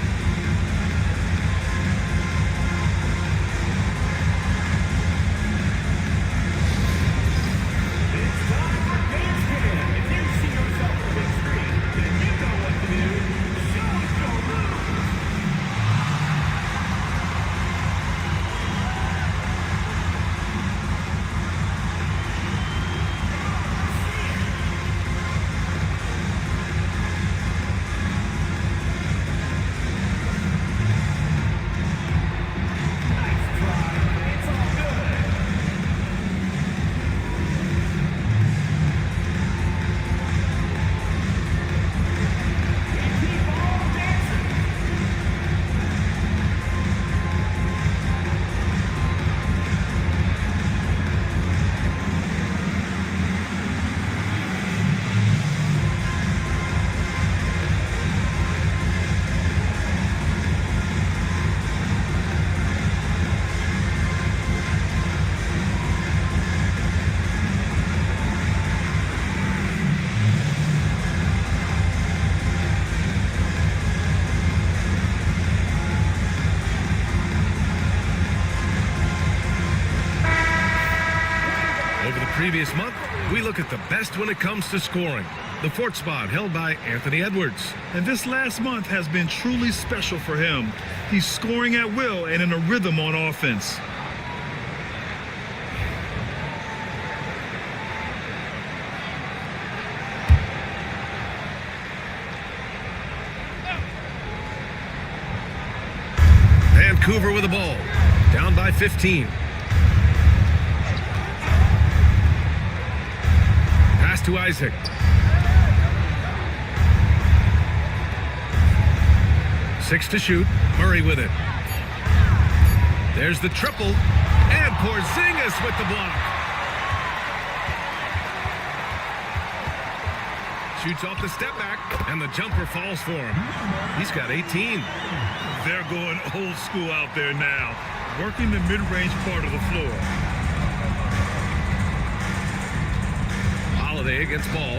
Previous month, we look at the best when it comes to scoring. The 4th spot held by Anthony Edwards.
And this last month has been truly special for him. He's scoring at will and in a rhythm on offense.
Vancouver with the ball, down by 15. Pass to Isaac. 6 to shoot. Murray with it. There's the triple. And Porzingis with the block. Shoots off the step back, and the jumper falls for him. He's got 18.
They're going old school out there now, working the mid-range part of the floor.
Holiday against Ball.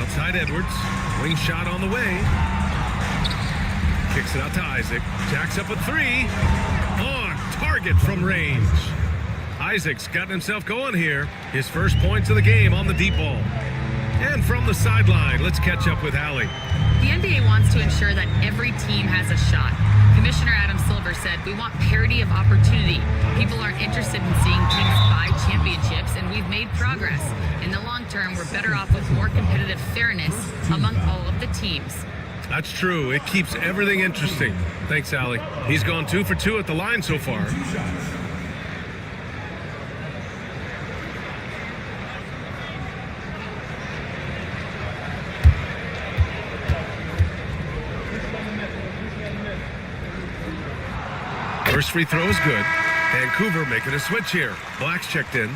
Outside Edwards. Wing shot on the way. Kicks it out to Isaac. Jacks up a 3. On target from range. Isaac's gotten himself going here. His first points of the game on the deep ball. And from the sideline, let's catch up with Allie.
The NBA wants to ensure that every team has a shot. Commissioner Adam Silver said, we want parity of opportunity. People aren't interested in seeing teams buy championships, and we've made progress. In the long term, we're better off with more competitive fairness among all of the teams.
That's true. It keeps everything interesting. Thanks, Allie. He's gone 2 for 2 at the line so far. First free throw is good. Vancouver making a switch here. Black's checked in.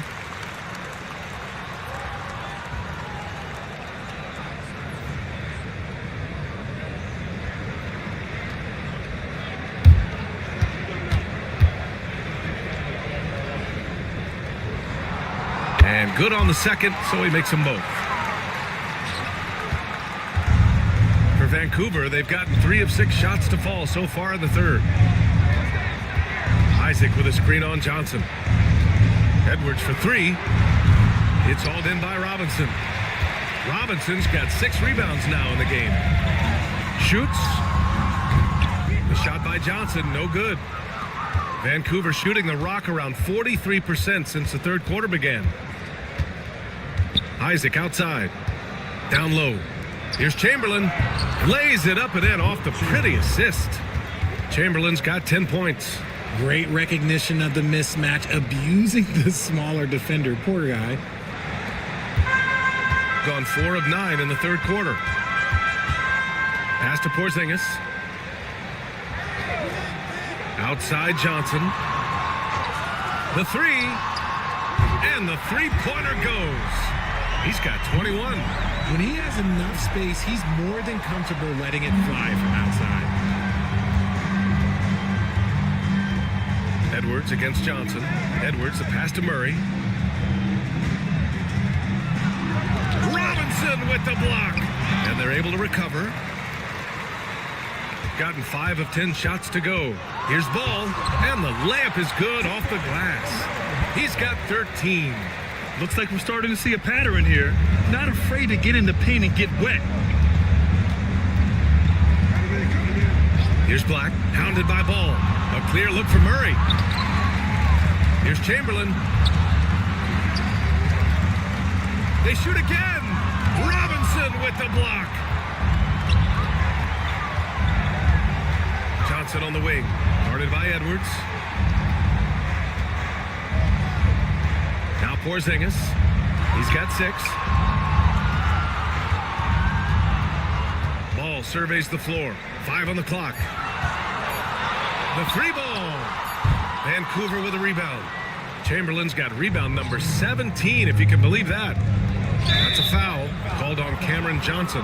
And good on the second, so he makes them both. For Vancouver, they've gotten 3 of 6 shots to fall so far in the third. Isaac with a screen on Johnson. Edwards for 3. It's hauled in by Robinson. Robinson's got 6 rebounds now in the game. Shoots. The shot by Johnson, no good. Vancouver shooting the rock around 43% since the third quarter began. Isaac outside. Down low. Here's Chamberlain. Lays it up and in off the pretty assist. Chamberlain's got 10 points.
Great recognition of the mismatch, abusing the smaller defender. Poor guy.
Gone 4 of 9 in the third quarter. Pass to Porzingis. Outside Johnson. The 3. And the three-pointer goes. He's got 21.
When he has enough space, he's more than comfortable letting it fly from outside.
Edwards against Johnson. Edwards, the pass to Murray. Robinson with the block. And they're able to recover. Gotten 5 of 10 shots to go. Here's Ball. And the layup is good off the glass. He's got 13.
Looks like we're starting to see a pattern here. Not afraid to get in the paint and get wet.
Here's Black, hounded by Ball. A clear look for Murray. Here's Chamberlain. They shoot again. Robinson with the block. Johnson on the wing, guarded by Edwards. Now Porzingis. He's got 6. Ball surveys the floor. 5 on the clock. The 3 ball. Vancouver with a rebound. Chamberlain's got rebound number 17, if you can believe that. That's a foul called on Cameron Johnson.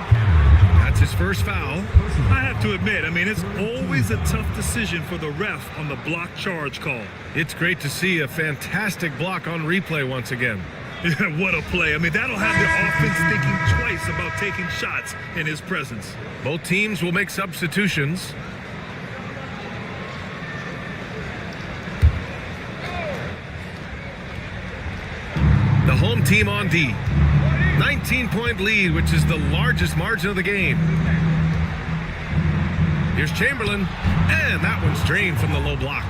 That's his first foul.
I have to admit, it's always a tough decision for the ref on the block charge call.
It's great to see a fantastic block on replay once again.
What a play. That'll have the offense thinking twice about taking shots in his presence.
Both teams will make substitutions. The home team on D. 19-point lead, which is the largest margin of the game. Here's Chamberlain, and that one's drained from the low block.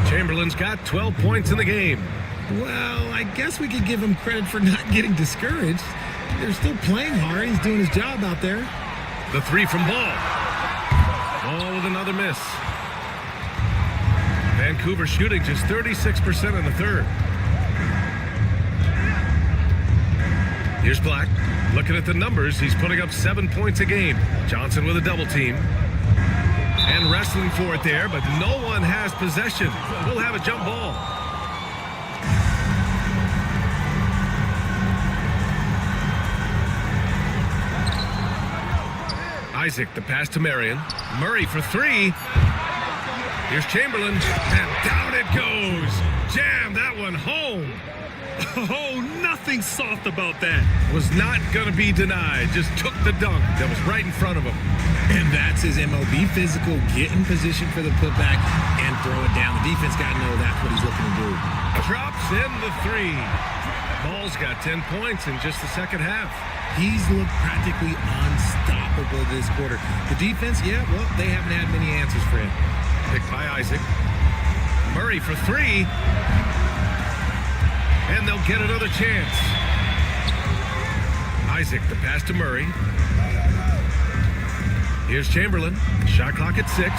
Chamberlain's got 12 points in the game.
Well, I guess we could give him credit for not getting discouraged. They're still playing hard. He's doing his job out there.
The 3 from Ball. Ball with another miss. Vancouver shooting just 36% in the third. Here's Black. Looking at the numbers, he's putting up 7 points a game. Johnson with a double team. And wrestling for it there, but no one has possession. We'll have a jump ball. Isaac, the pass to Marion. Murray for three. Here's Chamberlain, and down it goes. Jam that one home.
Oh, nothing soft about that.
Was not going to be denied. Just took the dunk that was right in front of him.
And that's his MO. Be physical, get in position for the putback, and throw it down. The defense got to know that's what he's looking to do.
Drops in the three. Ball's got 10 points in just the second half.
He's looked practically unstoppable this quarter. The defense, yeah, well, they haven't had many answers for him.
Picked by Isaac. Murray for three. And they'll get another chance. Isaac, the pass to Murray. Here's Chamberlain. Shot clock at 6.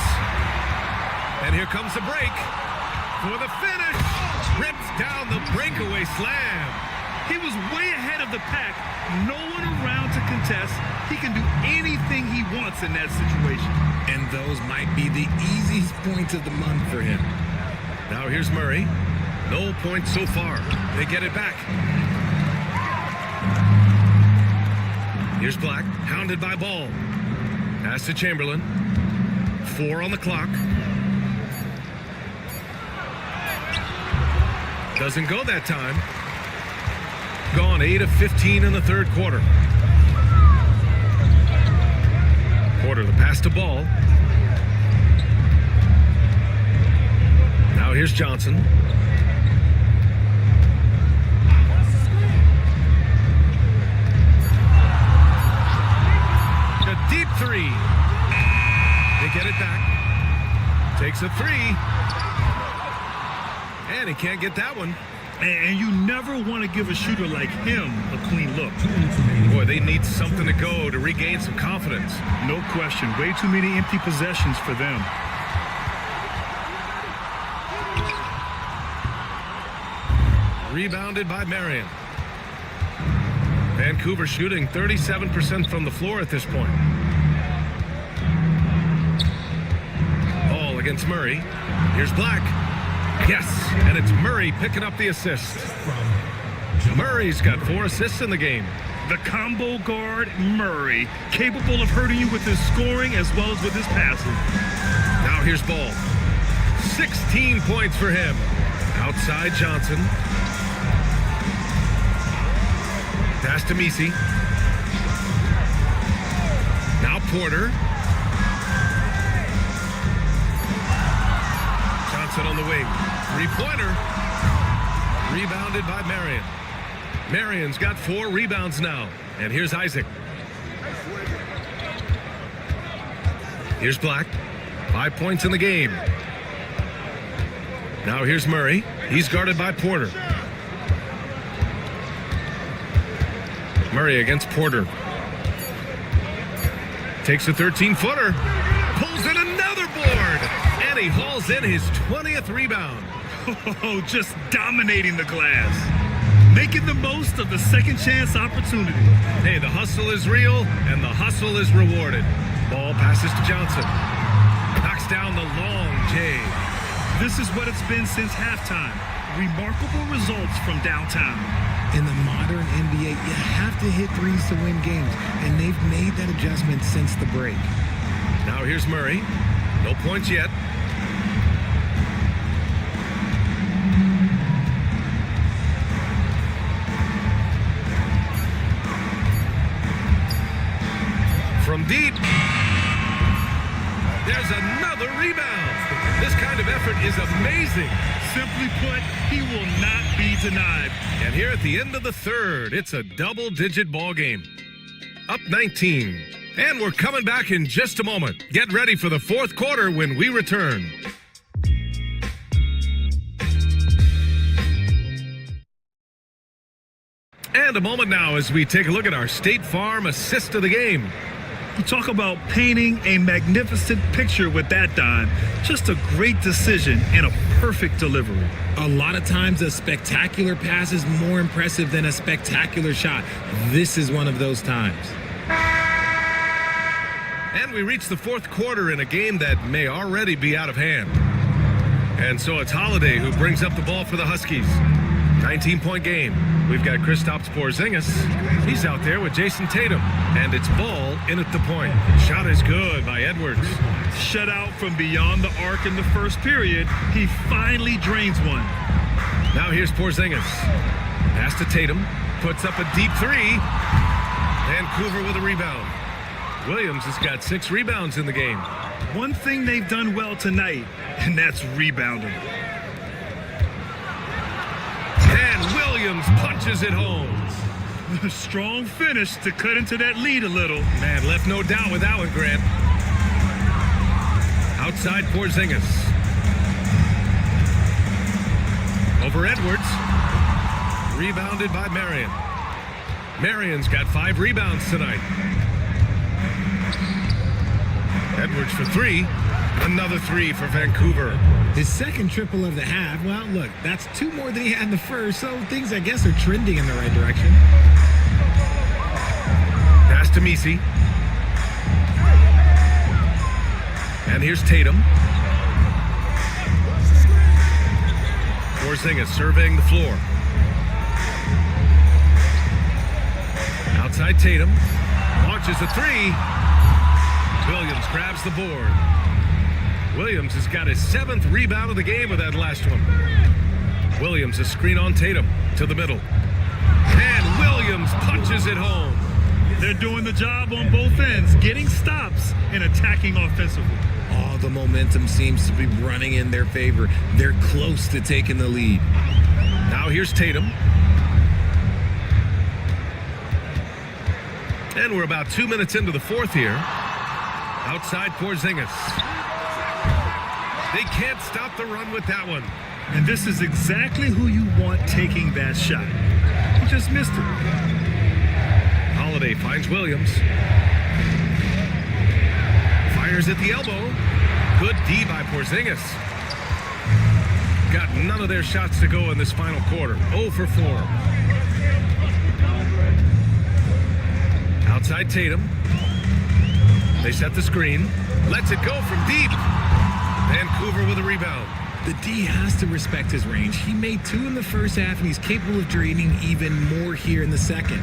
And here comes the break for the finish. Rips down the breakaway slam.
He was way ahead of the pack. No one around to contest. He can do anything he wants in that situation.
And those might be the easiest points of the month for him.
Now here's Murray. No points so far. They get it back. Here's Black, hounded by Ball. Pass to Chamberlain. 4 on the clock. Doesn't go that time. Gone 8 of 15 in the third quarter. Porter, the pass to Ball. Now here's Johnson. A deep three. They get it back. Takes a three. And he can't get that one.
And you never want to give a shooter like him a clean look.
Boy, they need something to go to regain some confidence.
No question. Way too many empty possessions for them.
Rebounded by Marion. Vancouver shooting 37% from the floor at this point. Ball against Murray. Here's Black. Yes, and it's Murray picking up the assist. Murray's got 4 assists in the game.
The combo guard, Murray, capable of hurting you with his scoring as well as with his passing.
Now here's Ball. 16 points for him. Outside Johnson. Pass to Misi. Now Porter. Johnson on the wing. 3-pointer. Rebounded by Marion. Marion's got 4 rebounds now. And here's Isaac. Here's Black. 5 points in the game. Now here's Murray. He's guarded by Porter. Murray against Porter. Takes a 13-footer. Pulls in another board. And he hauls in his 20th rebound.
Oh, just dominating the glass. Making the most of the second chance opportunity.
Hey, the hustle is real, and the hustle is rewarded. Ball passes to Johnson. Knocks down the long J.
This is what it's been since halftime. Remarkable results from downtown.
In the modern NBA, you have to hit threes to win games, and they've made that adjustment since the break.
Now here's Murray. No points yet. From deep. There's another rebound. This kind of effort is amazing.
Simply put, he will not be denied.
And here at the end of the third, it's a double-digit ball game. Up 19. And we're coming back in just a moment. Get ready for the fourth quarter when we return. And a moment now as we take a look at our State Farm assist of the game.
You talk about painting a magnificent picture with that dime. Just a great decision and a perfect delivery.
A lot of times a spectacular pass is more impressive than a spectacular shot. This is one of those times.
And we reach the fourth quarter in a game that may already be out of hand. And so it's Holiday who brings up the ball for the Huskies. 19-point game. We've got Kristaps Porzingis. He's out there with Jason Tatum. And it's ball in at the point. Shot is good by Edwards.
Shut out from beyond the arc in the first period. He finally drains one.
Now here's Porzingis. Pass to Tatum. Puts up a deep three. Vancouver with a rebound. Williams has got 6 rebounds in the game.
One thing they've done well tonight, and that's rebounding.
And Williams punches it home.
A strong finish to cut into that lead a little.
Man, left no doubt with that one, Grant. Outside Porzingis. Over Edwards. Rebounded by Marion. Marion's got 5 rebounds tonight. Edwards for 3. Another 3 for Vancouver.
His second triple of the half. Well, look, that's 2 more than he had in the first, so things, I guess, are trending in the right direction.
Pass to Messi. And here's Tatum. Porzingis surveying the floor. Outside Tatum. Launches a 3. Williams grabs the board. Williams has got his 7th rebound of the game with that last one. Williams a screen on Tatum to the middle. And Williams punches it home.
They're doing the job on both ends, getting stops and attacking offensively.
All the momentum seems to be running in their favor. They're close to taking the lead.
Now here's Tatum. And we're about 2 minutes into the fourth here. Outside Porzingis. They can't stop the run with that one.
And this is exactly who you want taking that shot. He just missed it.
Holiday finds Williams. Fires at the elbow. Good D by Porzingis. Got none of their shots to go in this final quarter. 0 for 4. Outside Tatum. They set the screen. Lets it go from deep. Vancouver with a rebound.
The D has to respect his range. He made 2 in the first half, and he's capable of draining even more here in the second.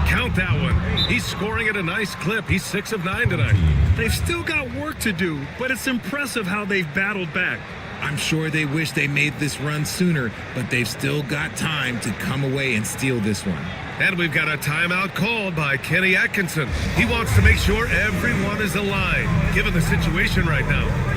Count that one. He's scoring at a nice clip. He's 6 of 9 tonight.
They've still got work to do, but it's impressive how they've battled back.
I'm sure they wish they made this run sooner, but they've still got time to come away and steal this one.
And we've got a timeout called by Kenny Atkinson. He wants to make sure everyone is aligned, given the situation right now.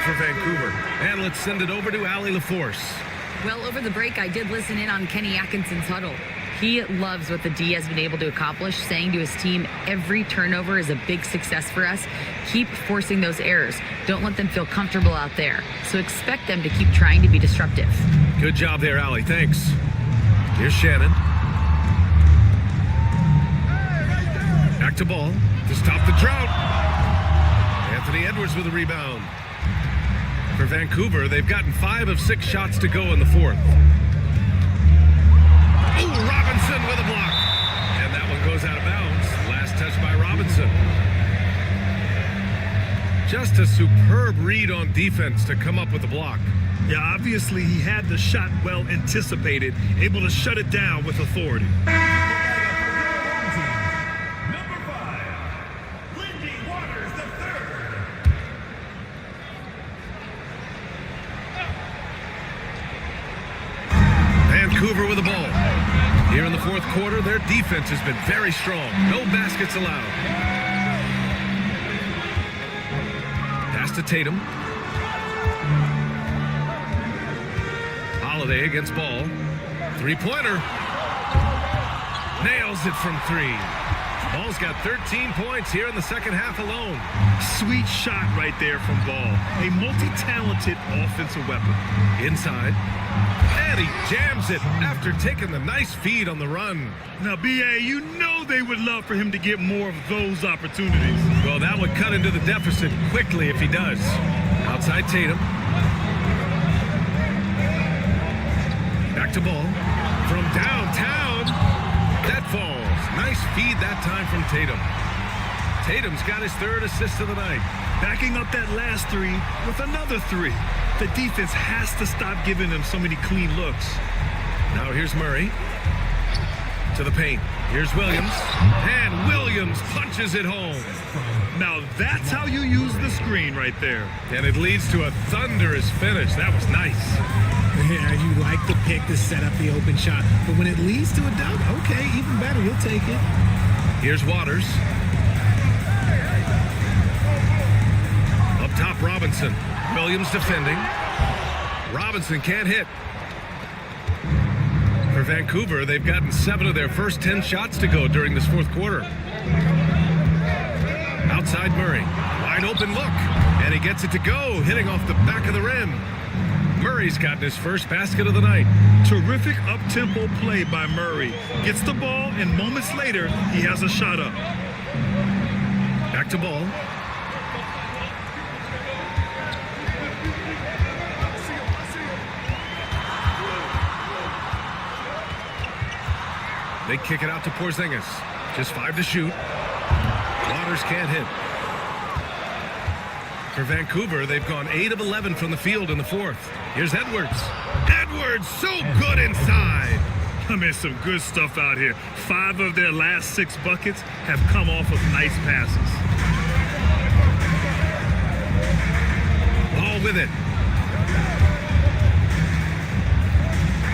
For Vancouver. And let's send it over to Allie LaForce.
Well, over the break, I did listen in on Kenny Atkinson's huddle. He loves what the D has been able to accomplish, saying to his team, every turnover is a big success for us. Keep forcing those errors. Don't let them feel comfortable out there. So expect them to keep trying to be disruptive.
Good job there, Allie. Thanks. Here's Shannon. Back to ball to stop the drought. Anthony Edwards with a rebound. For Vancouver, they've gotten 5 of 6 shots to go in the fourth. Ooh, Robinson with a block. And that one goes out of bounds. Last touch by Robinson. Just a superb read on defense to come up with the block.
Yeah, obviously he had the shot well anticipated, able to shut it down with authority.
Vancouver with the ball. Here in the fourth quarter, their defense has been very strong. No baskets allowed. Pass to Tatum. Holiday against ball. 3-pointer. Nails it from 3. Ball's got 13 points here in the second half alone.
Sweet shot right there from Ball. A multi-talented offensive weapon.
Inside. And he jams it after taking the nice feed on the run.
Now, B.A., you know they would love for him to get more of those opportunities.
Well, that would cut into the deficit quickly if he does. Outside Tatum. Back to Ball. From downtown. That falls. Nice feed that time from Tatum. Tatum's got his third assist of the night.
Backing up that last three with another three. The defense has to stop giving them so many clean looks.
Now here's Murray. To the paint. Here's Williams. And Williams punches it home.
Now that's how you use the screen right there.
And it leads to a thunderous finish. That was nice.
Yeah, you like the pick to set up the open shot. But when it leads to a dunk, okay, even better. You'll take it.
Here's Waters. Up top, Robinson. Williams defending. Robinson can't hit. For Vancouver, they've gotten 7 of their first 10 shots to go during this fourth quarter. Outside Murray. Wide open look. And he gets it to go, hitting off the back of the rim. Murray's gotten his first basket of the night.
Terrific up-tempo play by Murray. Gets the ball, and moments later, he has a shot up.
Back to Ball. They kick it out to Porzingis. Just 5 to shoot. Waters can't hit. For Vancouver, they've gone 8 of 11 from the field in the fourth. Here's Edwards. Edwards, so good inside.
I mean, some good stuff out here. 5 of their last 6 buckets have come off of nice passes.
Ball with it.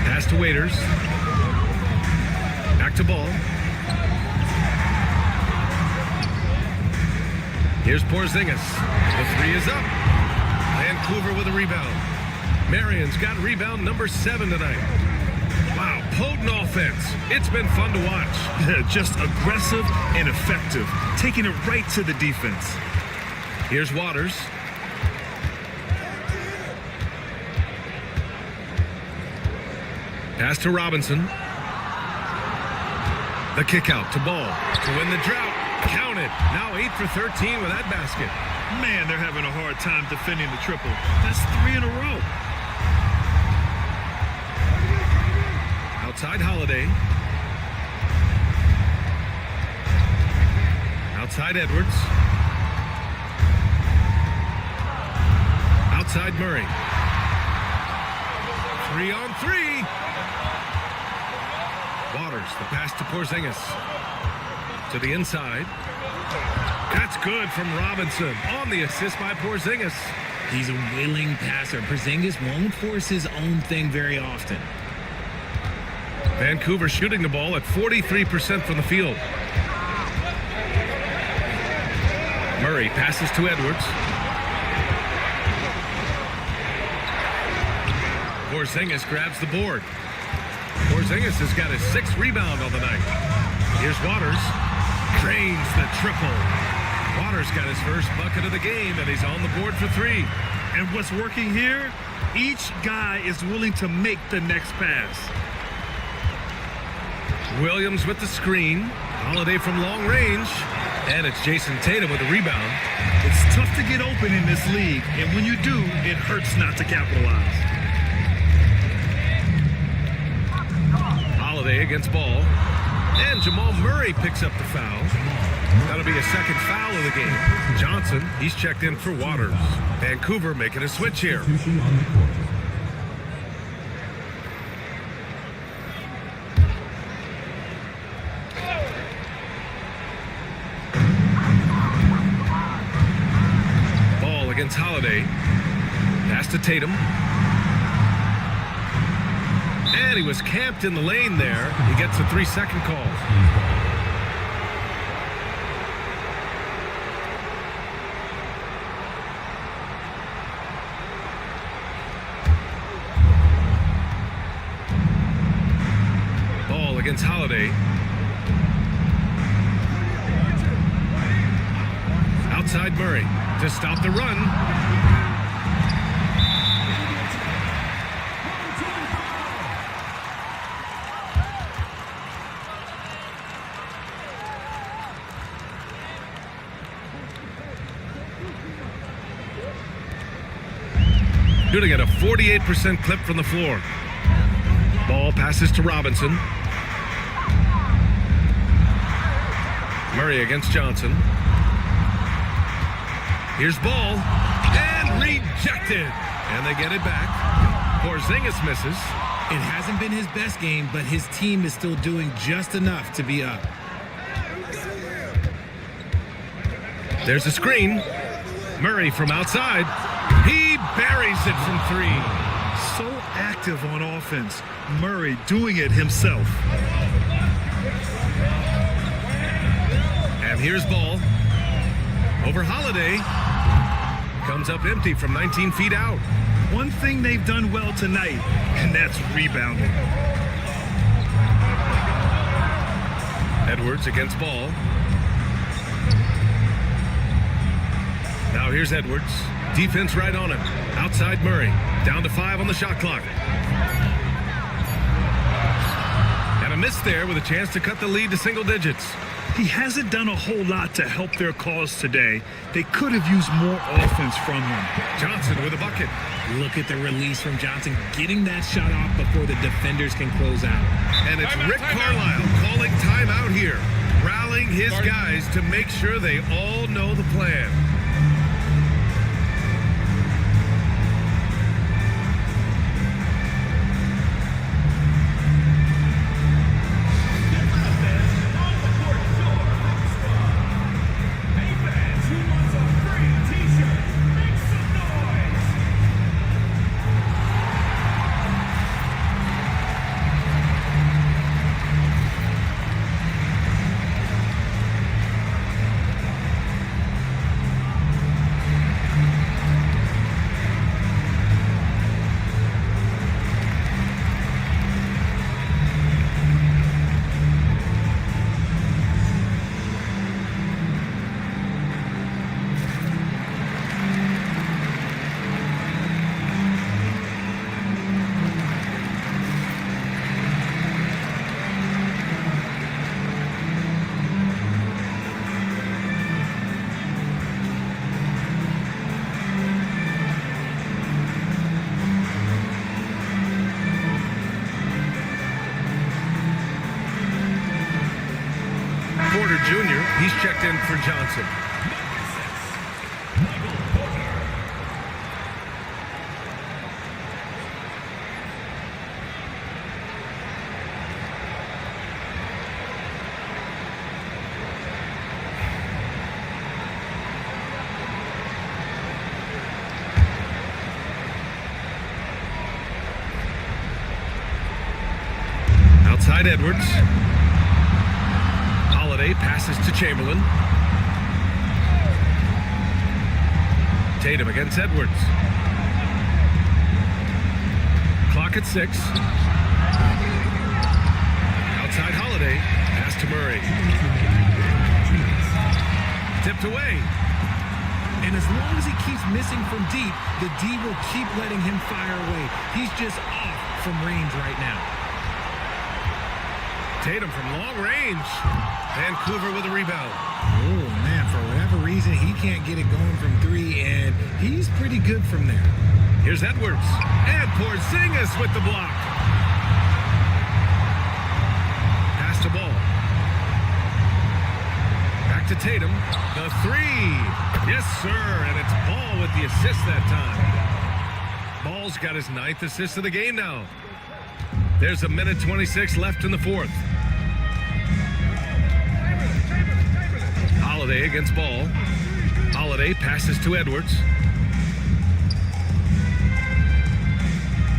Pass to Waiters. Back to Ball. Here's Porzingis. The 3 is up. Vancouver with a rebound. Marion's got rebound number 7 tonight. Wow, potent offense. It's been fun to watch.
Just aggressive and effective. Taking it right to the defense.
Here's Waters. Pass to Robinson. The kick out to Ball to win the drought. Count it. Now 8 for 13 with that basket.
Man, they're having a hard time defending the triple. That's 3 in a row.
Outside Holiday. Outside Edwards. Outside Murray. 3-on-3. Waters, the pass to Porzingis. To the inside. That's good from Robinson on the assist by Porzingis.
He's a willing passer. Porzingis won't force his own thing very often.
Vancouver shooting the ball at 43% from the field. Murray passes to Edwards. Porzingis grabs the board. Porzingis has got his 6th rebound on the night. Here's Waters. Drains the triple. Waters got his first bucket of the game, and he's on the board for 3.
And what's working here? Each guy is willing to make the next pass.
Williams with the screen. Holiday from long range. And it's Jason Tatum with the rebound.
It's tough to get open in this league, and when you do, it hurts not to capitalize.
Holiday against Ball. And Jamal Murray picks up the foul. That'll be a second foul of the game. Johnson, he's checked in for Waters. Vancouver making a switch here. Ball against Holiday. Pass to Tatum. And he was camped in the lane there. He gets a 3-second call. Ball against Holiday. Outside Murray to stop the run. Shooting at a 48% clip from the floor. Ball passes to Robinson. Murray against Johnson. Here's ball. And rejected. And they get it back. Porzingis misses.
It hasn't been his best game, but his team is still doing just enough to be up.
There's a screen. Murray from outside. He buries it from three.
So active on offense. Murray doing it himself.
And here's ball. Over Holiday. Comes up empty from 19 feet out.
One thing they've done well tonight, and that's rebounding.
Edwards against ball. Now here's Edwards. Defense right on him. Outside Murray. Down to 5 on the shot clock. And a miss there with a chance to cut the lead to single digits.
He hasn't done a whole lot to help their cause today. They could have used more offense from him.
Johnson with a bucket.
Look at the release from Johnson, getting that shot off before the defenders can close out.
And it's Rick Carlisle calling timeout here, rallying his guys to make sure they all know the plan. Jr. He's checked in for Johnson. Outside Edwards. Passes to Chamberlain. Tatum against Edwards. Clock at 6. Outside Holiday. Pass to Murray. Tipped away.
And as long as he keeps missing from deep, the D will keep letting him fire away. He's just off from range right now.
Tatum from long range. Vancouver with a rebound.
Oh, man, for whatever reason, he can't get it going from 3, and he's pretty good from there.
Here's Edwards. And Porzingis with the block. Pass to Ball. Back to Tatum. The 3. Yes, sir. And it's Ball with the assist that time. Ball's got his 9th assist of the game now. There's a minute 26 left in the 4th. Holiday against Ball. Holiday passes to Edwards.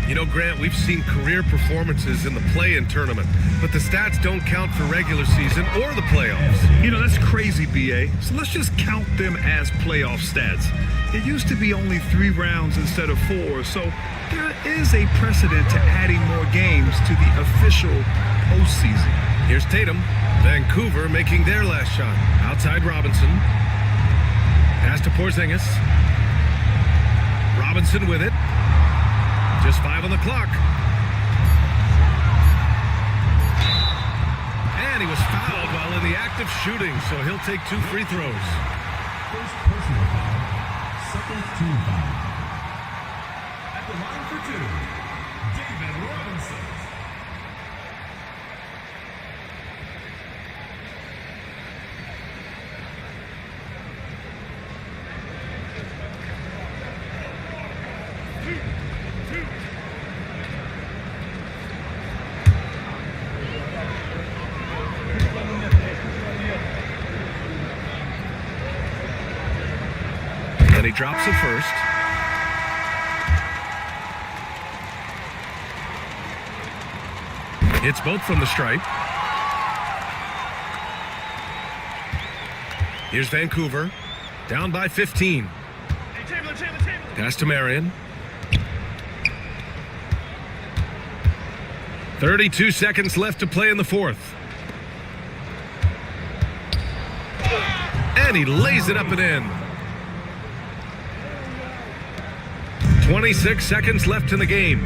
You know, Grant, we've seen career performances in the play-in tournament, but the stats don't count for regular season or the playoffs.
You know, that's crazy, B.A. So let's just count them as playoff stats. It used to be only 3 rounds instead of 4, so there is a precedent to adding more games to the official postseason.
Here's Tatum. Vancouver making their last shot. Outside Robinson. Pass to Porzingis. Robinson with it. Just 5 on the clock. And he was fouled while in the act of shooting, so he'll take 2 free throws.
First personal foul, second team foul. At the line for 2, David Robinson.
And he drops it first. Hits both from the stripe. Here's Vancouver. Down by 15. Pass to Marion. 32 seconds left to play in the fourth. And he lays it up and in. 26 seconds left in the game.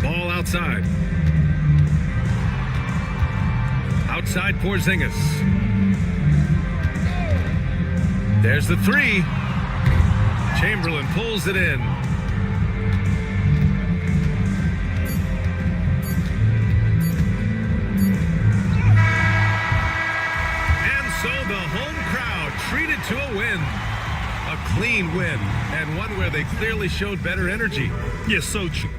Ball outside. Outside Porzingis. There's the 3. Chamberlain pulls it in. And so the home crowd treated to a win. A clean win, and one where they clearly showed better energy.
Yes, so true.